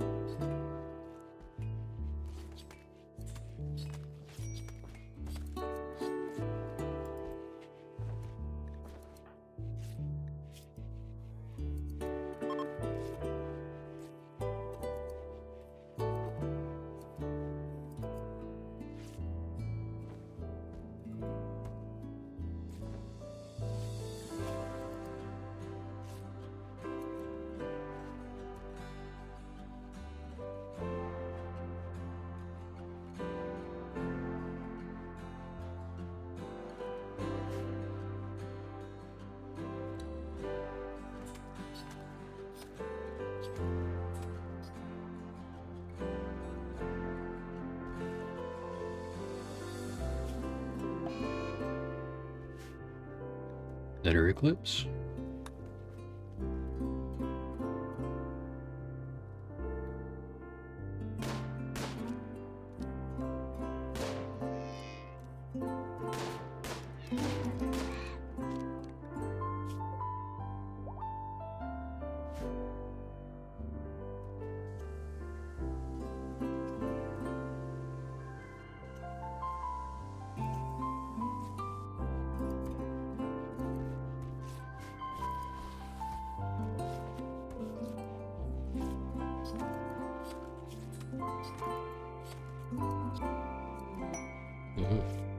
S1: Lunar eclipse.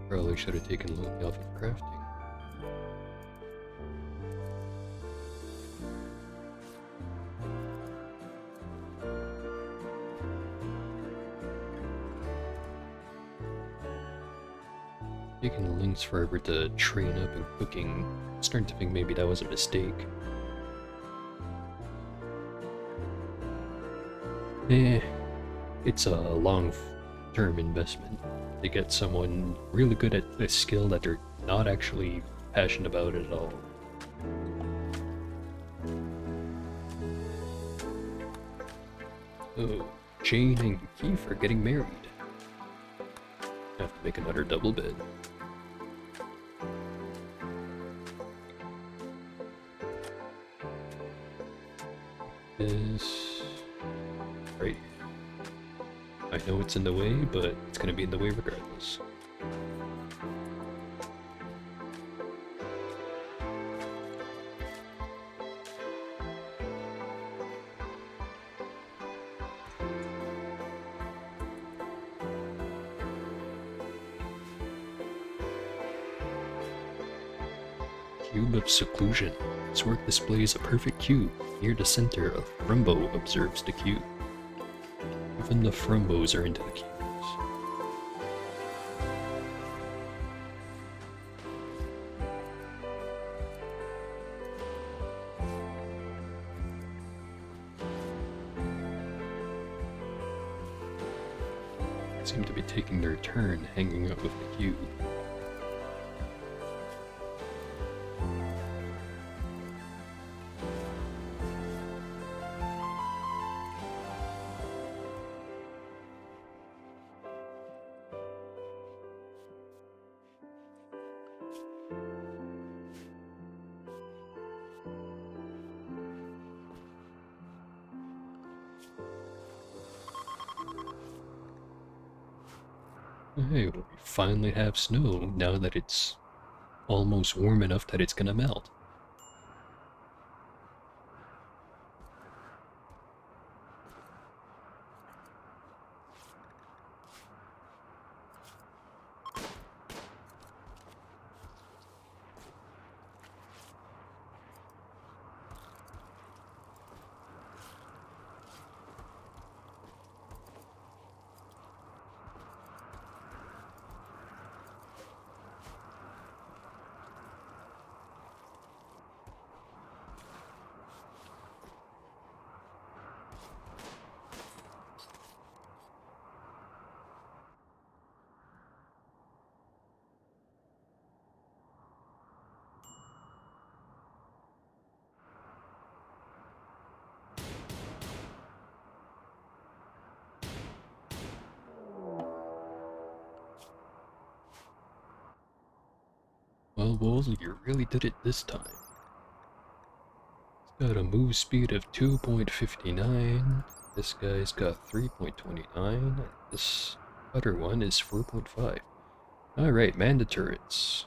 S1: Probably should have taken Loki off of crafting. Taking Link's forever to train up and cooking. I'm starting to think maybe that was a mistake. It's a long-term investment to get someone really good at a skill that they're not actually passionate about it at all. Oh, Jane and Keith are getting married. Have to make another double bed. This... right. I know it's in the way, but it's gonna be in the way regardless. Cube of Seclusion. This work displays a perfect cube. Near the center, a Frumbo observes the cube. Even the Frumbos are into the cubes. Seem to be taking their turn hanging out with the cube. Hey, we finally have snow now that it's almost warm enough that it's gonna melt. Well, Wolf, you really did it this time. It's got a move speed of 2.59. This guy's got 3.29. And this other one is 4.5. Alright, man the turrets.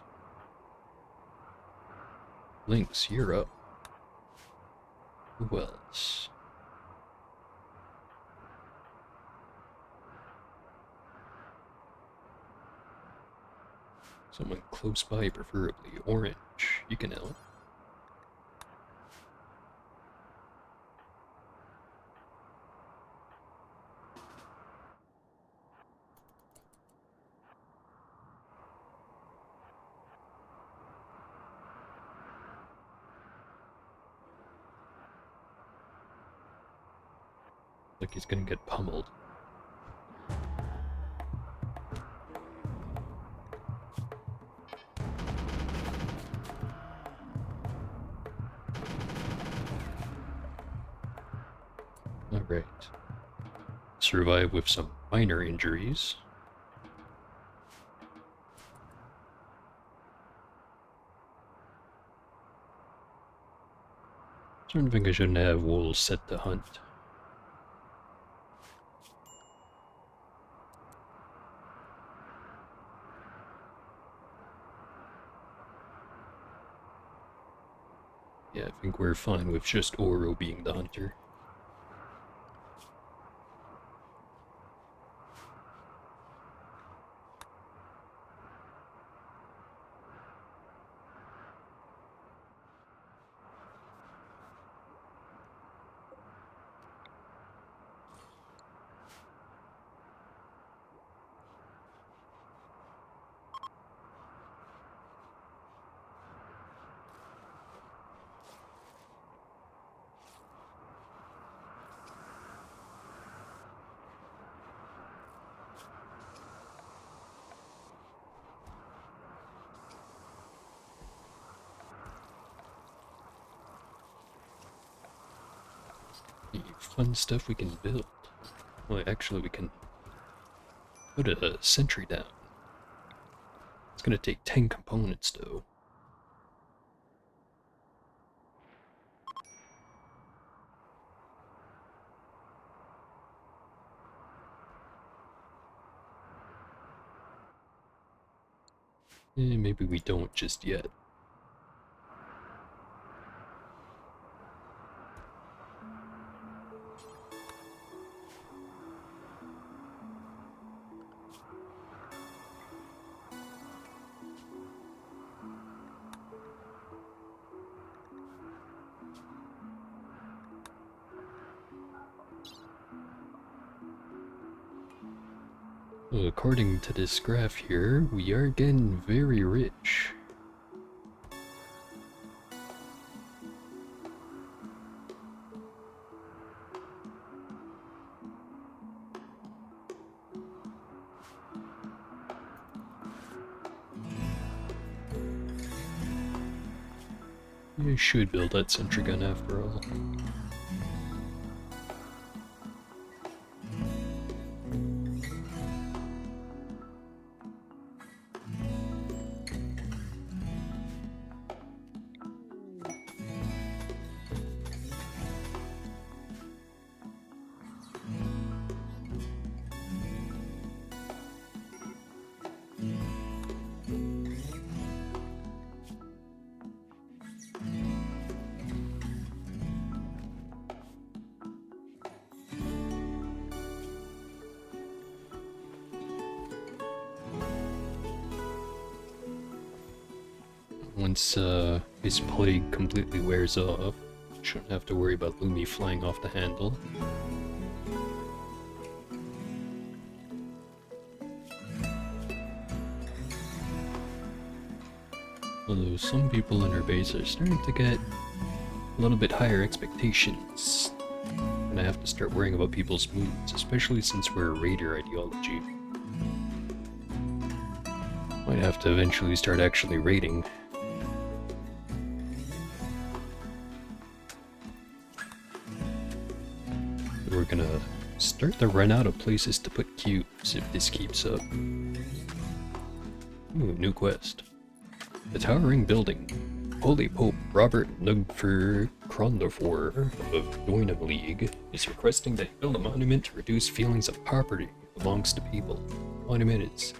S1: Lynx, you're up. Who else? Someone close by, preferably orange. You can help. Like he's gonna get pummeled. Alright. Survive with some minor injuries. I don't think I shouldn't have wolves set to hunt. Yeah, I think we're fine with just Oro being the hunter. The fun stuff we can build. Well, actually we can put a sentry down. It's gonna take 10 components though. Maybe we don't just yet. Well, according to this graph here, we are getting very rich. You should build that sentry gun after all. Once his plague completely wears off, shouldn't have to worry about Lumi flying off the handle. Although some people in our base are starting to get a little bit higher expectations. And I have to start worrying about people's moods, especially since we're a raider ideology. Might have to eventually start actually raiding. We're gonna start to run out of places to put cubes if this keeps up. Ooh, new quest. The towering building. Holy Pope Robert Nugfer Crondofor of Doinam League is requesting that you build a monument to reduce feelings of poverty amongst the people. The monument is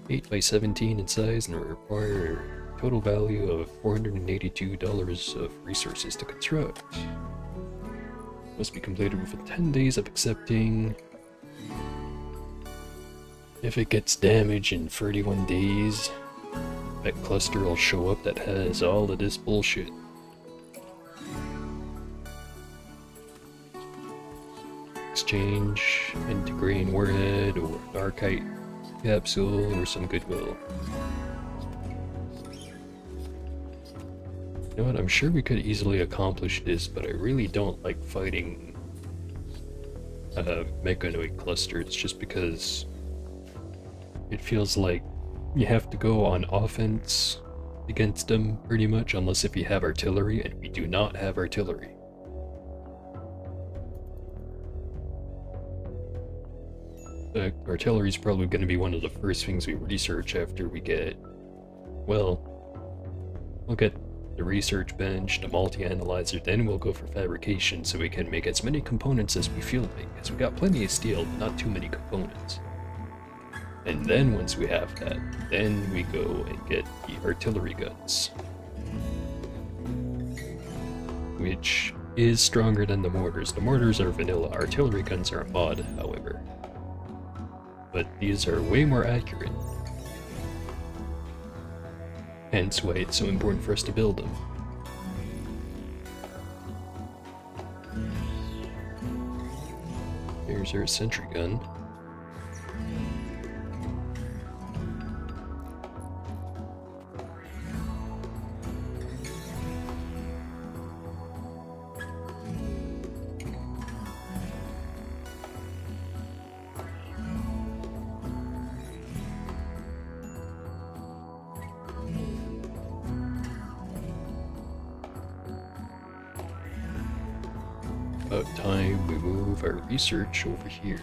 S1: 8 by 17 in size and will require a total value of $482 of resources to construct. Must be completed within 10 days of accepting. If it gets damaged in 31 days, that cluster will show up that has all of this bullshit. Exchange, integrating warhead, or an archite capsule, or some goodwill. You know what, I'm sure we could easily accomplish this, but I really don't like fighting mechanoid clusters just because it feels like you have to go on offense against them pretty much, unless if you have artillery, and we do not have artillery. Artillery is probably going to be one of the first things we research after we get, well, we'll get the research bench, the multi-analyzer, then we'll go for fabrication so we can make as many components as we feel like, because we got plenty of steel, but not too many components. And then once we have that, then we go and get the artillery guns. Which is stronger than the mortars. The mortars are vanilla, artillery guns are a mod, however. But these are way more accurate. Hence why it's so important for us to build them. Here's our sentry gun. About time we move our research over here.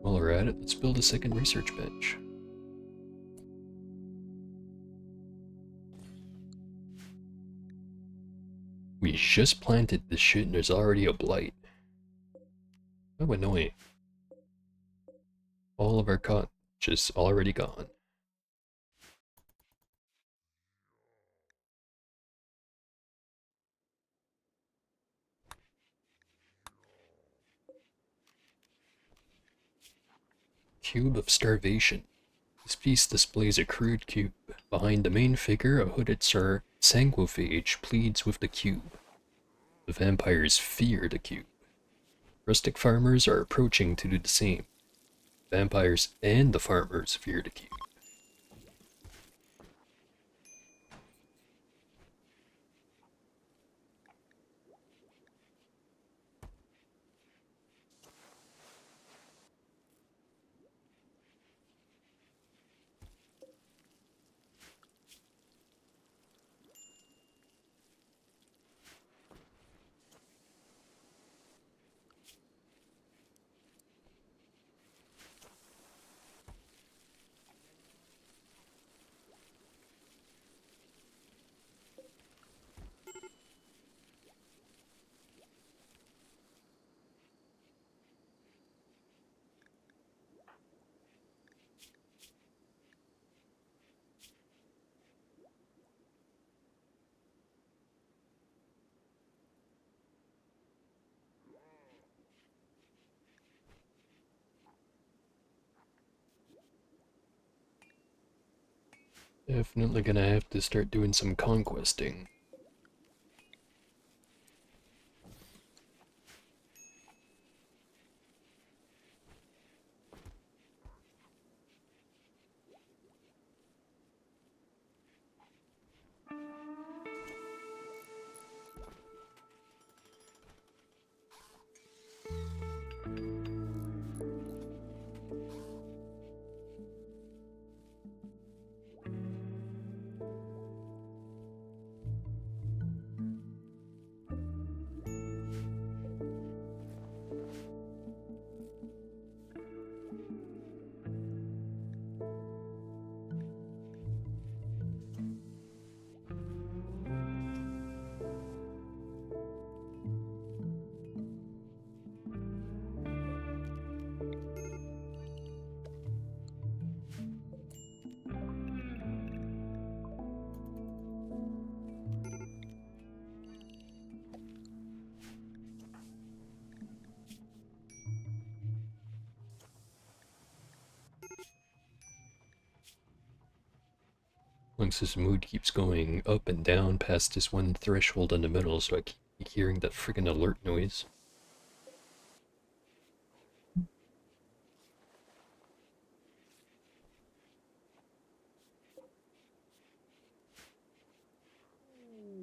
S1: While we're at it, let's build a second research bench. We just planted this shit and there's already a blight. How annoying. All of our cotton just already gone. Cube of Starvation. This piece displays a crude cube. Behind the main figure, a hooded sanguiphage pleads with the cube. The vampires fear the cube. Rustic farmers are approaching to do the same. Vampires and the farmers fear the cube. Definitely gonna have to start doing some conquesting. Once this mood keeps going up and down past this one threshold in the middle, so I keep hearing that friggin' alert noise.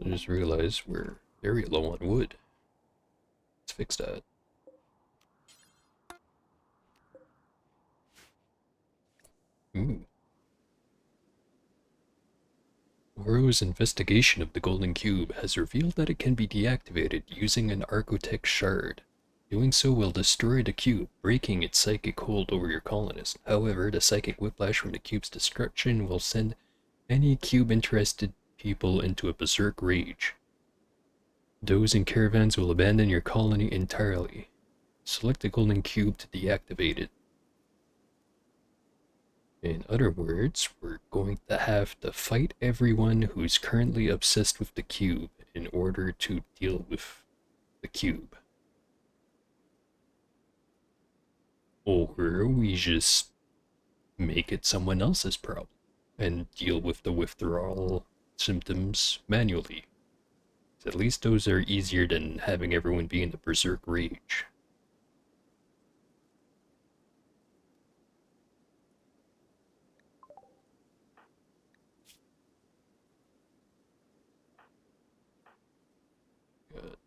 S1: I just realized we're very low on wood. Let's fix that. Ooh. Oro's investigation of the Golden Cube has revealed that it can be deactivated using an Architect shard. Doing so will destroy the cube, breaking its psychic hold over your colonist. However, the psychic whiplash from the cube's destruction will send any cube-interested people into a berserk rage. Those in caravans will abandon your colony entirely. Select the Golden Cube to deactivate it. In other words, we're going to have to fight everyone who's currently obsessed with the cube in order to deal with the cube. Or we just make it someone else's problem and deal with the withdrawal symptoms manually. At least those are easier than having everyone be in the berserk rage. Got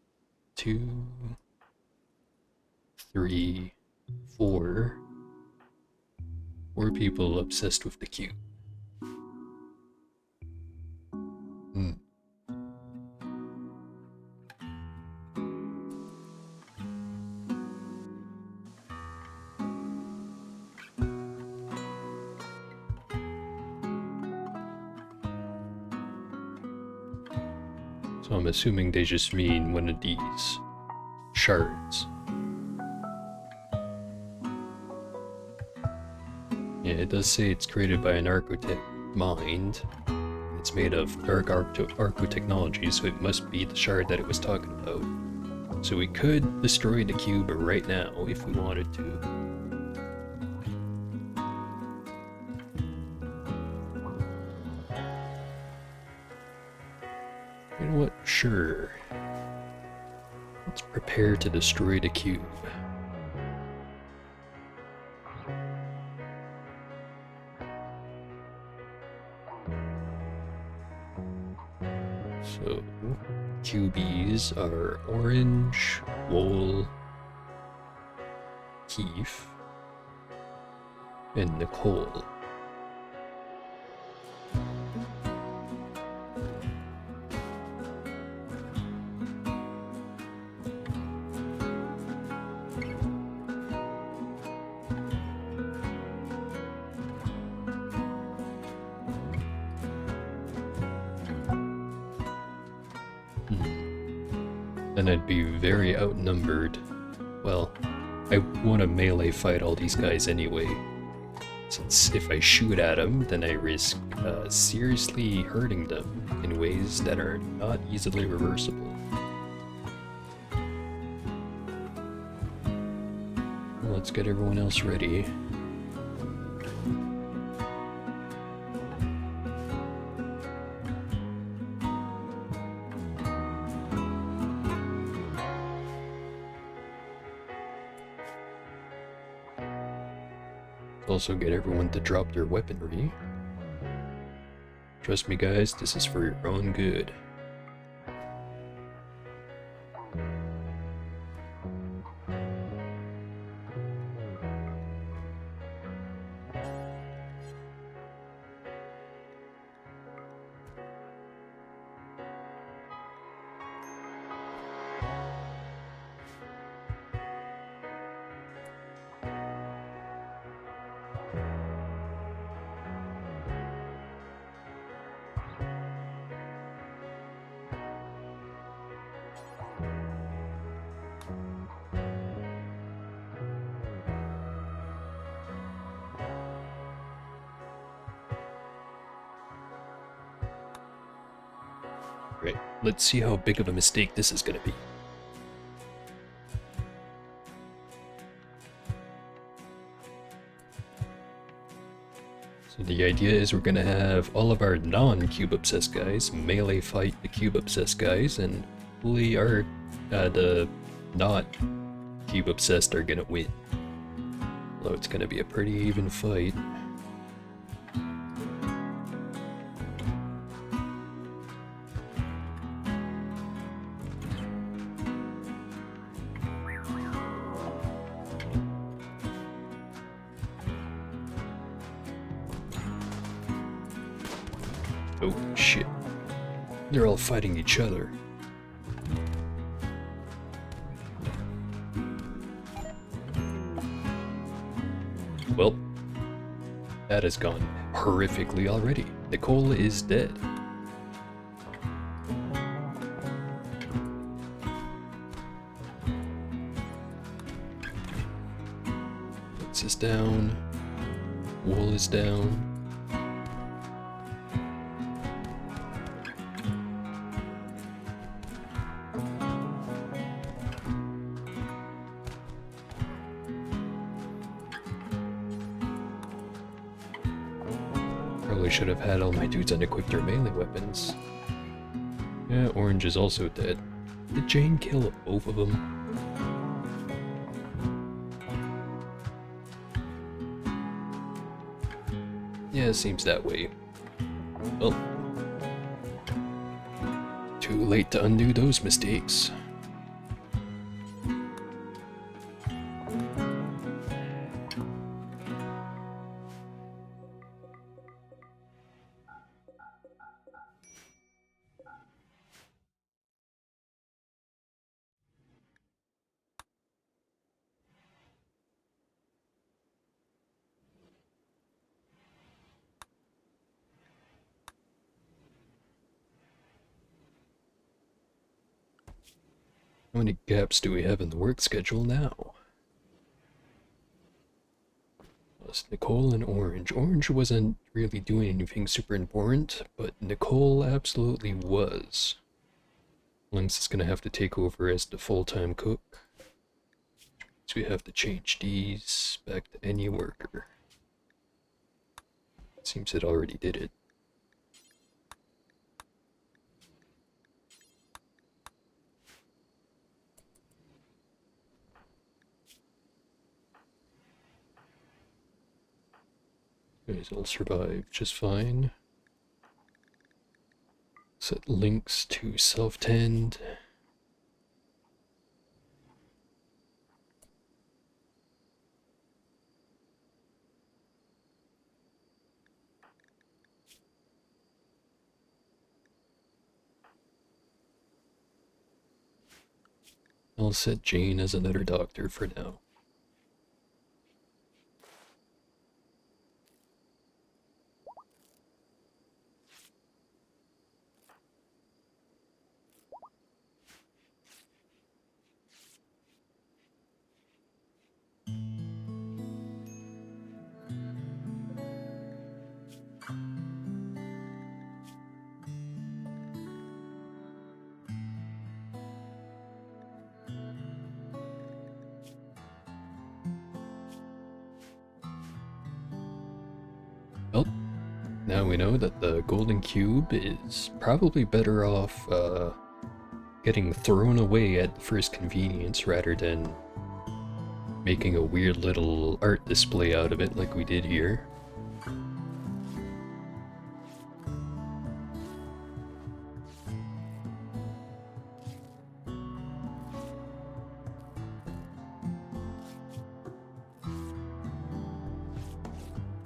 S1: 2, 3, 4 people obsessed with the cube. So I'm assuming they just mean one of these shards. Yeah, it does say it's created by an Architect mind. It's made of dark Arco technology, so it must be the shard that it was talking about. So we could destroy the cube right now if we wanted to. You know what? Sure. Let's prepare to destroy the cube. So, QBs are Orange, Wool, Keith, and Nicole. Then I'd be very outnumbered. Well, I want to melee fight all these guys anyway, since if I shoot at them, then I risk seriously hurting them in ways that are not easily reversible. Well, let's get everyone else ready. Also get everyone to drop their weaponry. Trust me guys, this is for your own good. Right, let's see how big of a mistake this is gonna be. So the idea is we're gonna have all of our non-cube obsessed guys melee fight the cube obsessed guys, and hopefully our the not cube obsessed are gonna win. Although it's gonna be a pretty even fight. Oh shit. They're all fighting each other. Well, that has gone horrifically already. Nicole is dead. Fence is down. Wall is down. Probably should have had all my dudes unequip their melee weapons. Yeah, Orange is also dead. Did Jane kill both of them? Yeah, it seems that way. Well, too late to undo those mistakes. How many gaps do we have in the work schedule now? Plus Nicole and Orange. Orange wasn't really doing anything super important, but Nicole absolutely was. Lynx is gonna have to take over as the full-time cook. So we have to change these back to any worker. Seems it already did it. Guys will survive just fine. Set Lynx to self-tend. I'll set Jane as another doctor for now. Well, now we know that the golden cube is probably better off getting thrown away at the first convenience rather than making a weird little art display out of it like we did here.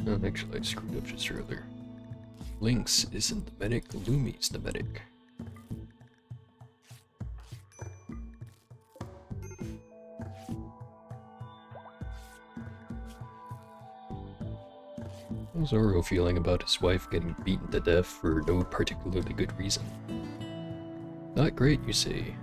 S1: Oh, actually, I screwed up just earlier. Lynx isn't the medic, Lumi's the medic. How's Oro feeling about his wife getting beaten to death for no particularly good reason? Not great, you say.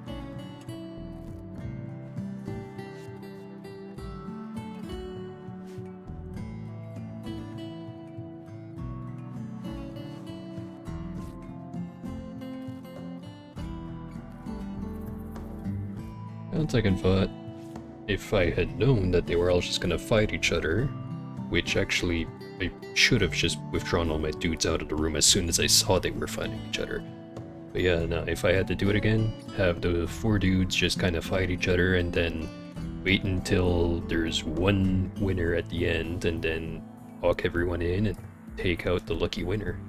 S1: On second thought, if I had known that they were all just gonna fight each other, which actually I should have just withdrawn all my dudes out of the room as soon as I saw they were fighting each other. But yeah, no, if I had to do it again, have the 4 dudes just kind of fight each other and then wait until there's one winner at the end and then walk everyone in and take out the lucky winner.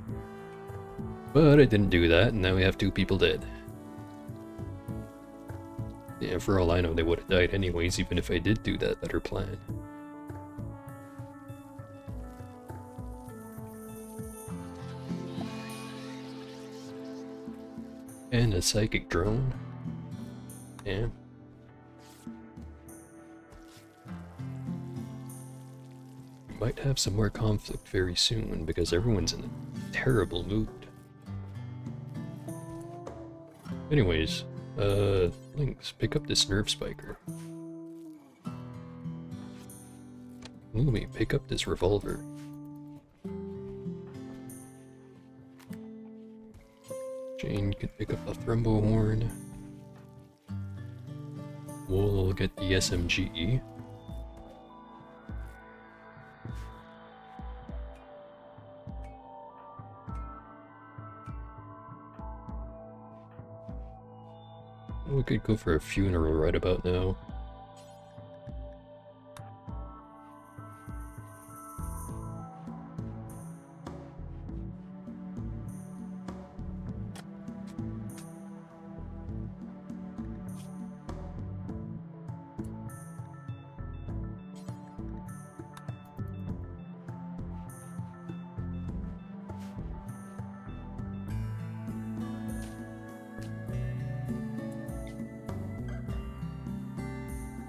S1: But I didn't do that, and now we have 2 people dead. Yeah, for all I know, they would have died anyways, even if I did do that better plan. And a psychic drone. Yeah. We might have some more conflict very soon, because everyone's in a terrible mood. Anyways, Lynx, pick up this nerve spiker. Lumi, pick up this revolver. Jane can pick up a thrumbo horn. We'll get the SMG. We could go for a funeral right about now.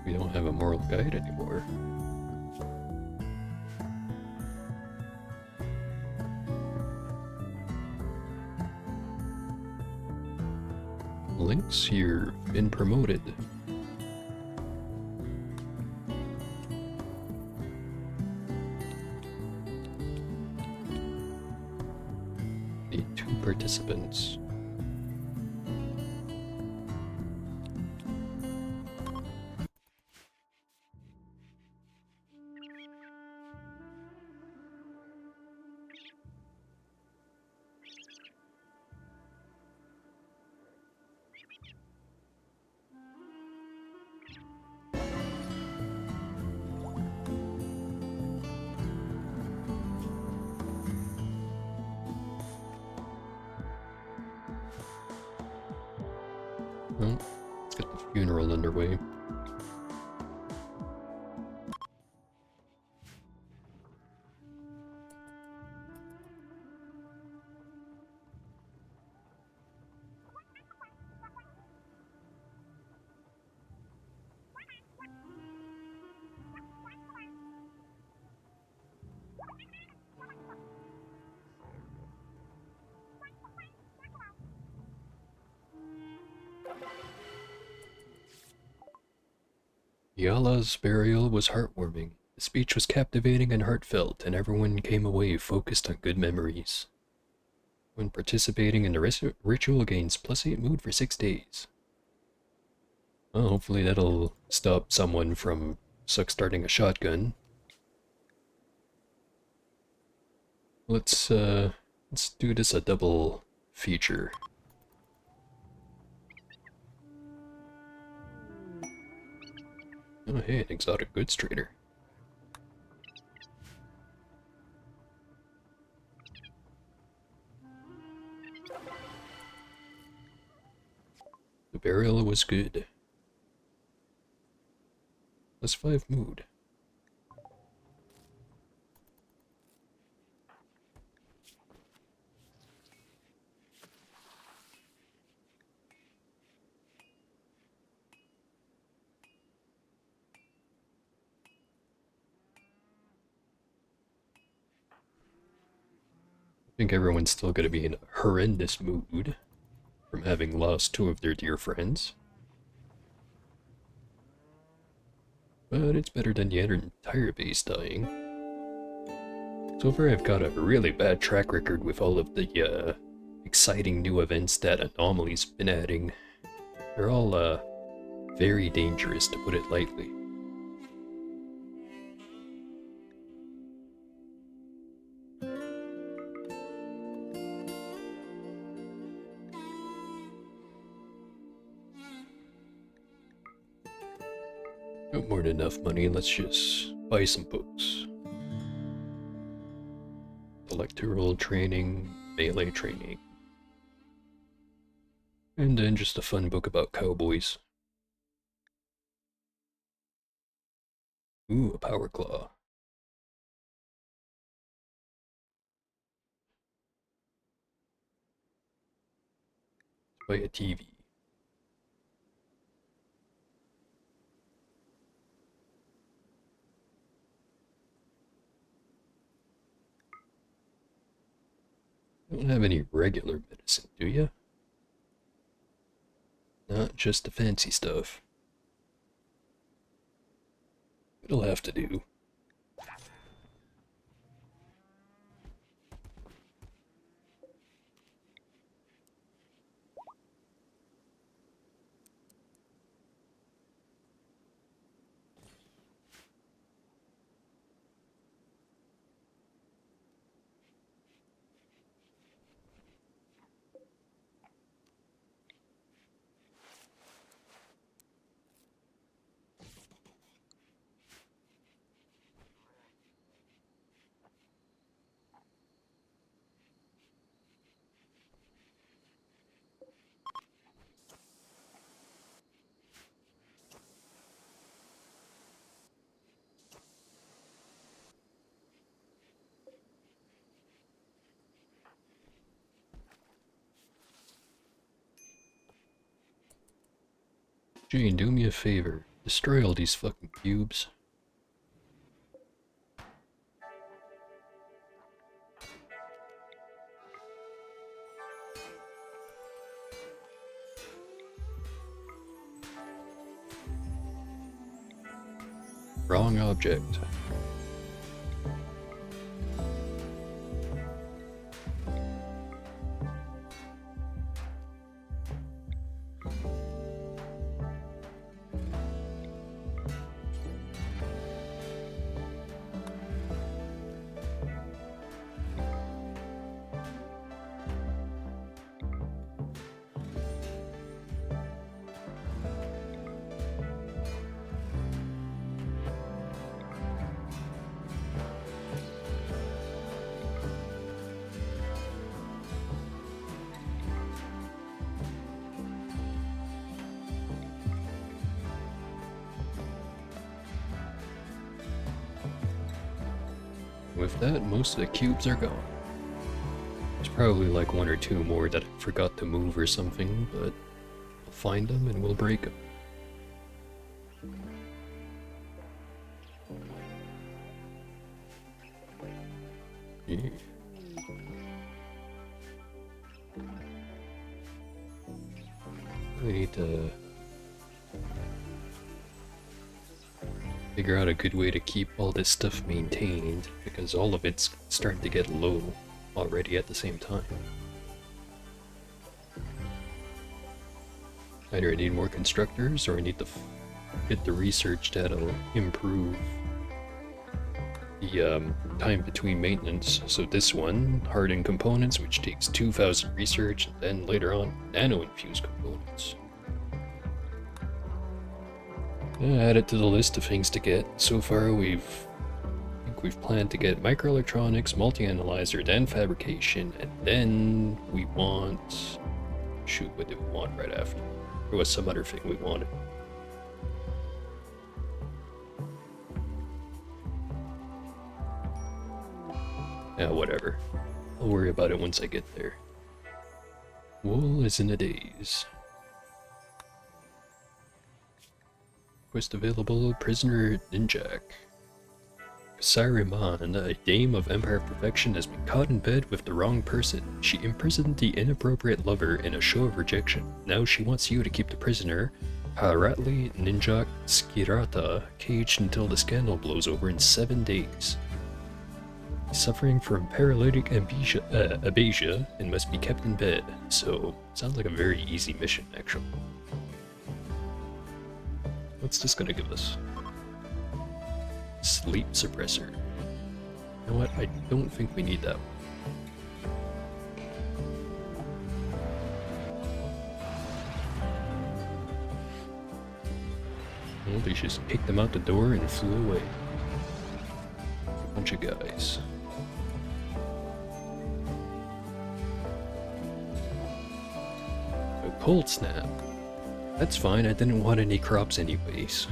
S1: We don't have a moral guide anymore. Lynx, you've been promoted. Need 2 participants. Well, let's get the funeral underway. Yala's burial was heartwarming. The speech was captivating and heartfelt, and everyone came away focused on good memories. When participating in the ritual gains +8 mood for 6 days. Well, hopefully that'll stop someone from starting a shotgun. Let's do this a double feature. Oh hey, an exotic goods trader. The burial was good. +5 mood. I think everyone's still going to be in a horrendous mood from having lost 2 of their dear friends. But it's better than the entire base dying. So far I've got a really bad track record with all of the exciting new events that Anomaly's been adding. They're all very dangerous, to put it lightly. Got more than enough money, let's just buy some books. Electoral training, melee training. And then just a fun book about cowboys. Ooh, a power claw. Let's buy a TV. Don't have any regular medicine, do you? Not just the fancy stuff. It'll have to do. Jane, do me a favor. Destroy all these fucking cubes. Wrong object. With that, most of the cubes are gone. There's probably like one or two more that I forgot to move or something, but we'll find them and we'll break them. Yeah. We need to figure out a good way to keep all this stuff maintained, because all of it's starting to get low already at the same time. Either I need more constructors, or I need to get the research that'll improve the time between maintenance. So this one, hardened components, which takes 2,000 research, and then later on, nano-infused components. Add it to the list of things to get. So far, I think we've planned to get microelectronics, multi-analyzer, then fabrication, and then we want... Shoot, what did we want right after? There was some other thing we wanted. Yeah, whatever. I'll worry about it once I get there. Wool is in a daze. Quest available, Prisoner Ninjak. Saruman, a dame of Empire perfection, has been caught in bed with the wrong person. She imprisoned the inappropriate lover in a show of rejection. Now she wants you to keep the prisoner, Haratli Ninjak Skirata, caged until the scandal blows over in 7 days. He's suffering from paralytic abasia and must be kept in bed. So, sounds like a very easy mission, actually. What's this gonna give us? Sleep suppressor. You know what? I don't think we need that one. Well, they just kicked them out the door and flew away. Bunch of guys. A cold snap. That's fine, I didn't want any crops anyways.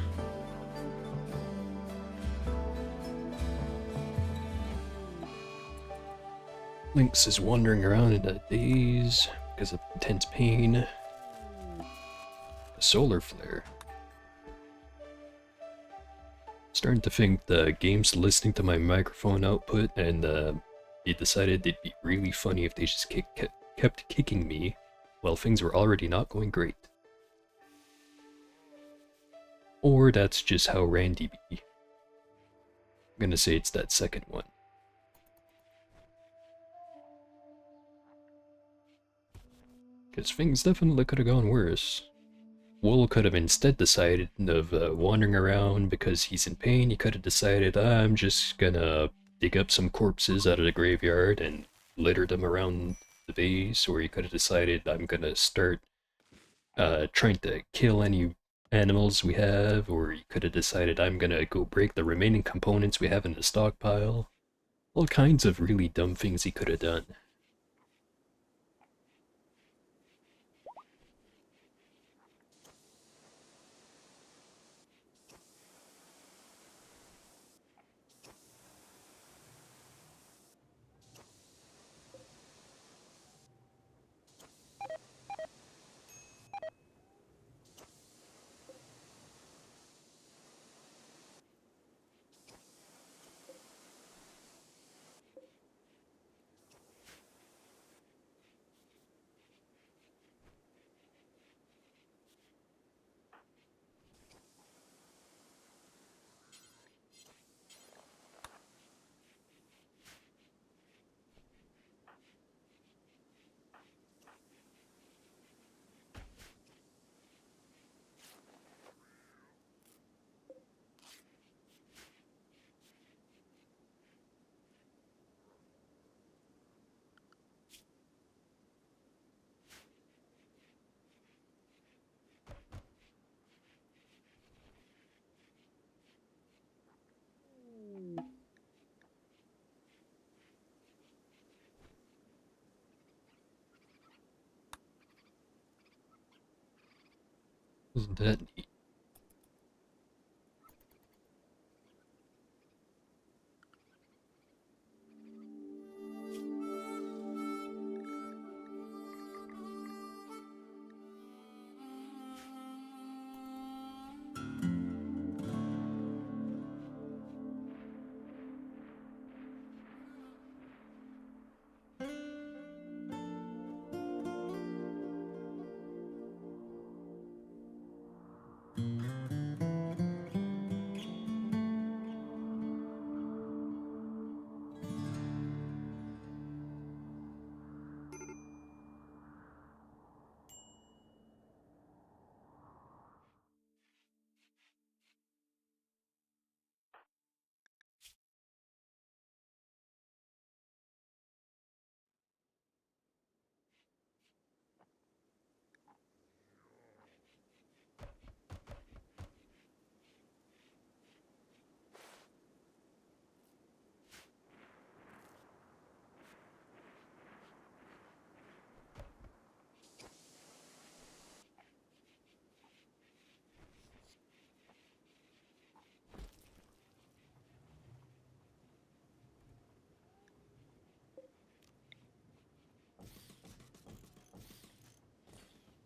S1: Lynx is wandering around in a daze because of intense pain. A solar flare. Starting to think the game's listening to my microphone output, and they decided it'd be really funny if they just kept kicking me while things were already not going great. Or that's just how Randy be. I'm gonna say it's that second one. Because things definitely could have gone worse. Wool could have instead decided of wandering around because he's in pain. He could have decided, I'm just gonna dig up some corpses out of the graveyard and litter them around the base. Or he could have decided, I'm gonna start trying to kill any animals we have. Or he could have decided, I'm gonna go break the remaining components we have in the stockpile. All kinds of really dumb things he could have done. Isn't that neat?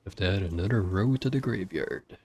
S1: Have to add another row to the graveyard.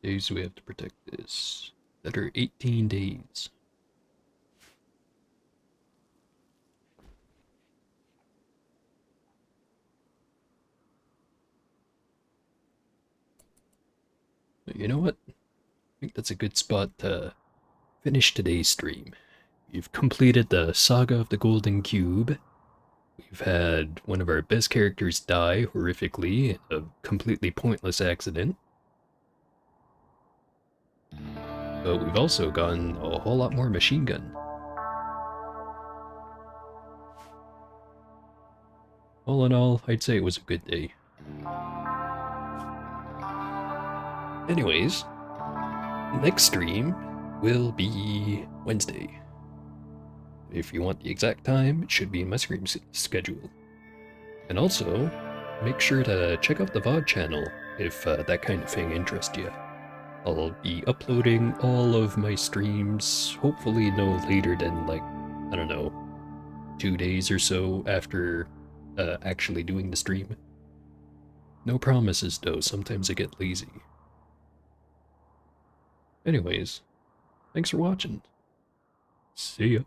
S1: Days we have to protect this. That are 18 days. You know what? I think that's a good spot to finish today's stream. You've completed the Saga of the Golden Cube. We've had one of our best characters die horrifically in a completely pointless accident. But we've also gotten a whole lot more machine gun. All in all, I'd say it was a good day. Anyways, next stream will be Wednesday. If you want the exact time, it should be in my stream schedule. And also, make sure to check out the VOD channel if that kind of thing interests you. I'll be uploading all of my streams, hopefully no later than, like, I don't know, 2 days or so after actually doing the stream. No promises though, sometimes I get lazy. Anyways, thanks for watching. See ya.